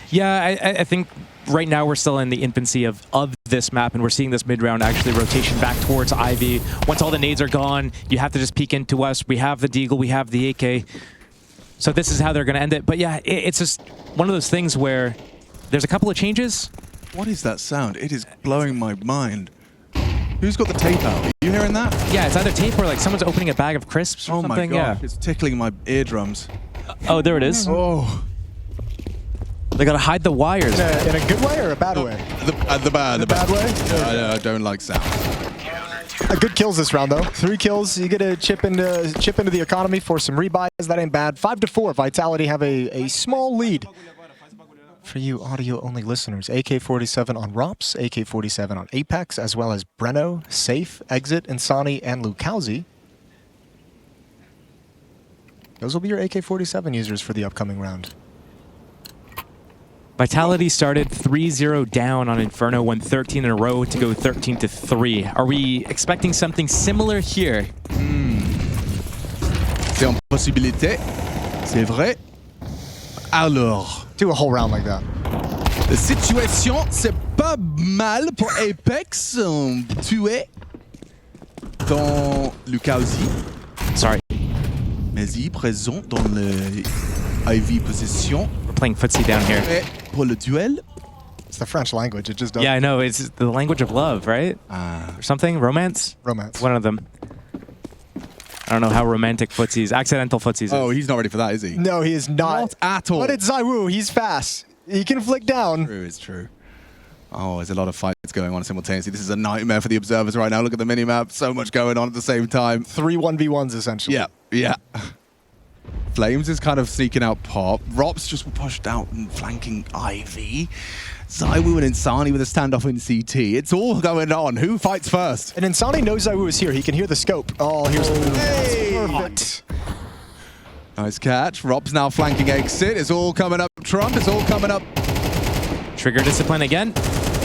Yeah, I think right now we're still in the infancy of this map, and we're seeing this mid-round actually rotation back towards Ivy. Once all the nades are gone, you have to just peek into us. We have the Deagle, we have the AK. So this is how they're going to end it. But yeah, it's just one of those things where there's a couple of changes. What is that sound? It is blowing my mind. Who's got the tape out? Are you hearing that? Yeah, it's either tape or like someone's opening a bag of crisps or something. Oh my god, yeah. It's tickling my eardrums. Oh, there it is. Oh. They gotta hide the wires. In a good way or a bad way? The bad way? Yeah, I don't like sound. Good kills this round though. 3 kills. You get a chip into the economy for some rebuys. That ain't bad. 5-4. Vitality have a small lead. For you audio-only listeners, AK-47 on Rops, AK-47 on Apex, as well as Breno, Safe, Exit, Insani, and Lukowski. Those will be your AK-47 users for the upcoming round. Vitality started 3-0 down on Inferno, won 13 in a row to go 13-3. Are we expecting something similar here? C'est une possibilité. C'est vrai. Alors. Do a whole round like that. La situation, c'est pas mal pour Apex. Tué dans Lukowski. Sorry. Mezi présent dans le IV position. We're playing footsie down here. Et pour le duel. It's the French language. It just doesn't. Yeah, I know. It's the language of love, right? Or something? Romance? Romance. One of them. I don't know how romantic footsies, accidental footsies is. Oh, he's not ready for that, is he? No, he is not. Not at all. But it's Zaiwu. He's fast. He can flick down. True, it's true. Oh, there's a lot of fights going on simultaneously. This is a nightmare for the observers right now. Look at the minimap. So much going on at the same time. 3 1v1s, essentially. Yeah. Flames is kind of sneaking out Pop. Rops just pushed out and flanking Ivy. Zaiwu and Insani with a standoff in CT. It's all going on. Who fights first? And Insani knows Zaiwu is here. He can hear the scope. Oh, here's the perfect. Nice catch. Rob's now flanking Exit. It's all coming up Trump. It's all coming up. Trigger discipline again.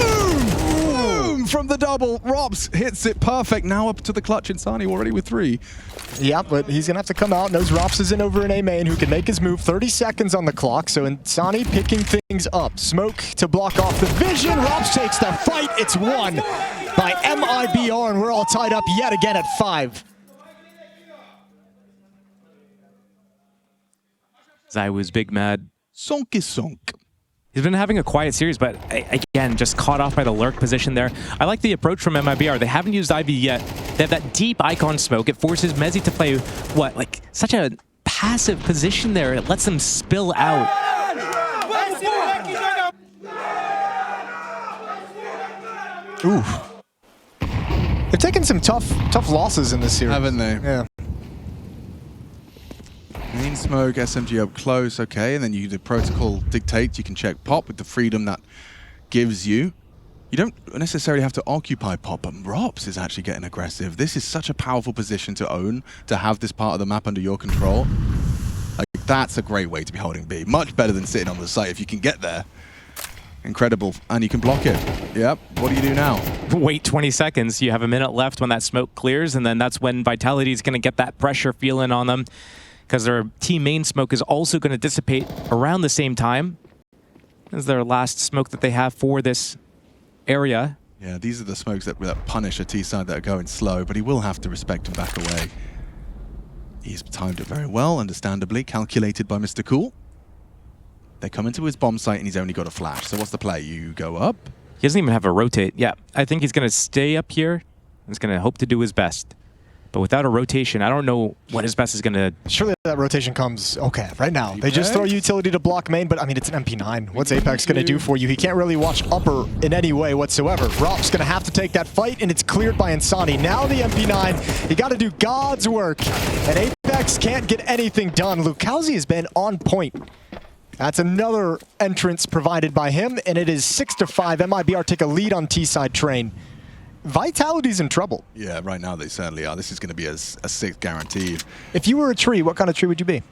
Boom! from the double. Robs hits it perfect. Now up to the clutch. Insani already with 3. Yeah, but he's going to have to come out. Knows Rops is in over an A main who can make his move. 30 seconds on the clock. So Insani picking things up. Smoke to block off the vision. Rops takes the fight. It's won by MIBR, and we're all tied up yet again at 5. Zywoo's big mad. Sonk is sonk. He's been having a quiet series, but again, just caught off by the lurk position there. I like the approach from MIBR. They haven't used Ivy yet. They have that deep icon smoke. It forces Mezzy to play, what, like such a passive position there. It lets them spill out. Ooh. They've taken some tough losses in this series. Haven't they? Yeah. Main smoke, SMG up close, okay, and then the protocol dictates you can check pop with the freedom that gives you. You don't necessarily have to occupy pop, but Rops is actually getting aggressive. This is such a powerful position to own, to have this part of the map under your control. Like, that's a great way to be holding B. Much better than sitting on the site if you can get there. Incredible, and you can block it. Yep, what do you do now? Wait 20 seconds, you have a minute left when that smoke clears, and then that's when Vitality is going to get that pressure feeling on them, because their team main smoke is also going to dissipate around the same time as their last smoke that they have for this area. Yeah, these are the smokes that punish a T-side that are going slow, but he will have to respect and back away. He's timed it very well, understandably, calculated by Mr. Cool. They come into his bomb site and he's only got a flash. So what's the play? You go up? He doesn't even have a rotate. Yeah, I think he's going to stay up here. He's going to hope to do his best. But without a rotation, I don't know what his best is going to... Surely that rotation comes, okay, right now. They just throw utility to block main, but I mean, it's an MP9. What's Apex going to do for you? He can't really watch upper in any way whatsoever. Rop's going to have to take that fight, and it's cleared by Insani. Now the MP9, you got to do God's work, and Apex can't get anything done. Lukowski has been on point. That's another entrance provided by him, and it is 6-5. MIBR take a lead on T-side train. Vitality's in trouble. Yeah, right now they certainly are. This is going to be a 6 guaranteed. If you were a tree, what kind of tree would you be?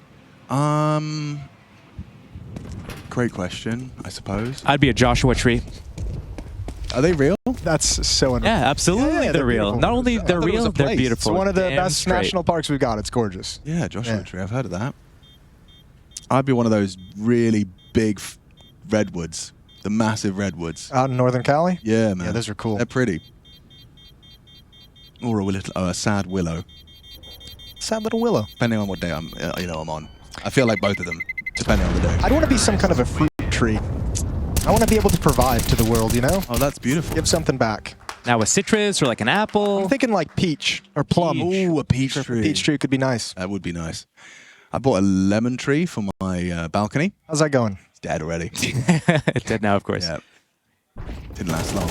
Great question, I suppose. I'd be a Joshua tree. Are they real? That's so unreal. Yeah, absolutely, they're real. beautiful. Not only they're real, they're beautiful. It's one of the Damn best straight. national parks we've got. It's gorgeous. Yeah, Joshua Tree. I've heard of that. I'd be one of those really big redwoods, the massive redwoods. Out in Northern Cali? Yeah, man. Yeah, those are cool. They're pretty. Or a sad willow. Sad little willow. Depending on what day I'm on. I feel like both of them, depending on the day. I'd want to be some kind of a fruit tree. I want to be able to provide to the world, you know? Oh, that's beautiful. Give something back. Now a citrus or like an apple. I'm thinking like peach or plum. Ooh, a peach tree. Peach tree could be nice. That would be nice. I bought a lemon tree for my balcony. How's that going? It's dead already. It's dead now, of course. Yeah. Didn't last long.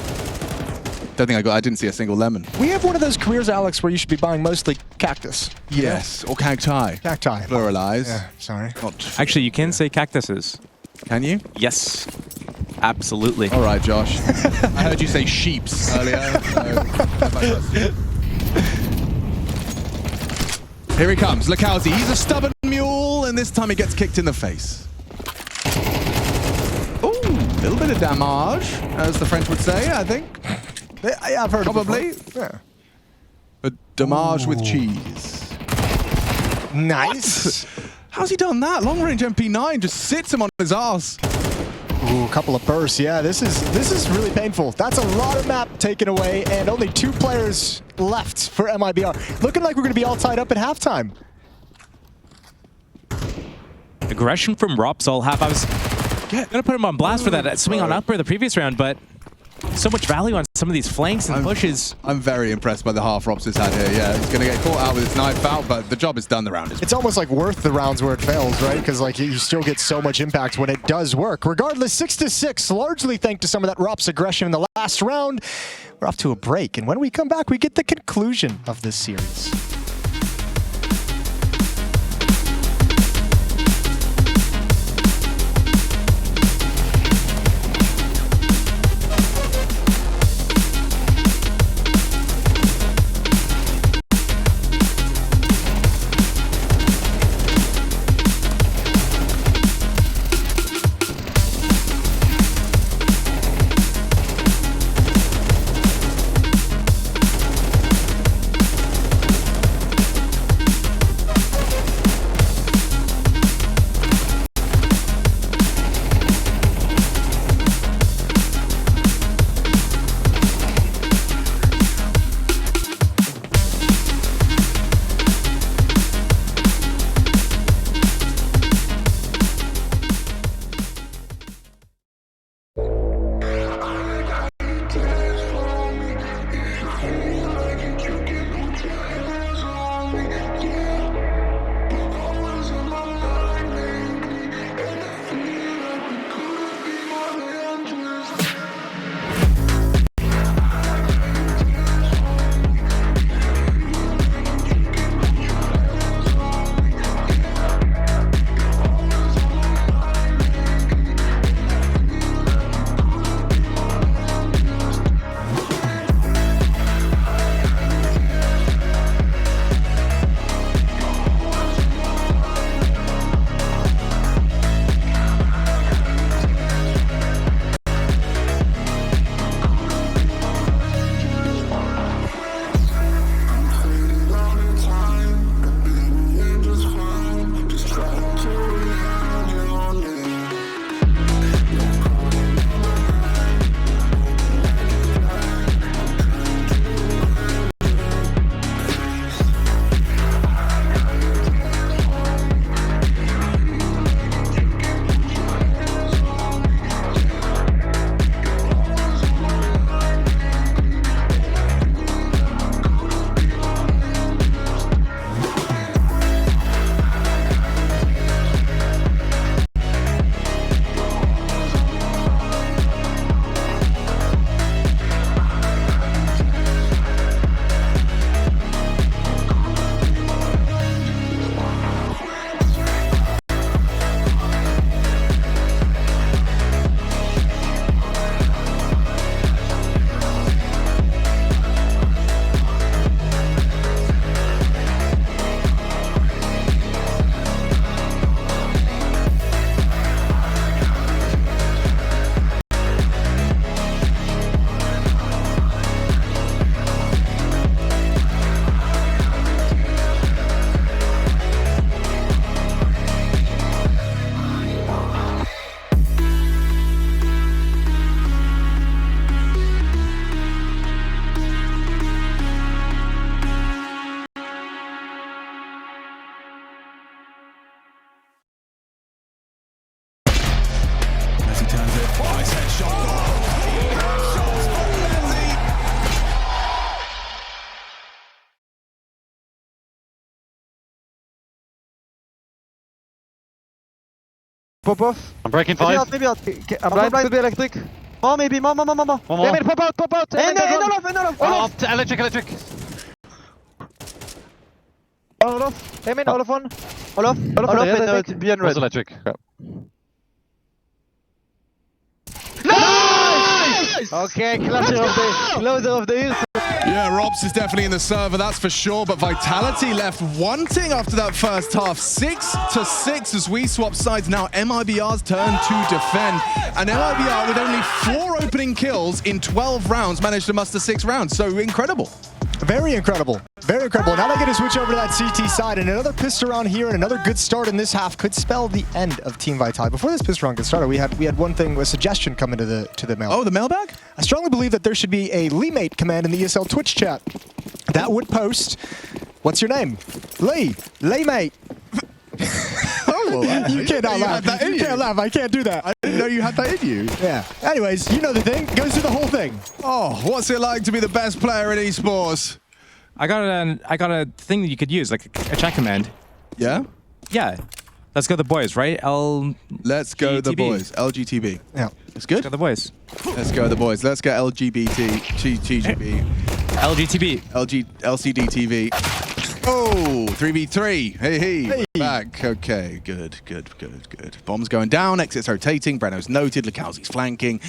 Don't think I didn't see a single lemon. We have one of those careers, Alex, where you should be buying mostly cactus. Yes, or cacti. Cacti. Pluralize. Yeah, sorry. Actually, you can say cactuses. Can you? Yes. Absolutely. All right, Josh. I heard you say sheeps earlier. Here he comes, Lukowski. He's a stubborn mule, and this time he gets kicked in the face. Ooh, a little bit of damage, as the French would say, I think. Yeah, I've heard Probably. It before. Yeah. But damage with cheese. Nice. How's he done that? Long range MP9 just sits him on his ass. Ooh, a couple of bursts. Yeah, this is really painful. That's a lot of map taken away, and only 2 players left for MIBR. Looking like we're going to be all tied up at halftime. Aggression from Rops all half. I was going to put him on blast for that swing on upper the previous round, but so much value on some of these flanks and pushes. I'm very impressed by the half Rops has had here. Yeah, he's going to get caught out with his knife out, but the job is done. The round is. It's almost like worth the rounds where it fails, right? Because like you still get so much impact when it does work. Regardless, 6-6, largely thanks to some of that Rops aggression in the last round. We're off to a break, and when we come back, we get the conclusion of this series. Pop off. I'm breaking Maybe 5. out, maybe out. I'm blind. Could be electric. More, maybe. More. One more. Amen, pop out. And Olaf. Oh, electric. Olaf. Amen, Olaf one. Olaf and behind Was red. electric. Okay, closer of the hills. Yeah, Robs is definitely in the server, that's for sure, but Vitality left wanting after that first half. 6-6 as we swap sides. Now MIBR's turn to defend. And MIBR, with only 4 opening kills in 12 rounds, managed to muster 6 rounds. So incredible. Very incredible. Very incredible. Now they get to switch over to that CT side, and another pistol round here and another good start in this half could spell the end of Team Vitality. Before this pistol round gets started, we had one thing, a suggestion come into the mail. Oh, the mailbag? I strongly believe that there should be a Leemate command in the ESL Twitch chat that would post, what's your name? Leemate. Oh, you cannot laugh. You can't laugh. I can't do that. I didn't know you had that in you. Yeah. Anyways, you know the thing. Goes through the whole thing. Oh, what's it like to be the best player in esports? I got a thing that you could use, like a chat command. Yeah? Yeah. Let's go the boys, right? Let's go the boys. LGTB. Yeah. It's good? Let's go the boys. Let's go the boys. Let's get LGBT, TGB. LGTB. LCD TV. Oh, 3v3. Hey. Back. Okay, good. Bombs going down, exits rotating, Breno's noted, Lukowski's flanking.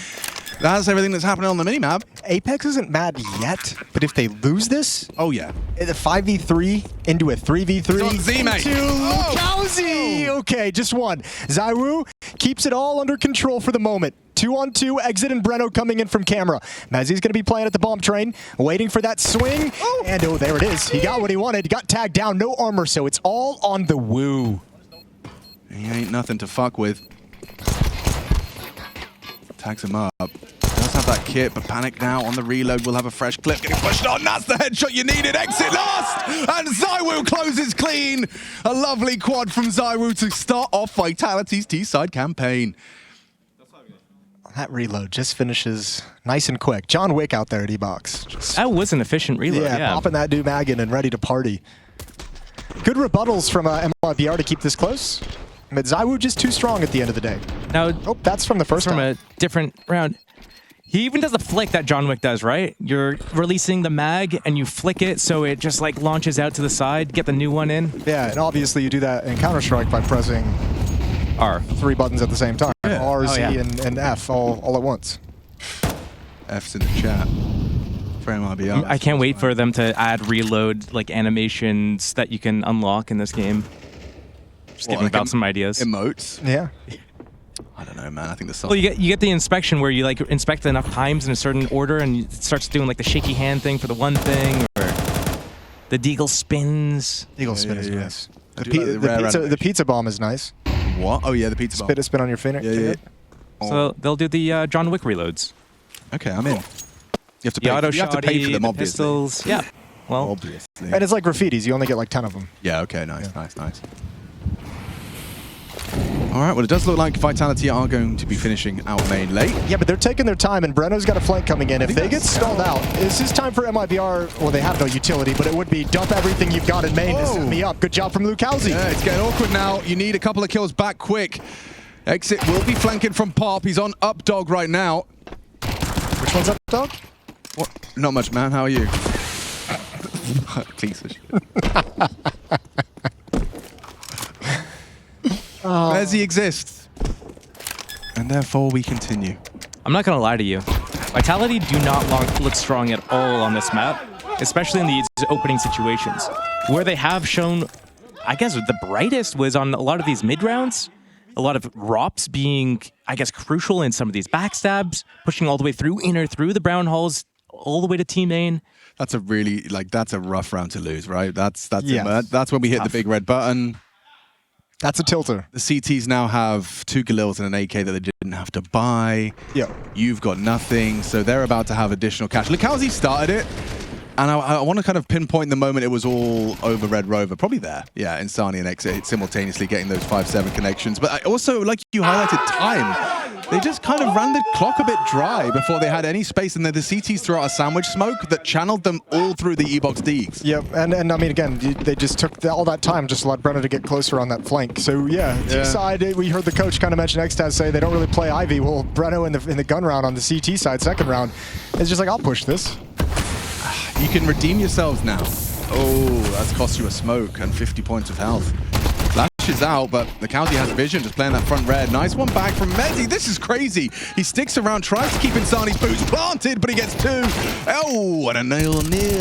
That's everything that's happening on the minimap. Apex isn't mad yet, but if they lose this, oh yeah, the 5v3 into a 3v3 Z-Mate. into Lukowski. Okay, just one. Zywoo keeps it all under control for the moment. 2-on-2, Exit and Breno coming in from camera. Mezzi's going to be playing at the bomb train, waiting for that swing. And oh, there it is. He got what he wanted. He got tagged down, no armor, so it's all on the woo. He ain't nothing to fuck with. Tags him up. Does have that kit, but panic now on the reload. We'll have a fresh clip getting pushed on. That's the headshot you needed. Exit last! And Zywoo closes clean. A lovely quad from Zywoo to start off Vitality's T-side campaign. That reload just finishes nice and quick. John Wick out there at E-Box. That was an efficient reload, yeah. Popping that new mag in and ready to party. Good rebuttals from MIBR to keep this close. But Zywoo just too strong at the end of the day. Now, oh, that's from the first from time. A different round. He even does the flick that John Wick does, right? You're releasing the mag and you flick it so it just like launches out to the side, get the new one in. Yeah, and obviously you do that in Counter-Strike by pressing R. 3 buttons at the same time. Yeah. R, Z, and F all at once. F's in the chat. For MIBR. I can't wait for them to add reload like animations that you can unlock in this game. Just giving about some ideas. Emotes? Yeah. I don't know, man. I think the song. Well, you get the inspection where you like inspect enough times in a certain order, and it starts doing like the shaky hand thing for the one thing, or the deagle spins. Deagle spin is nice. The The pizza bomb is nice. What? Oh yeah, the pizza bomb. Spin on your finger. Yeah. So they'll do the John Wick reloads. Okay, I'm in. You have to The pay. auto You have to pay for shotty, them, the obviously. pistols. Yeah. Well, Obviously. And it's like graffitis. You only get like 10 of them. Yeah. Okay. Nice. All right. Well, it does look like Vitality are going to be finishing out main late. Yeah, but they're taking their time, and Breno's got a flank coming in. If they get stalled out, this is time for MIBR. Well, they have no utility, but it would be dump everything you've got in main to set me up. Good job from Lukowski. Yeah, it's getting awkward now. You need a couple of kills back quick. Exit will be flanking from Pop. He's on up dog right now. Which one's up dog? What? Not much, man. How are you? Piece of shit. Mezzi exists. And therefore we continue. I'm not gonna lie to you. Vitality do not look strong at all on this map, especially in these opening situations. Where they have shown, I guess, the brightest was on a lot of these mid rounds. A lot of ROPs being, I guess, crucial in some of these backstabs, pushing all the way through through the brown halls, all the way to team main. That's a really, that's a rough round to lose, right? That's Yes. that's when we hit the big red button. That's a tilter. The CTs now have 2 Galils and an AK that they didn't have to buy. Yeah. You've got nothing, so they're about to have additional cash. Lukowski started it, and I want to kind of pinpoint the moment it was all over Red Rover. Probably there. Yeah, Insani and Exit simultaneously getting those 5-7 connections. But I also, like you highlighted, time. They just kind of ran the clock a bit dry before they had any space, and then the CTs threw out a sandwich smoke that channeled them all through the E-Box Deegs. Yep, and I mean, again, they just took all that time just to let Breno to get closer on that flank. So yeah, T-side, we heard the coach kind of mention Xtaz say they don't really play Ivy. Well, Breno in the gun round on the CT side, second round, is just like, I'll push this. You can redeem yourselves now. Oh, that's cost you a smoke and 50 points of health. Flashes out, but the County has vision, just playing that front red. Nice one back from Mezzi. This is crazy. He sticks around, tries to keep Insani's boots planted, but he gets 2. Oh, and a near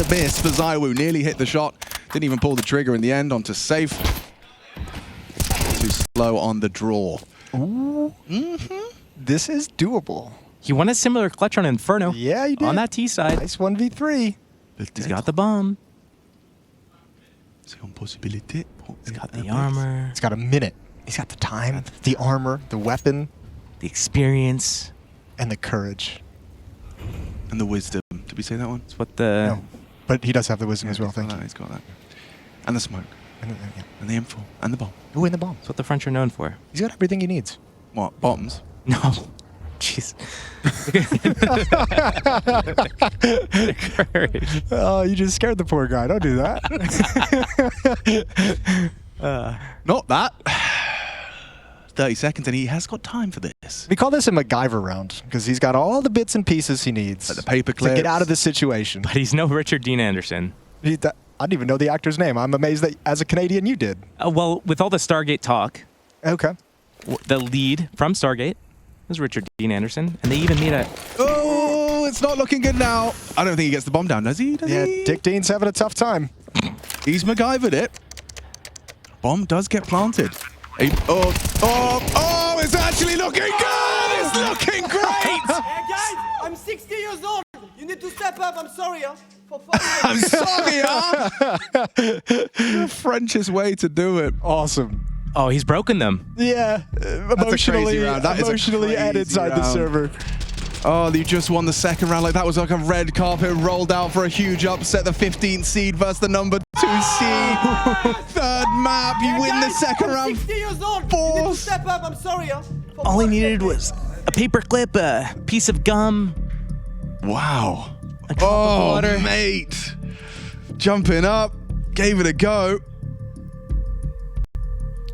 miss for Zywoo. Nearly hit the shot. Didn't even pull the trigger in the end onto Safe. Too slow on the draw. Ooh. This is doable. He won a similar clutch on Inferno. Yeah, he did. On that T side. Nice 1v3. He's got the bomb. He's got the armor. He's got a minute. He's got the time, the armor, the weapon, the experience, and the courage. And the wisdom. Did we say that one? That's what the... No. But he does have the wisdom as well, thank you. He's got that. And the smoke. And the info. And the bomb. Oh, and the bomb. That's what the French are known for. He's got everything he needs. What? Bombs? No. Jeez. Oh, you just scared the poor guy. Don't do that. Not that. 30 seconds, and he has got time for this. We call this a MacGyver round because he's got all the bits and pieces he needs the paper clips to get out of the situation. But he's no Richard Dean Anderson. I didn't even know the actor's name. I'm amazed that as a Canadian you did. Well, with all the Stargate talk, okay, the lead from Stargate was Richard Dean Anderson, and they even made a... Oh, it's not looking good now. I don't think he gets the bomb down, does he? Dick Dean's having a tough time. He's MacGyvered it. Bomb does get planted. It's actually looking good! It's looking great! Hey guys, I'm 60 years old. You need to step up. I'm sorry, huh? I'm sorry, huh? The Frenchest way to do it. Awesome. Oh, he's broken them. Yeah, emotionally and inside the server. Oh, you just won the second round. Like that was like a red carpet rolled out for a huge upset. The 15th seed versus the number 2 seed. Third map, you win the second round. 60 years old. You need to step up. I'm sorry, huh? All he needed was a paper clip, a piece of gum. Wow. A drop of water. Mate. Jumping up, gave it a go.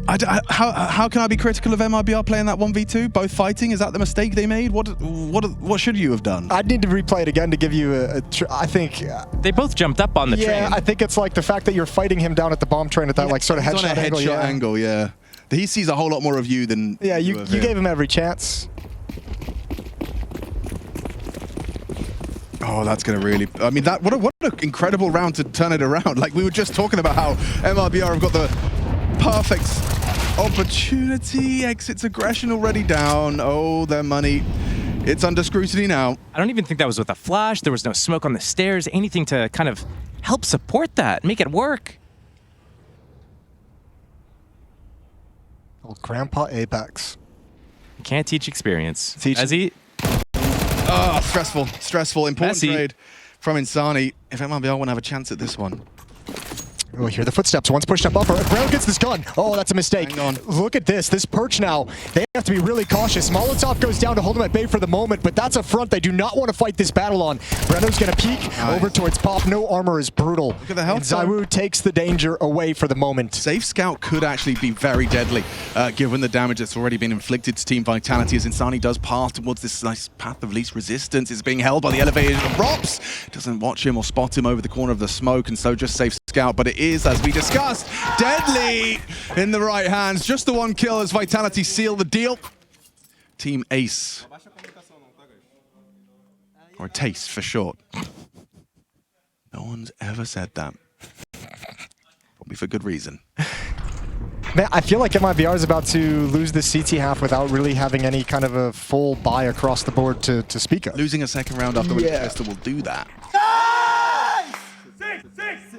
How can I be critical of MIBR playing that 1v2? Both fighting? Is that the mistake they made? What should you have done? I'd need to replay it again to give you I think... they both jumped up on the train. Yeah, I think it's like the fact that you're fighting him down at the bomb train at that like sort of headshot angle. Headshot angle, yeah. He sees a whole lot more of you than you gave him every chance. Oh, that's going to really... I mean, what an incredible round to turn it around. Like, we were just talking about how MIBR have got the perfect opportunity. Exits aggression already down. Oh, their money. It's under scrutiny now. I don't even think that was with a flash. There was no smoke on the stairs. Anything to kind of help support that, make it work. Old Grandpa Apex. You can't teach experience. As he... Oh, stressful. Important trade from Insani. If MIBR want to have a chance at this one. Oh, hear the footsteps. Once pushed up buffer. Brown gets this gun. Oh, that's a mistake. Hang on. Look at this. This perch now. They have to be really cautious. Molotov goes down to hold him at bay for the moment, but that's a front they do not want to fight this battle on. Breno's going to peek over towards Pop. No armor is brutal. Look at the health. And Zywoo takes the danger away for the moment. Safe Scout could actually be very deadly, given the damage that's already been inflicted to Team Vitality, as Insani does pass towards this nice path of least resistance. It's being held by the elevated Rops. Doesn't watch him or spot him over the corner of the smoke, and so just Safe Scout. But it is, as we discussed, deadly in the right hands. Just the one kill as Vitality seal the deal. Team Ace. Or Taste for short. No one's ever said that. Probably for good reason. Man, I feel like MIBR is about to lose the CT half without really having any kind of a full buy across the board to speak of. Losing a second round after winning Pistol will do that.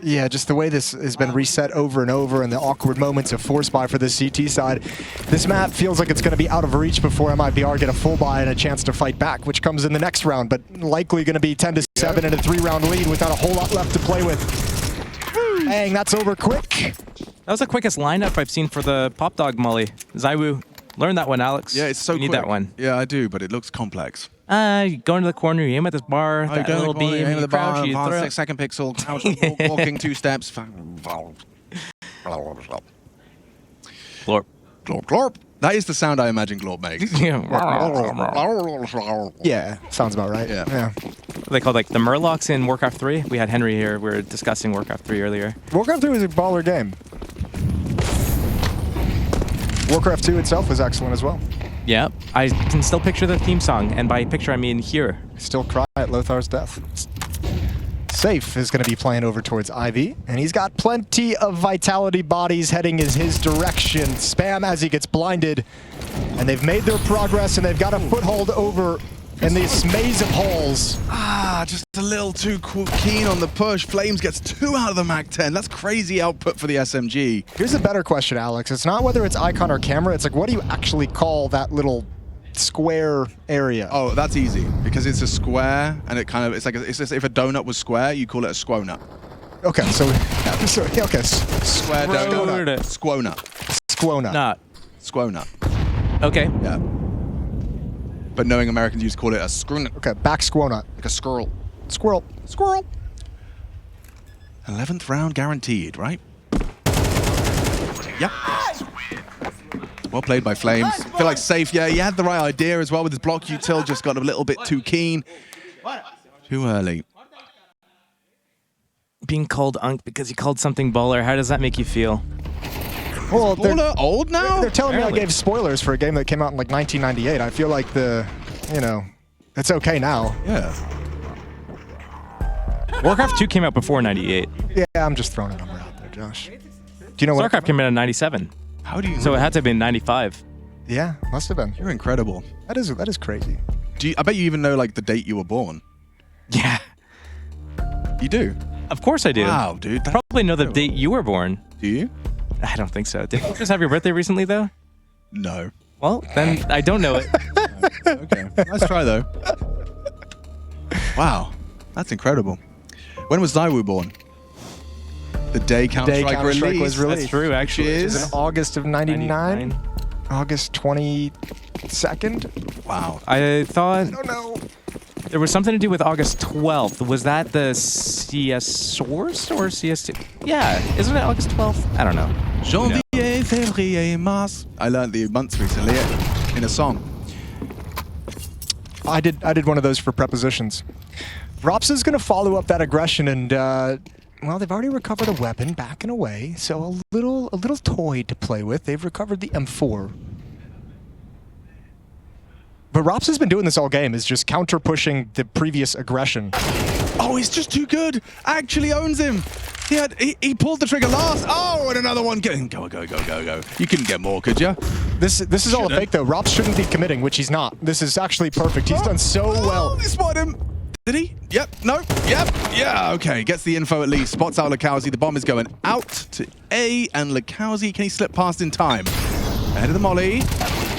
Yeah, just the way this has been reset over and over and the awkward moments of force buy for the CT side. This map feels like it's going to be out of reach before MIBR get a full buy and a chance to fight back, which comes in the next round, but likely going to be 10-7 in a 3-round lead without a whole lot left to play with. Bang, that's over quick. That was the quickest lineup I've seen for the Pop Dog Molly. Zywoo Learn that one, Alex. Yeah, it's so You need quick. that one. Yeah, I do, but it looks complex. You go into the corner, you aim at this bar, Oh, that you go little in the corner, beam, aim at you the bar, crouch, you advance throw. 6 second pixel, crouch, walking 2 steps. Glorp. Glorp, glorp. That is the sound I imagine Glorp makes. Yeah, sounds about right. Yeah. They called like the Murlocs in Warcraft 3. We had Henry here. We were discussing Warcraft 3 earlier. Warcraft 3 was a baller game. Warcraft 2 itself was excellent as well. Yeah, I can still picture the theme song, and by picture I mean here. Still cry at Lothar's death. Safe is going to be playing over towards Ivy, and he's got plenty of Vitality bodies heading in his direction. Spam as he gets blinded, and they've made their progress, and they've got a foothold over in this maze of holes. Just a little too keen on the push. Flames gets 2 out of the MAC-10. That's crazy output for the SMG. Here's a better question, Alex. It's not whether it's icon or camera. It's like, what do you actually call that little square area? Oh, that's easy because it's a square, and it kind of it's just, if a donut was square, you call it a squonut. Okay, so okay, square donut. Squonut. Squonut. Not. Squonut. Okay. Yeah. But knowing Americans used to call it a scroonut. Okay, back squonut. Like a squirrel. Squirrel. Squirrel. 11th round guaranteed, right? Yep. Well played by Flames. Feel like Safe, yeah, he had the right idea as well with his block util, just got a little bit too keen. Too early. Being called Unk because you called something baller, how does that make you feel? Well, Baller old now? They're telling Apparently. me I gave spoilers for a game that came out in like 1998. I feel like it's okay now. Yeah. Warcraft 2 came out before 98. Yeah, I'm just throwing a number out there, Josh. Do you know what? StarCraft came out in 97. How do you So it had to have been 95. Yeah, must have been. You're incredible. That is crazy. I bet you even know like the date you were born. Yeah. You do? Of course I do. Wow, dude. That's Probably know the date you were born. Do you? I don't think so. Did you just have your birthday recently, though? No. Well, then I don't know it. Okay. Nice try, though. Wow. That's incredible. When was Zaiwu born? The day Counter-Strike was released. released. That's true, actually. It Is was in August of 99. August 22nd. Wow. I thought I don't know. there was something to do with August 12th. Was that the CS Source or CS2? Yeah, isn't it August 12th? I don't know. Janvier, février, mars. I learned the months recently in a song. I did one of those for prepositions. Rops is going to follow up that aggression, and well, they've already recovered a weapon, backing away, so a little toy to play with. They've recovered the M4. But Rops has been doing this all game, is just counter-pushing the previous aggression. Oh, he's just too good. Actually owns him. He pulled the trigger last. Oh, and another one. Go. You couldn't get more, could you? This is all a fake, though. Rops shouldn't be committing, which he's not. This is actually perfect. He's done so well. He spotted him. Did he? Yep. No. Yep. Yeah. Okay. Gets the info at least. Spots out Lakowski. The bomb is going out to A, and Lakowski, can he slip past in time? Ahead of the molly.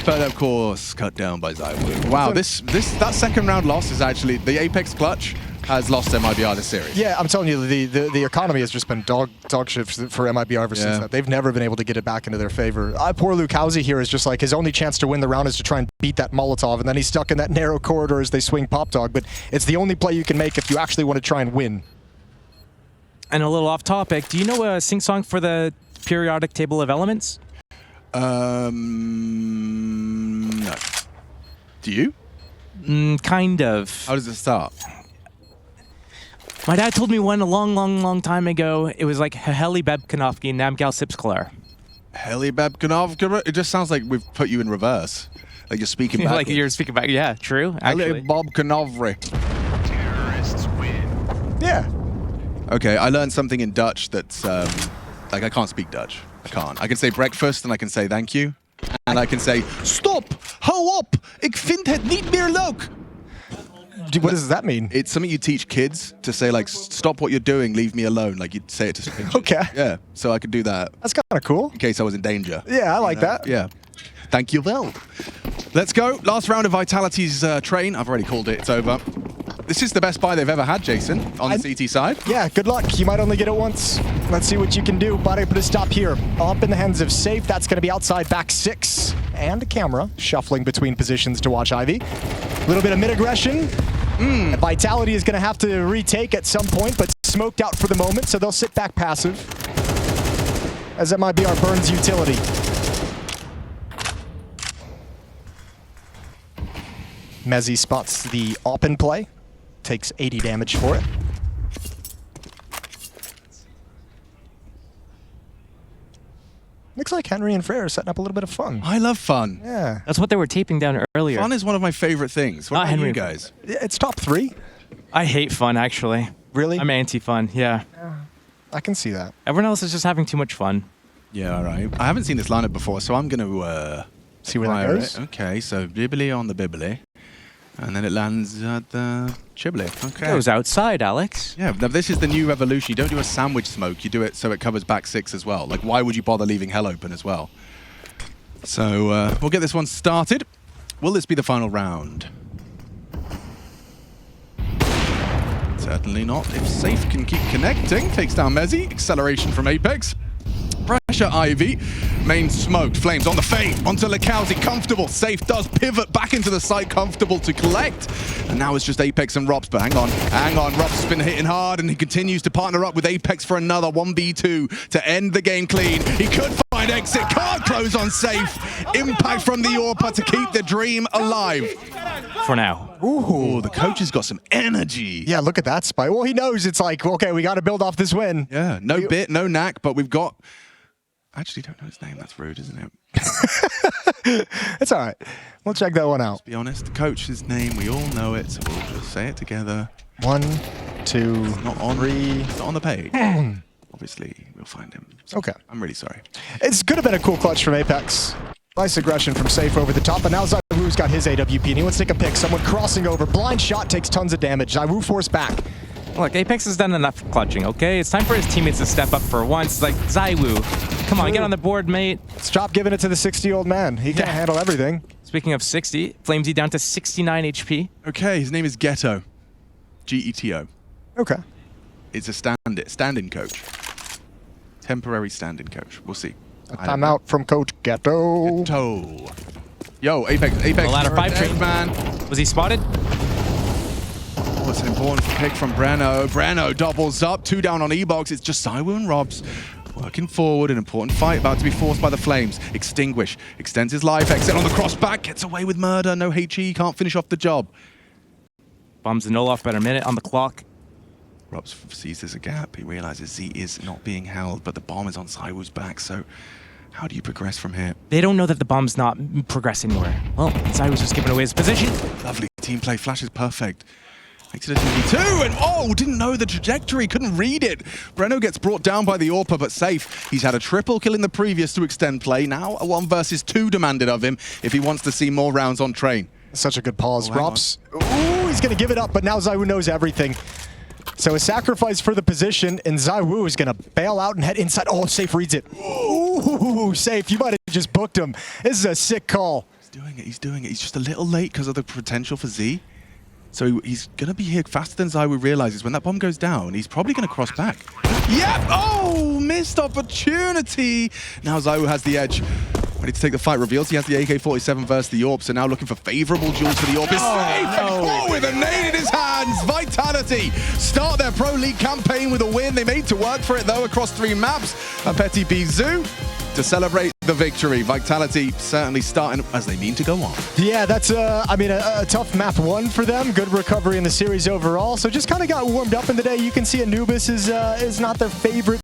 But of course, cut down by Zaiwu. Wow, that second round loss is actually the Apex clutch has lost MIBR this series. Yeah, I'm telling you, the economy has just been dog shit for MIBR ever since that. They've never been able to get it back into their favor. Poor Lukowski here is just like his only chance to win the round is to try and beat that Molotov, and then he's stuck in that narrow corridor as they swing Pop Dog. But it's the only play you can make if you actually want to try and win. And a little off topic, do you know a sing song for the periodic table of elements? No. Do you? Kind of. How does it start? My dad told me one a long time ago. It was like Heli Bebkanovki Namgal Sipsklar. Heli Bebkanovki? It just sounds like we've put you in reverse. Like you're speaking back. Like you're speaking back. Yeah, true. Actually. Heli Bobkanovri. Terrorists win. Yeah. Okay, I learned something in Dutch that's like I can't speak Dutch. I can't. I can say breakfast and I can say thank you. And I can say, stop! Hou op! Ik vind het niet meer leuk! What does that mean? It's something you teach kids to say, like, stop what you're doing, leave me alone. Like, you'd say it to strangers. Okay. Yeah, so I could do that. That's kind of cool. In case I was in danger. Yeah, I like that. Yeah. Thank you, well. Let's go. Last round of Vitality's train. I've already called it. It's over. This is the best buy they've ever had, Jason, on the CT side. Yeah, good luck. You might only get it once. Let's see what you can do. But I put a stop here. Up in the hands of Safe. That's going to be outside back 6. And a camera shuffling between positions to watch Ivy. A little bit of mid-aggression. Vitality is going to have to retake at some point, but smoked out for the moment, so they'll sit back passive. As MIBR burns utility. Mezzi spots the op in play. Takes 80 damage for it. Looks like Henry and Frere are setting up a little bit of fun. I love fun. Yeah. That's what they were taping down earlier. Fun is one of my favorite things. What Not about Henry you guys? It's top 3. I hate fun, actually. Really? I'm anti-fun, yeah. I can see that. Everyone else is just having too much fun. Yeah, all right. I haven't seen this lineup before, so I'm going to see where that goes. Okay, so Bibbly on the Bibbly. And then it lands at the Chibli. Okay. Goes outside, Alex. Yeah, now this is the new revolution. You don't do a sandwich smoke. You do it so it covers back 6 as well. Like, why would you bother leaving hell open as well? So we'll get this one started. Will this be the final round? Certainly not. If Safe can keep connecting, takes down Mezzi. Acceleration from Apex. Pressure Ivy. Main smoked. Flames on the fade. Onto Lekowski. Comfortable. Safe does pivot back into the site. Comfortable to collect. And now it's just Apex and Robs. But hang on. Hang on. Robs has been hitting hard and he continues to partner up with Apex for another 1v2 to end the game clean. He could find exit. Can't close on Safe. Impact from the Orpa to keep the dream alive. For now. Ooh, the coach has got some energy. Yeah, look at that spike. Well, he knows it's like, okay, we got to build off this win. Yeah, no bit, no knack, but we've got... Actually, don't know his name. That's rude, isn't it? It's all right. We'll check that one out. Let's be honest, the coach's name, we all know it, so we'll just say it together. 1, 2, not on 3. It's not on the page. Obviously, we'll find him. So Okay. I'm really sorry. It could have been a cool clutch from Apex. Nice aggression from Safe over the top, but now Zywoo's got his AWP, and he wants to take a pick. Someone crossing over. Blind shot takes tons of damage. Zywoo forced back. Look, Apex has done enough clutching, okay? It's time for his teammates to step up for once. Like, Zywoo, come on, get on the board, mate. Stop giving it to the 60-year-old man. He can't handle everything. Speaking of 60, Flamesy down to 69 HP. Okay, his name is Ghetto. G-E-T-O. Okay. It's a stand-in coach. Temporary stand-in coach. We'll see. A timeout from Coach Ghetto. Ghetto. Yo, Apex. The ladder 5 train. Man. Was he spotted? Oh, it's an important pick from Breno. Breno doubles up. 2 down on E-Box. It's just Zywoo and Robs working forward. An important fight about to be forced by the Flames. Extinguish. Extends his life. Exit on the crossback. Gets away with murder. No HE. Can't finish off the job. Bombs the null off about a minute on the clock. Robs sees there's a gap. He realizes Z is not being held, but the bomb is on Zywoo's back. So how do you progress from here? They don't know that the bomb's not progressing anywhere. Well, Zywoo's just giving away his position. Lovely team play. Flash is perfect. Makes it a 2v2, and oh, didn't know the trajectory, couldn't read it. Breno gets brought down by the Orpa, but Safe. He's had a triple kill in the previous to extend play. Now a 1 versus 2 demanded of him if he wants to see more rounds on train. Such a good pause. Oh, Robs. Ooh, he's going to give it up, but now Zywoo knows everything. So a sacrifice for the position, and Zywoo is going to bail out and head inside. Oh, Safe reads it. Ooh, Safe. You might have just booked him. This is a sick call. He's doing it. He's doing it. He's just a little late because of the potential for Z. So he's going to be here faster than Zywoo realizes. When that bomb goes down, he's probably going to cross back. Yep! Oh, missed opportunity. Now Zywoo has the edge. Ready to take the fight. Reveals he has the AK-47 versus the AWP, so now looking for favorable duels for the AWP. Oh, with a nade in his hands. Vitality start their Pro League campaign with a win. They made to work for it, though, across 3 maps. A Petit Bisou to celebrate the victory. Vitality certainly starting as they mean to go on. Yeah, that's, I mean, a tough map 1 for them. Good recovery in the series overall. So just kind of got warmed up in the day. You can see Anubis is not their favorite